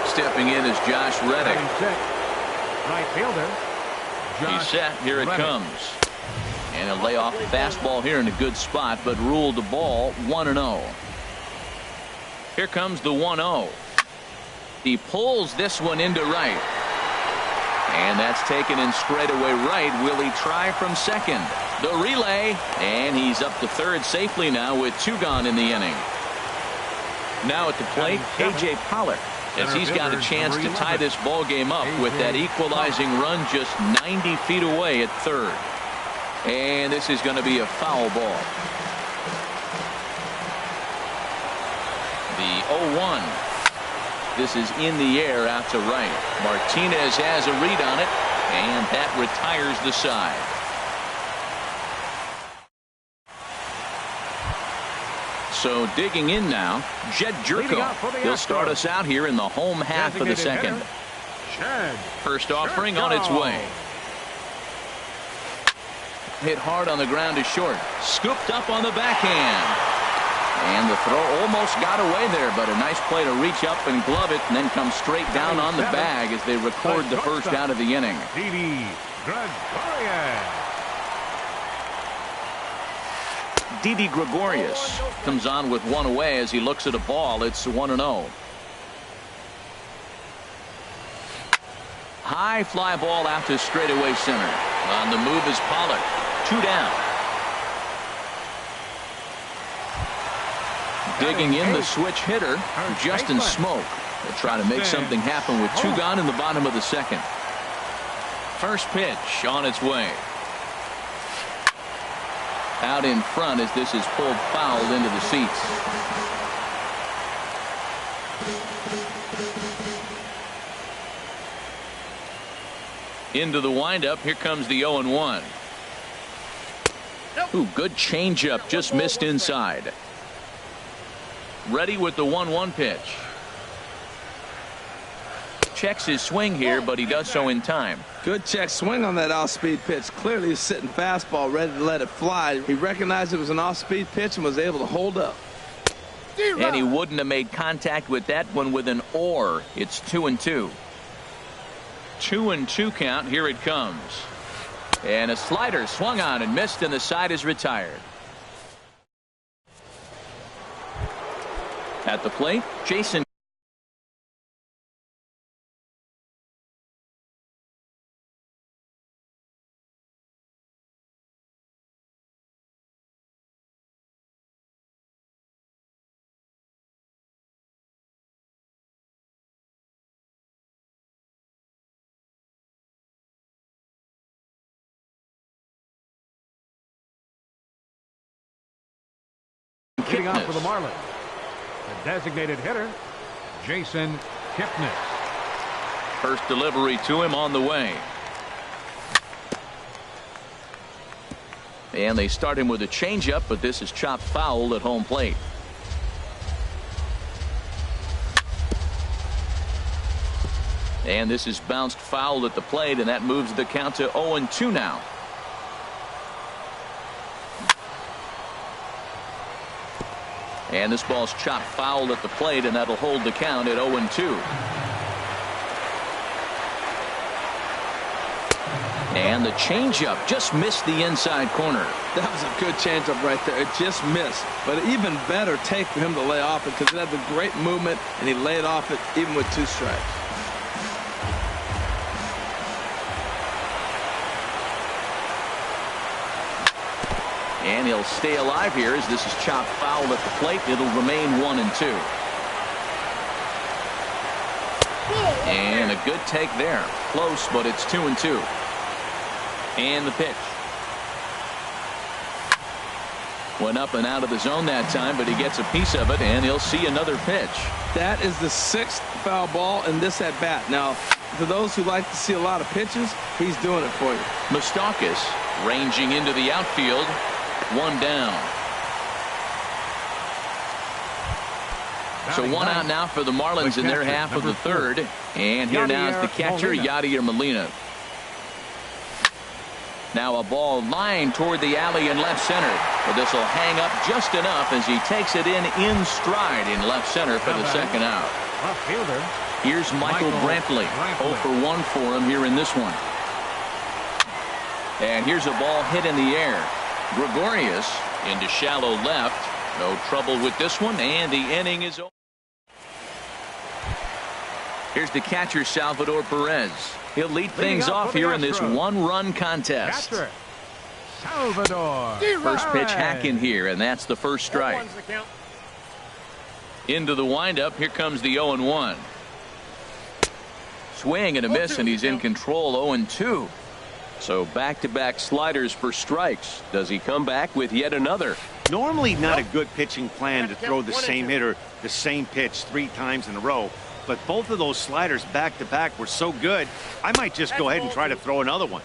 Stepping in is Josh Reddick. Right fielder. He's set. Here it comes. And a layoff fastball here in a good spot, but ruled the ball 1-0. Here comes the 1-0. He pulls this one into right. And that's taken in straightaway right. Will he try from second? The relay. And he's up to third safely now with 2 gone in the inning. Now at the plate, A.J. Pollock, as he's got a chance to tie this ball game up with that equalizing run just 90 feet away at third. And this is going to be a foul ball. The 0-1. This is in the air out to right. Martinez has a read on it, and that retires the side. So digging in now, Jed Jerko. He'll start us out here in the home half of the second. First offering on its way. Hit hard on the ground to short. Scooped up on the backhand. And the throw almost got away there, but a nice play to reach up and glove it and then come straight down on the bag as they record the first out of the inning. Didi Gregorius comes on with 1 away as he looks at a ball. It's 1-0. High fly ball out to straightaway center. On the move is Pollock. 2 down. Digging in the switch hitter, Justin Smoke. They'll try to make something happen with 2 gone in the bottom of the second. First pitch on its way. Out in front as this is pulled foul into the seats. Into the windup. Here comes the 0-1. Ooh, good changeup, just missed inside. Ready with the 1-1 pitch. Checks his swing here, but he does so in time. Good check swing on that off-speed pitch. Clearly he's sitting fastball, ready to let it fly. He recognized it was an off-speed pitch and was able to hold up. And he wouldn't have made contact with that one with an or. It's 2-2. 2-2 count. Here it comes. And a slider swung on and missed, and the side is retired. At the plate, Jason. Hitting off for the Marlins, the designated hitter, Jason Kipnis. First delivery to him on the way. And they start him with a changeup, but this is chopped foul at home plate. And this is bounced foul at the plate, and that moves the count to 0-2 now. And this ball's chopped foul at the plate, and that'll hold the count at 0-2. And the changeup just missed the inside corner. That was a good changeup right there. It just missed. But an even better take for him to lay off it, because it had the great movement, and he laid off it even with 2 strikes. And he'll stay alive here as this is chopped foul at the plate. It'll remain 1-2. And a good take there. Close, but it's 2-2. And the pitch. Went up and out of the zone that time, but he gets a piece of it, and he'll see another pitch. That is the 6th foul ball in this at bat. Now, for those who like to see a lot of pitches, he's doing it for you. Moustakas ranging into the outfield. 1 down. So 1 out now for the Marlins in their half of the 3rd. And here now is the catcher, Yadier Molina. Now a ball lined toward the alley in left center. But this will hang up just enough as he takes it in stride in left center for the 2nd out. Here's Michael Brantley. 0 for 1 for him here in this one. And here's a ball hit in the air. Gregorius into shallow left. No trouble with this one, and the inning is over. Here's the catcher, Salvador Perez. He'll lead things off here in this 1-run contest. Salvador. First pitch hacking here, and that's the first strike. Into the windup. Here comes the 0-1. Swing and a miss, and he's in control. 0-2. So back-to-back sliders for strikes. Does he come back with yet another? Normally not a good pitching plan to throw the same hitter the same pitch 3 times in a row. But both of those sliders back-to-back were so good, I might just go ahead and try to throw another one.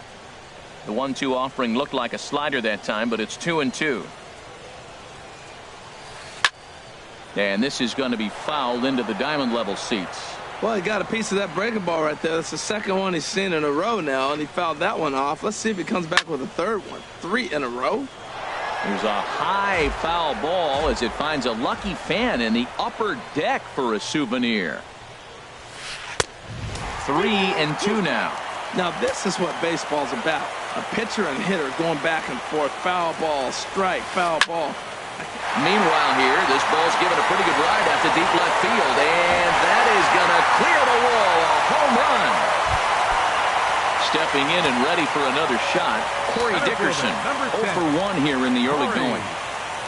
The 1-2 offering looked like a slider that time, but it's 2-2. And this is going to be fouled into the diamond level seats. Well, he got a piece of that breaking ball right there. That's the 2nd one he's seen in a row now, and he fouled that one off. Let's see if he comes back with a 3rd one. 3 in a row. There's a high foul ball as it finds a lucky fan in the upper deck for a souvenir. 3-2 now. Now, this is what baseball's about. A pitcher and hitter going back and forth. Foul ball, strike, foul ball. Meanwhile here, this ball's given a pretty good ride out to deep left field, and that is going to clear the wall. A home run. Stepping in and ready for another shot, Corey Dickerson. 0 for 1 here in the early going.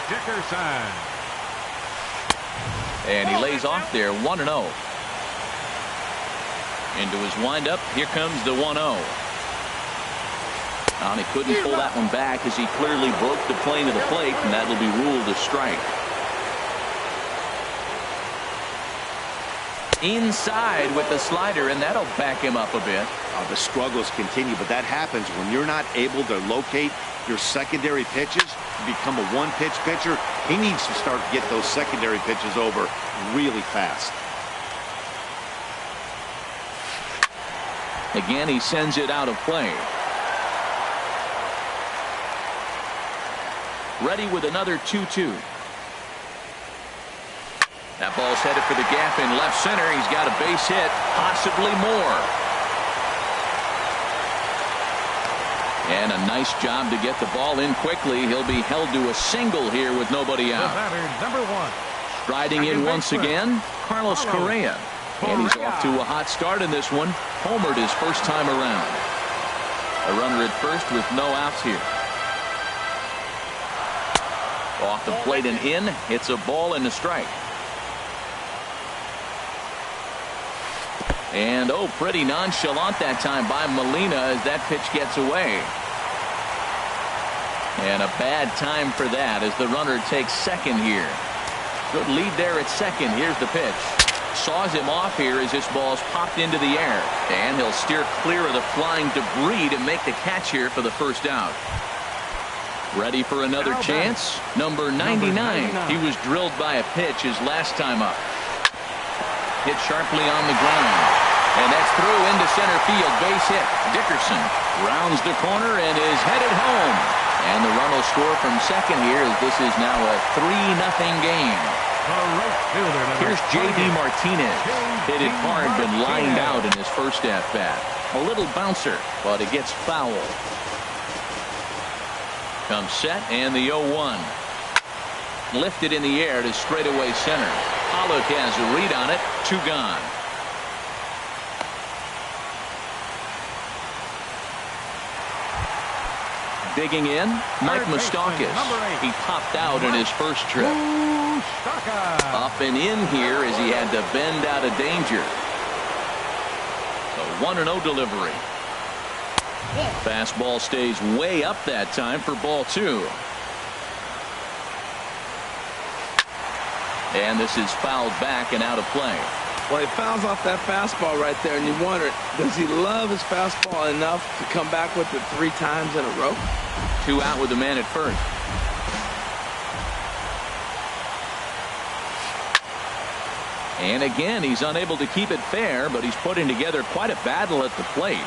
Dickerson. And he lays off there, 1-0. Into his windup, here comes the 1-0. And he couldn't pull that one back as he clearly broke the plane of the plate, and that'll be ruled a strike. Inside with the slider, and that'll back him up a bit. The struggles continue, but that happens when you're not able to locate your secondary pitches. You become a 1-pitch pitcher. He needs to start to get those secondary pitches over really fast. Again, he sends it out of play. Ready with another 2-2. That ball's headed for the gap in left center. He's got a base hit, possibly more. And a nice job to get the ball in quickly. He'll be held to a single here with nobody out. Number 1. Striding in once again, Carlos Correa. And he's off to a hot start in this one. Homered his first time around. A runner at first with no outs here. Off the plate and in. Hits a ball and a strike. And pretty nonchalant that time by Molina as that pitch gets away. And a bad time for that as the runner takes second here. Good lead there at second. Here's the pitch. Saws him off here as this ball's popped into the air. And he'll steer clear of the flying debris to make the catch here for the first out. Ready for another chance? Number 99. He was drilled by a pitch his last time up. Hit sharply on the ground. And that's through into center field. Base hit. Dickerson rounds the corner and is headed home. And the run will score from second here as this is now a 3-0 game. Here's J.D. Martinez. Hit it hard, but lined out in his first at-bat. A little bouncer, but it gets foul. Comes set and the 0-1. Lifted in the air to straightaway center. Pollock has a read on it. 2 gone. Digging in, Mike Moustakas. He popped out in his first trip. Up and in here as he had to bend out of danger. A 1-0 delivery. Fastball stays way up that time for ball 2. And this is fouled back and out of play. Well, he fouls off that fastball right there, and you wonder, does he love his fastball enough to come back with it 3 times in a row? 2 out with the man at first. And again, he's unable to keep it fair, but he's putting together quite a battle at the plate.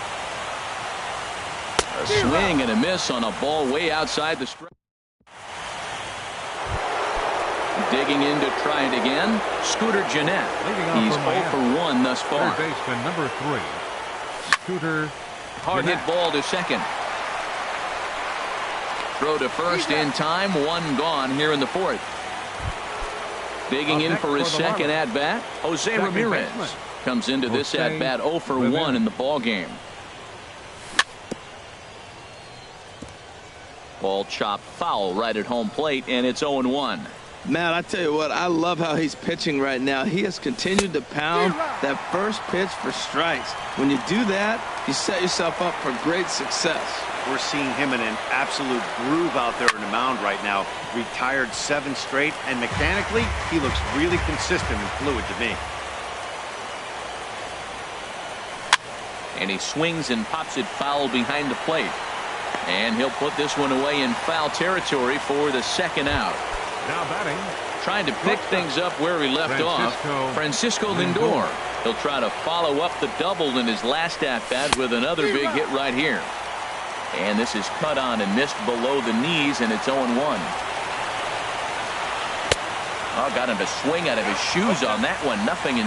A swing and a miss on a ball way outside the strike. Digging in to try it again. Scooter Gennett. He's 0 for 1 thus far. Third baseman number 3. Scooter. Hard hit ball to second. Throw to first in time. 1 gone here in the 4th. Digging in for his second at bat. Jose Ramirez comes into this at bat 0 for 1 in the ball game. Ball chopped foul right at home plate, and it's 0-1. Matt, I tell you what, I love how he's pitching right now. He has continued to pound that first pitch for strikes. When you do that, you set yourself up for great success. We're seeing him in an absolute groove out there in the mound right now. Retired 7 straight, and mechanically, he looks really consistent and fluid to me. And he swings and pops it foul behind the plate. And he'll put this one away in foul territory for the second out. Now batting. Trying to pick things up where he left off. Francisco Lindor. He'll try to follow up the double in his last at-bat with another big hit right here. And this is cut on and missed below the knees, and it's 0-1. Oh, got him to swing out of his shoes on that one. 0-2.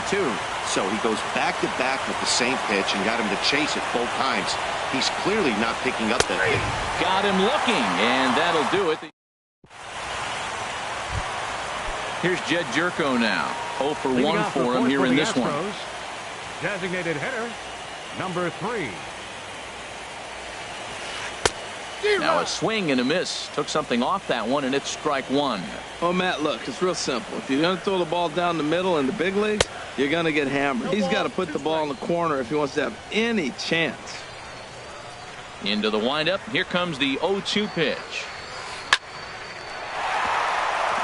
So he goes back-to-back with the same pitch and got him to chase it both times. He's clearly not picking up that hit. Got him looking, and that'll do it. Here's Jed Jerko now. 0 for 1 for him here in this one. Designated hitter, number 3. Now a swing and a miss. Took something off that one, and it's strike 1. Oh, Matt, look, it's real simple. If you're going to throw the ball down the middle in the big leagues, you're going to get hammered. He's got to put the ball in the corner if he wants to have any chance. Into the windup. Here comes the 0-2 pitch.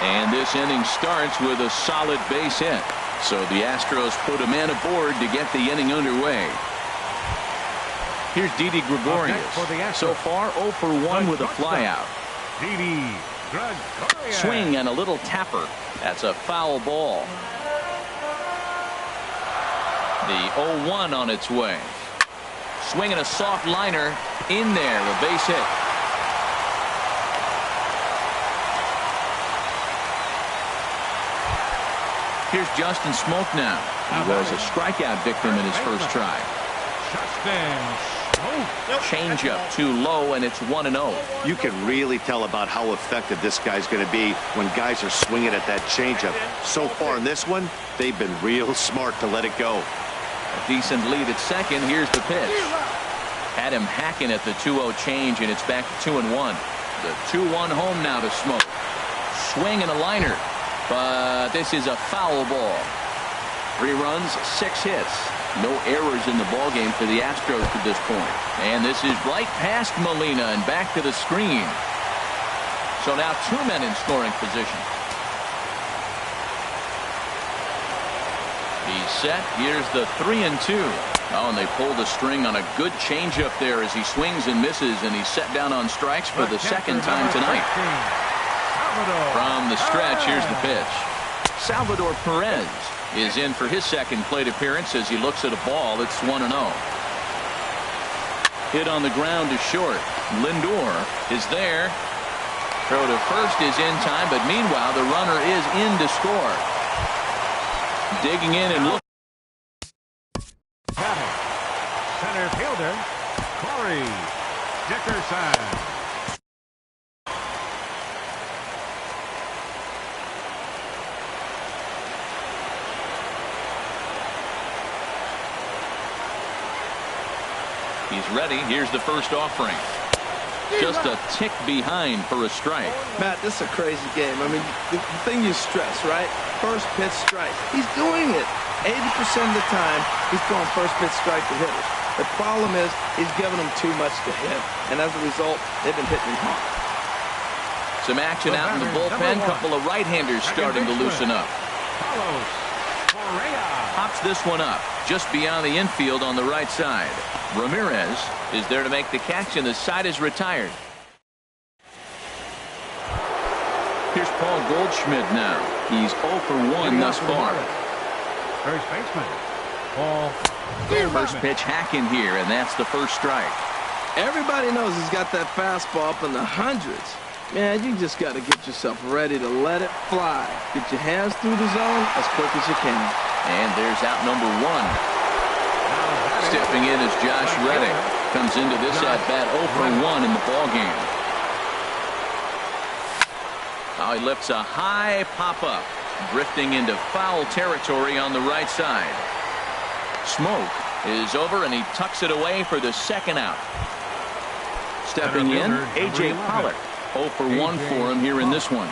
And this inning starts with a solid base hit. So the Astros put a man aboard to get the inning underway. Here's Didi Gregorius. So far 0 for 1 with a flyout. Didi Gregorius. Swing and a little tapper. That's a foul ball. The 0-1 on its way. Swinging a soft liner in there. A base hit. Here's Justin Smoke now. He was a strikeout victim in his first try. Justin Smoke. Changeup too low, and it's 1-0. You can really tell about how effective this guy's going to be when guys are swinging at that changeup. So far in this one, they've been real smart to let it go. A decent lead at second. Here's the pitch. Had him hacking at the 2-0 change, and it's back to 2-1. The 2-1 home now to Smoke. Swing and a liner, but this is a foul ball. 3 runs, 6 hits. No errors in the ballgame for the Astros to this point. And this is right past Molina and back to the screen. So now 2 men in scoring position. He's set. Here's the 3-2. Oh, and they pulled the string on a good changeup there as he swings and misses, and he's set down on strikes for the second time tonight. From the stretch, here's the pitch. Salvador Perez is in for his second plate appearance as he looks at a ball that's 1-0. Hit on the ground to short. Lindor is there. Throw to first is in time, but meanwhile the runner is in to score. Digging in and looking. Center fielder Corey Dickerson. He's ready. Here's the first offering. Just a tick behind for a strike. Matt, this is a crazy game. I mean, the thing you stress, right? First pitch strike. He's doing it. 80% of the time, he's throwing first pitch strike to hitters. The problem is he's giving them too much to hit, and as a result, they've been hitting him hard. Some action out in the bullpen. Couple of right-handers starting to loosen up. Pops this one up just beyond the infield on the right side. Ramirez is there to make the catch, and the side is retired. Here's Paul Goldschmidt now. He's 0 for 1 thus far. First baseman Paul. First pitch hack in here, and that's the first strike. Everybody knows he's got that fastball up in the hundreds. Man, you just got to get yourself ready to let it fly. Get your hands through the zone as quick as you can. And there's out number 1. Stepping in is Josh Reddick. Comes into this at-bat 0 for 1 in the ballgame. Now he lifts a high pop-up. Drifting into foul territory on the right side. Smoke is over, and he tucks it away for the second out. Stepping in, A.J. Pollock. 0 for 1 for him here in this one.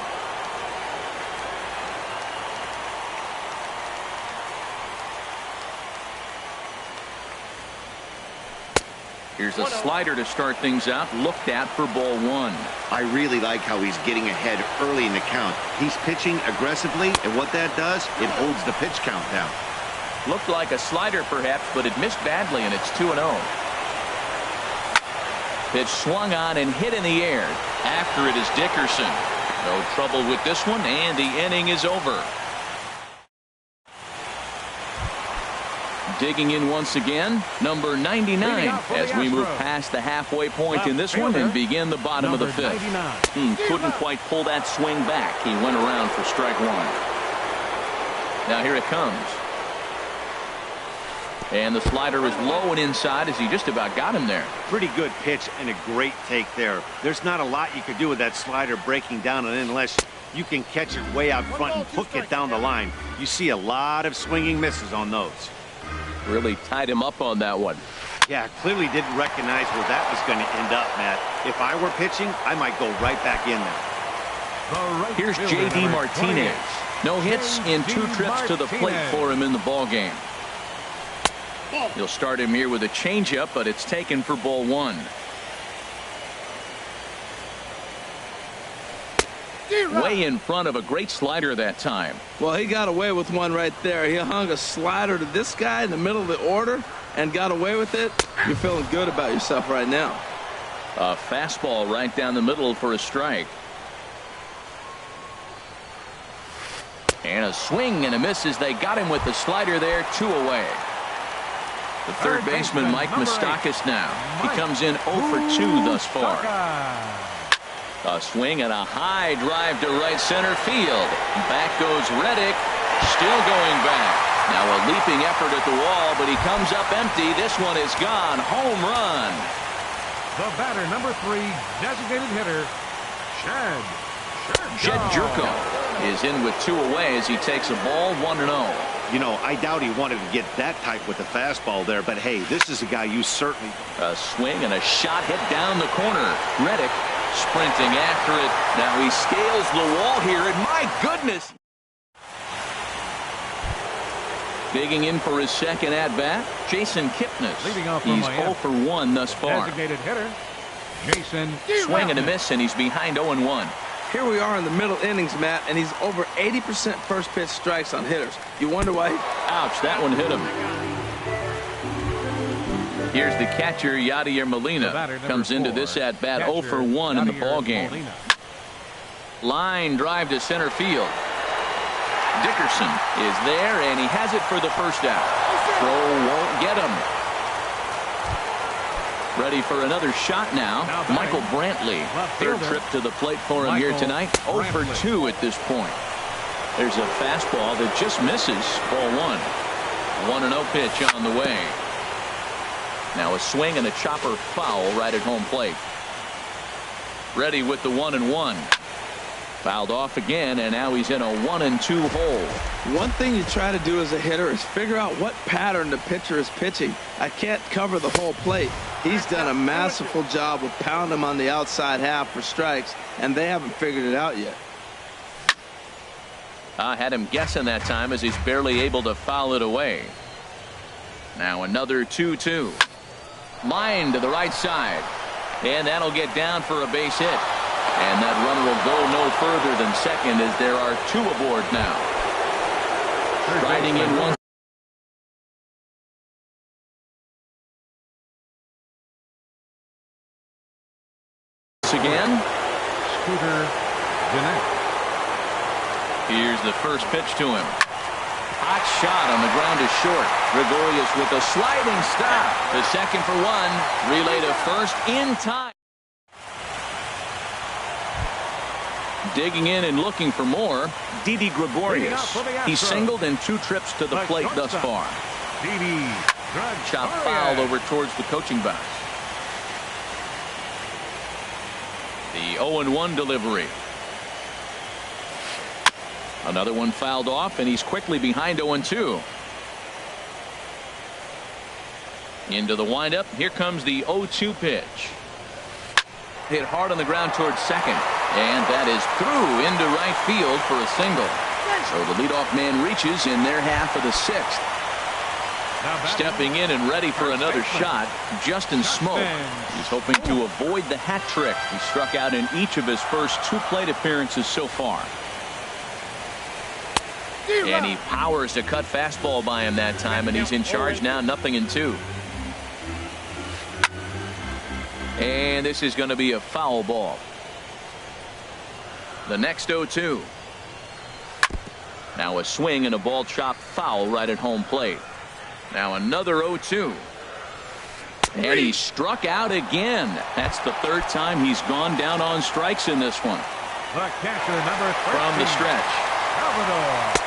Here's a slider to start things out, looked at for ball 1. I really like how he's getting ahead early in the count. He's pitching aggressively, and what that does, it holds the pitch count down. Looked like a slider perhaps, but it missed badly, and it's 2-0. Pitch swung on and hit in the air. After it is Dickerson. No trouble with this one, and the inning is over. Digging in once again, number 99, as we move past the halfway point in this one and begin the bottom of the 5th. Couldn't quite pull that swing back. He went around for strike 1. Now here it comes. And the slider is low and inside as he just about got him there. Pretty good pitch and a great take there. There's not a lot you could do with that slider breaking down unless you can catch it way out front and hook it down the line. You see a lot of swinging misses on those. Really tied him up on that one. Yeah, clearly didn't recognize where that was going to end up, Matt. If I were pitching, I might go right back in there. Here's J.D. Martinez. No hits in 2 trips to the plate for him in the ballgame. He'll start him here with a changeup, but it's taken for ball 1. Way in front of a great slider that time. Well, he got away with one right there. He hung a slider to this guy in the middle of the order and got away with it. You're feeling good about yourself right now. A fastball right down the middle for a strike. And a swing and a miss as they got him with the slider there. 2 away. The third baseman, Mike Moustakas now. He comes in 0 for 2 thus far. A swing and a high drive to right center field. Back goes Reddick. Still going back. Now a leaping effort at the wall, but he comes up empty. This one is gone. Home run. The batter, number 3, designated hitter, Jed Jerko is in with 2 away as he takes a ball 1-0. You know, I doubt he wanted to get that tight with the fastball there, but hey, this is a guy you certainly... A swing and a shot hit down the corner. Reddick sprinting after it. Now he scales the wall here, and my goodness! Digging in for his second at-bat, Jason Kipnis. He's 0 for 1 thus far. Designated hitter, Jason. Swing and a miss, and he's behind 0-1. Here we are in the middle innings, Matt, and he's over 80% first pitch strikes on hitters. You wonder why? Ouch, that one hit him. Here's the catcher, Yadier Molina. Comes into this at-bat 0 for 1 in the ballgame. Line drive to center field. Dickerson is there, and he has it for the first out. Throw won't get him. Ready for another shot now. Michael Brantley. Third trip to the plate for him here tonight. 0 for 2 at this point. There's a fastball that just misses. Ball 1. 1-0 pitch on the way. Now a swing and a chopper foul right at home plate. Ready with the 1-1. Fouled off again, and now he's in a 1-2 hole. One thing you try to do as a hitter is figure out what pattern the pitcher is pitching. I can't cover the whole plate. He's done a masterful job of pounding him on the outside half for strikes, and they haven't figured it out yet. I had him guessing that time as he's barely able to foul it away. Now another 2-2. Line to the right side, and that'll get down for a base hit. And that runner will go no further than second as there are 2 aboard now. Riding in one. Again. Scooter Gennett. Here's the first pitch to him. Hot shot on the ground is short. Gregorius with a sliding stop. The second for 1. Relay to first in time. Digging in and looking for more, Didi Gregorius. He's singled in 2 trips to the plate thus far. Chop foul over towards the coaching box. The 0-1 delivery. Another one fouled off, and he's quickly behind 0-2. Into the windup. Here comes the 0-2 pitch. Hit hard on the ground towards second, and that is through into right field for a single. So the leadoff man reaches in their half of the 6th. Stepping in and ready for another shot, Justin Smoke. He's hoping to avoid the hat trick. He struck out in each of his first 2 plate appearances so far. And he powers a cut fastball by him that time, and he's in charge now, 0-2. And this is going to be a foul ball. The next 0-2. Now a swing and a ball chopped foul right at home plate. Now another 0-2. And he struck out again. That's the 3rd time he's gone down on strikes in this one. The catcher, number 13, from the stretch.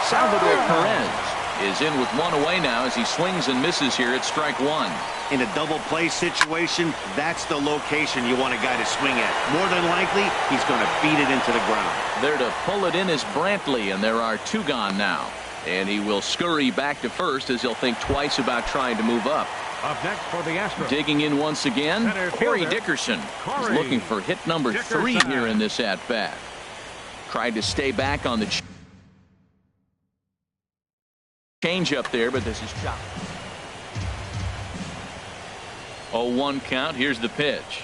Salvador Perez is in with 1 away now as he swings and misses here at strike 1. In a double play situation, that's the location you want a guy to swing at. More than likely, he's going to beat it into the ground. There to pull it in is Brantley, and there are 2 gone now. And he will scurry back to first as he'll think twice about trying to move up. Up next for the Astros. Digging in once again, Corey Dickerson is looking for hit number 3 here in this at-bat. Tried to stay back on the change up there, but this is chopped. 0-1 count. Here's the pitch.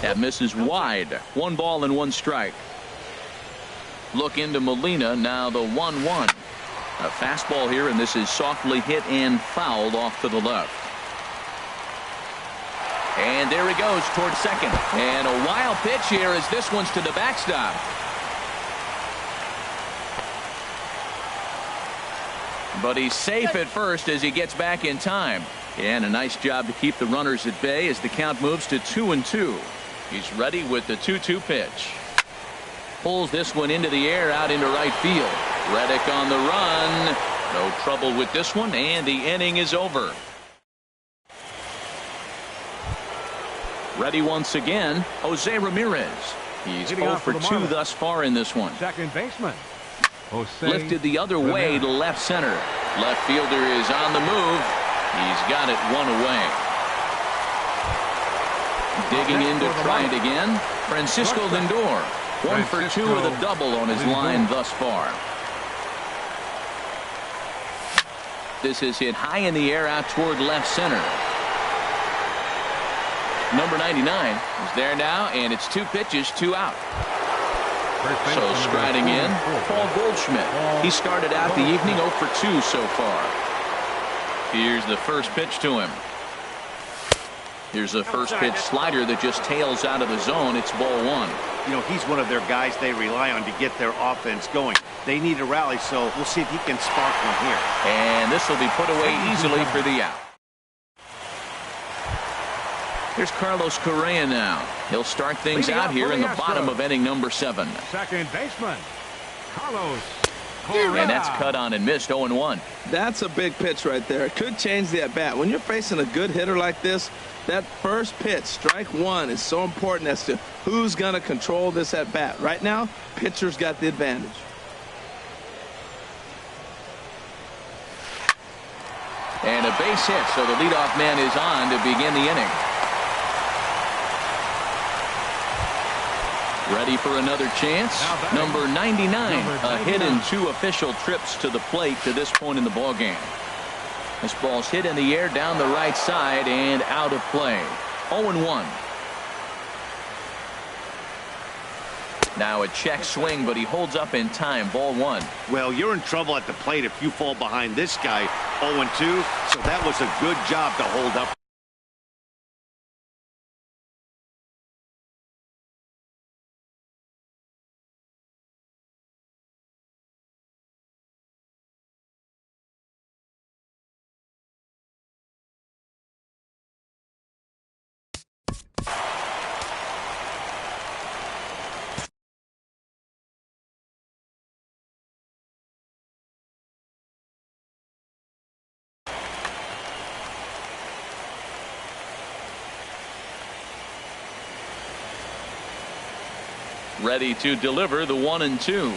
That misses wide. 1 ball and 1 strike. Look into Molina. Now the 1-1. A fastball here, and this is softly hit and fouled off to the left. And there he goes towards second. And a wild pitch here as this one's to the backstop. But he's safe at first as he gets back in time. And a nice job to keep the runners at bay as the count moves to 2-2. He's ready with the 2-2 pitch. Pulls this one into the air out into right field. Reddick on the run. No trouble with this one, and the inning is over. Ready once again, Jose Ramirez. He's 0 for 2 thus far in this one. Second baseman, Jose Lifted the other way to left center. Left fielder is on the move. He's got it one away. Digging in to try it again, Francisco Lindor. 1 for 2 with a double on his line thus far. This is hit high in the air out toward left center. Number 99 is there now, and it's 2 pitches, 2 out. So striding in, Paul Goldschmidt. He started out the evening 0 for 2 so far. Here's the first pitch to him. Here's the first pitch slider that just tails out of the zone. It's ball 1. You know, he's one of their guys they rely on to get their offense going. They need a rally, so we'll see if he can spark one here. And this will be put away easily for the out. Here's Carlos Correa now. He'll start things out here in the bottom of inning number 7. Second baseman, Carlos Correa. And that's cut on and missed 0-1. That's a big pitch right there. It could change the at-bat. When you're facing a good hitter like this, that first pitch, strike 1, is so important as to who's going to control this at-bat. Right now, pitcher's got the advantage. And a base hit, so the leadoff man is on to begin the inning. Ready for another chance. Number 99, a hit in 2 official trips to the plate to this point in the ballgame. This ball's hit in the air down the right side and out of play. 0-1. Now a check swing, but he holds up in time. Ball 1. Well, you're in trouble at the plate if you fall behind this guy. 0-2, so that was a good job to hold up. Ready to deliver the 1-2.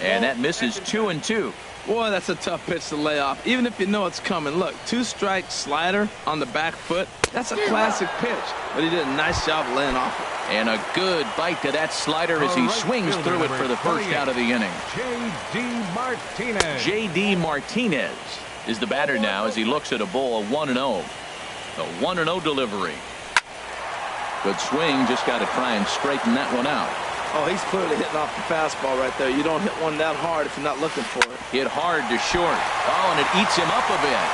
And that misses 2-2. Boy, that's a tough pitch to lay off, even if you know it's coming. Look, 2-strike slider on the back foot. That's a classic pitch, but he did a nice job laying off it. And a good bite to that slider as he swings through it for the first out of the inning. J.D. Martinez. J.D. Martinez is the batter now as he looks at a ball 1-0. A 1-0 delivery. Good swing, just got to try and straighten that one out. Oh, he's clearly hitting off the fastball right there. You don't hit one that hard if you're not looking for it. Hit hard to short. Oh, and it eats him up a bit.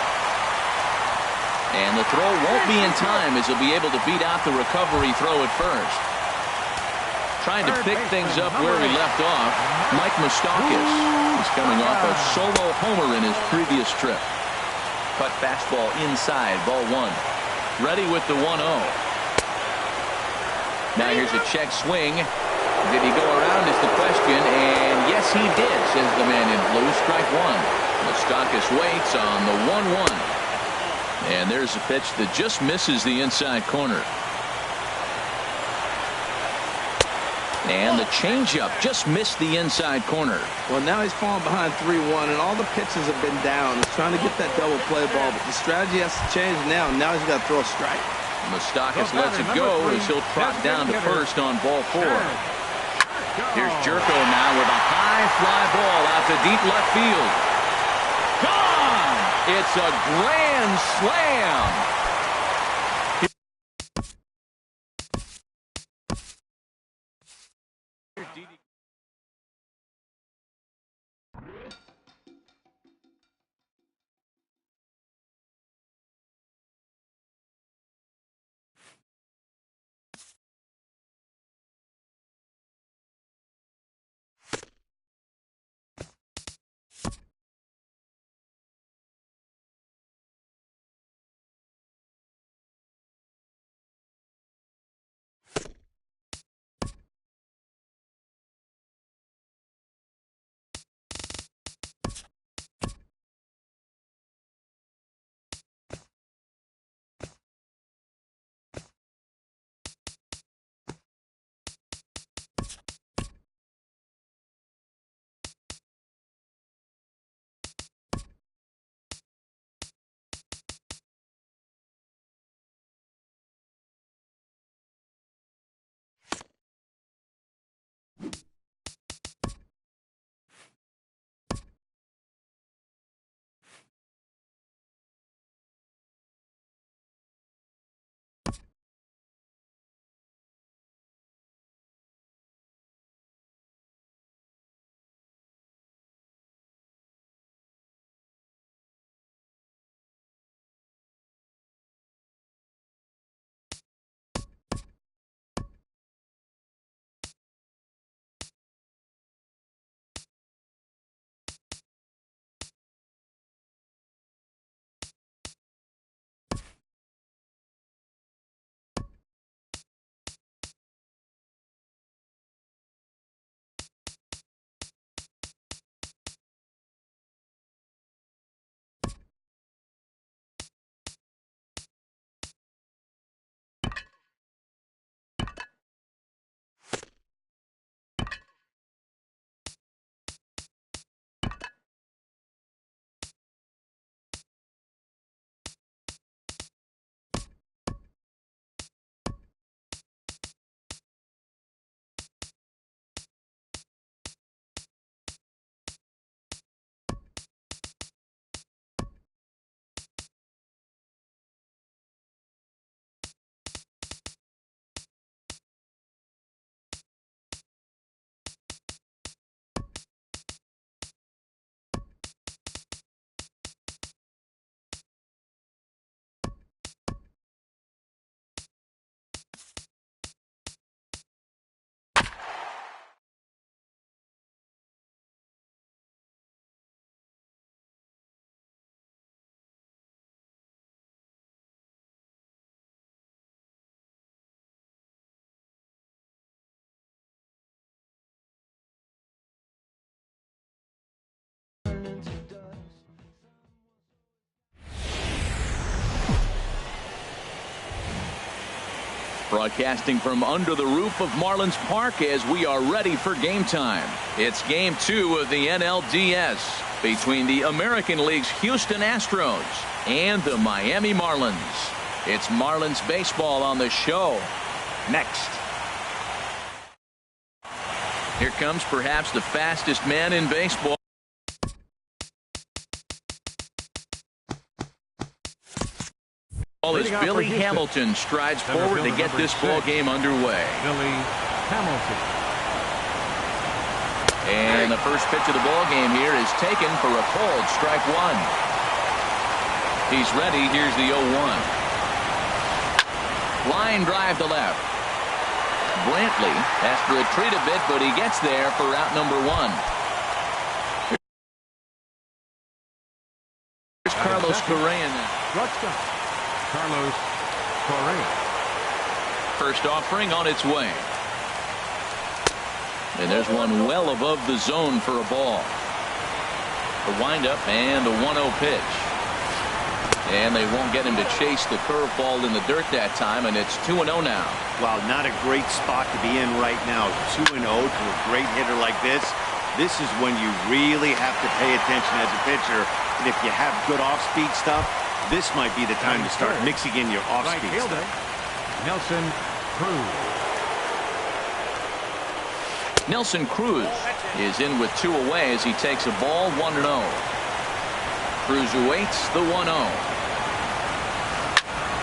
And the throw won't be in time as he'll be able to beat out the recovery throw at first. Trying to pick things up where he left off, Mike Moustakas is coming off a solo homer in his previous trip. Cut fastball inside, ball 1. Ready with the 1-0. Now here's a check swing. Did he go around is the question, and yes he did, says the man in blue. Strike 1. Moustakas waits on the 1-1. And there's a pitch that just misses the inside corner. And the changeup just missed the inside corner. Well, now he's falling behind 3-1, and all the pitches have been down. He's trying to get that double play ball, but the strategy has to change now. Now he's got to throw a strike. Moustakas lets it go as he'll trot down to first on ball 4. Here's Jerko now with a high fly ball out to deep left field. Gone! It's a grand slam. Broadcasting from under the roof of Marlins Park as we are ready for game time. It's game 2 of the NLDS between the American League's Houston Astros and the Miami Marlins. It's Marlins baseball on the show. Next. Here comes perhaps the fastest man in baseball. As Billy Hamilton strides forward to get this ball game underway. Billy Hamilton. And the first pitch of the ball game here is taken for a cold strike 1. He's ready. Here's the 0-1. Line drive to left. Brantley has to retreat a bit, but he gets there for out number 1. Here's Carlos Correa now. Carlos Correa. First offering on its way. And there's one well above the zone for a ball. The windup and the 1-0 pitch. And they won't get him to chase the curveball in the dirt that time, and it's 2-0 now. Wow, not a great spot to be in right now. 2-0 to a great hitter like this. This is when you really have to pay attention as a pitcher. And if you have good off-speed stuff, this might be the time to start mixing in your off-speed stuff. Nelson Cruz. Nelson Cruz is in with 2 away as he takes a ball 1-0. Cruz awaits the 1-0.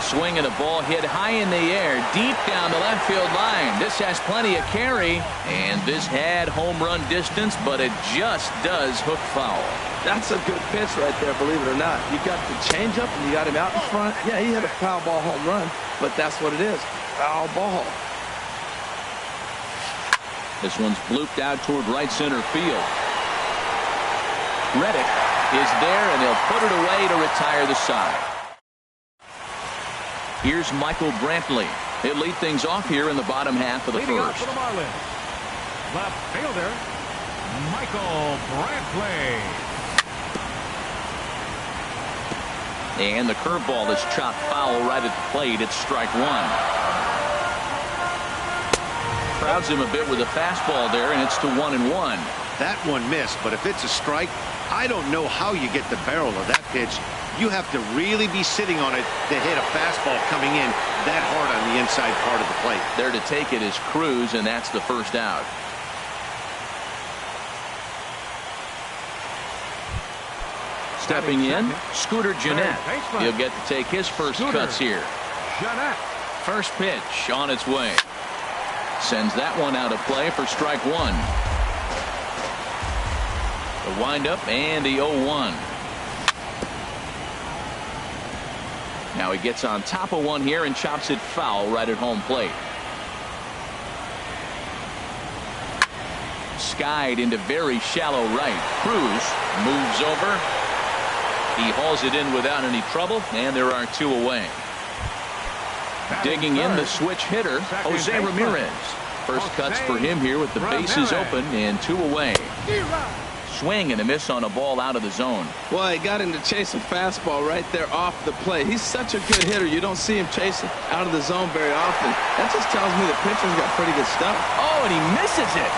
Swing and a ball hit high in the air, deep down the left field line. This has plenty of carry, and this had home run distance, but it just does hook foul. That's a good pitch right there, believe it or not. You got the changeup and you got him out in front. Yeah, he hit a foul ball home run, but that's what it is. Foul ball. This one's blooped out toward right center field. Reddick is there, and he'll put it away to retire the side. Here's Michael Brantley. He'll lead things off here in the bottom half of the Leading off first. for the Marlins, left fielder Michael Brantley. And the curveball is chopped foul right at the plate. It's strike 1. Crowds him a bit with a fastball there, and it's to 1-1. That one missed, but if it's a strike, I don't know how you get the barrel of that pitch. You have to really be sitting on it to hit a fastball coming in that hard on the inside part of the plate. There to take it is Cruz, and that's the first out. Stepping in, Scooter Gennett. He'll get to take his first cuts here. Gennett. First pitch on its way. Sends that one out of play for strike 1. The windup and the 0-1. Now he gets on top of one here and chops it foul right at home plate. Skied into very shallow right. Cruz moves over. He hauls it in without any trouble, and there are 2 away. Digging in the switch hitter, Jose Ramirez. First cuts for him here with the bases open and 2 away. Swing and a miss on a ball out of the zone. Well, he got him to chase a fastball right there off the plate. He's such a good hitter. You don't see him chasing out of the zone very often. That just tells me the pitcher's got pretty good stuff. Oh, and he misses it.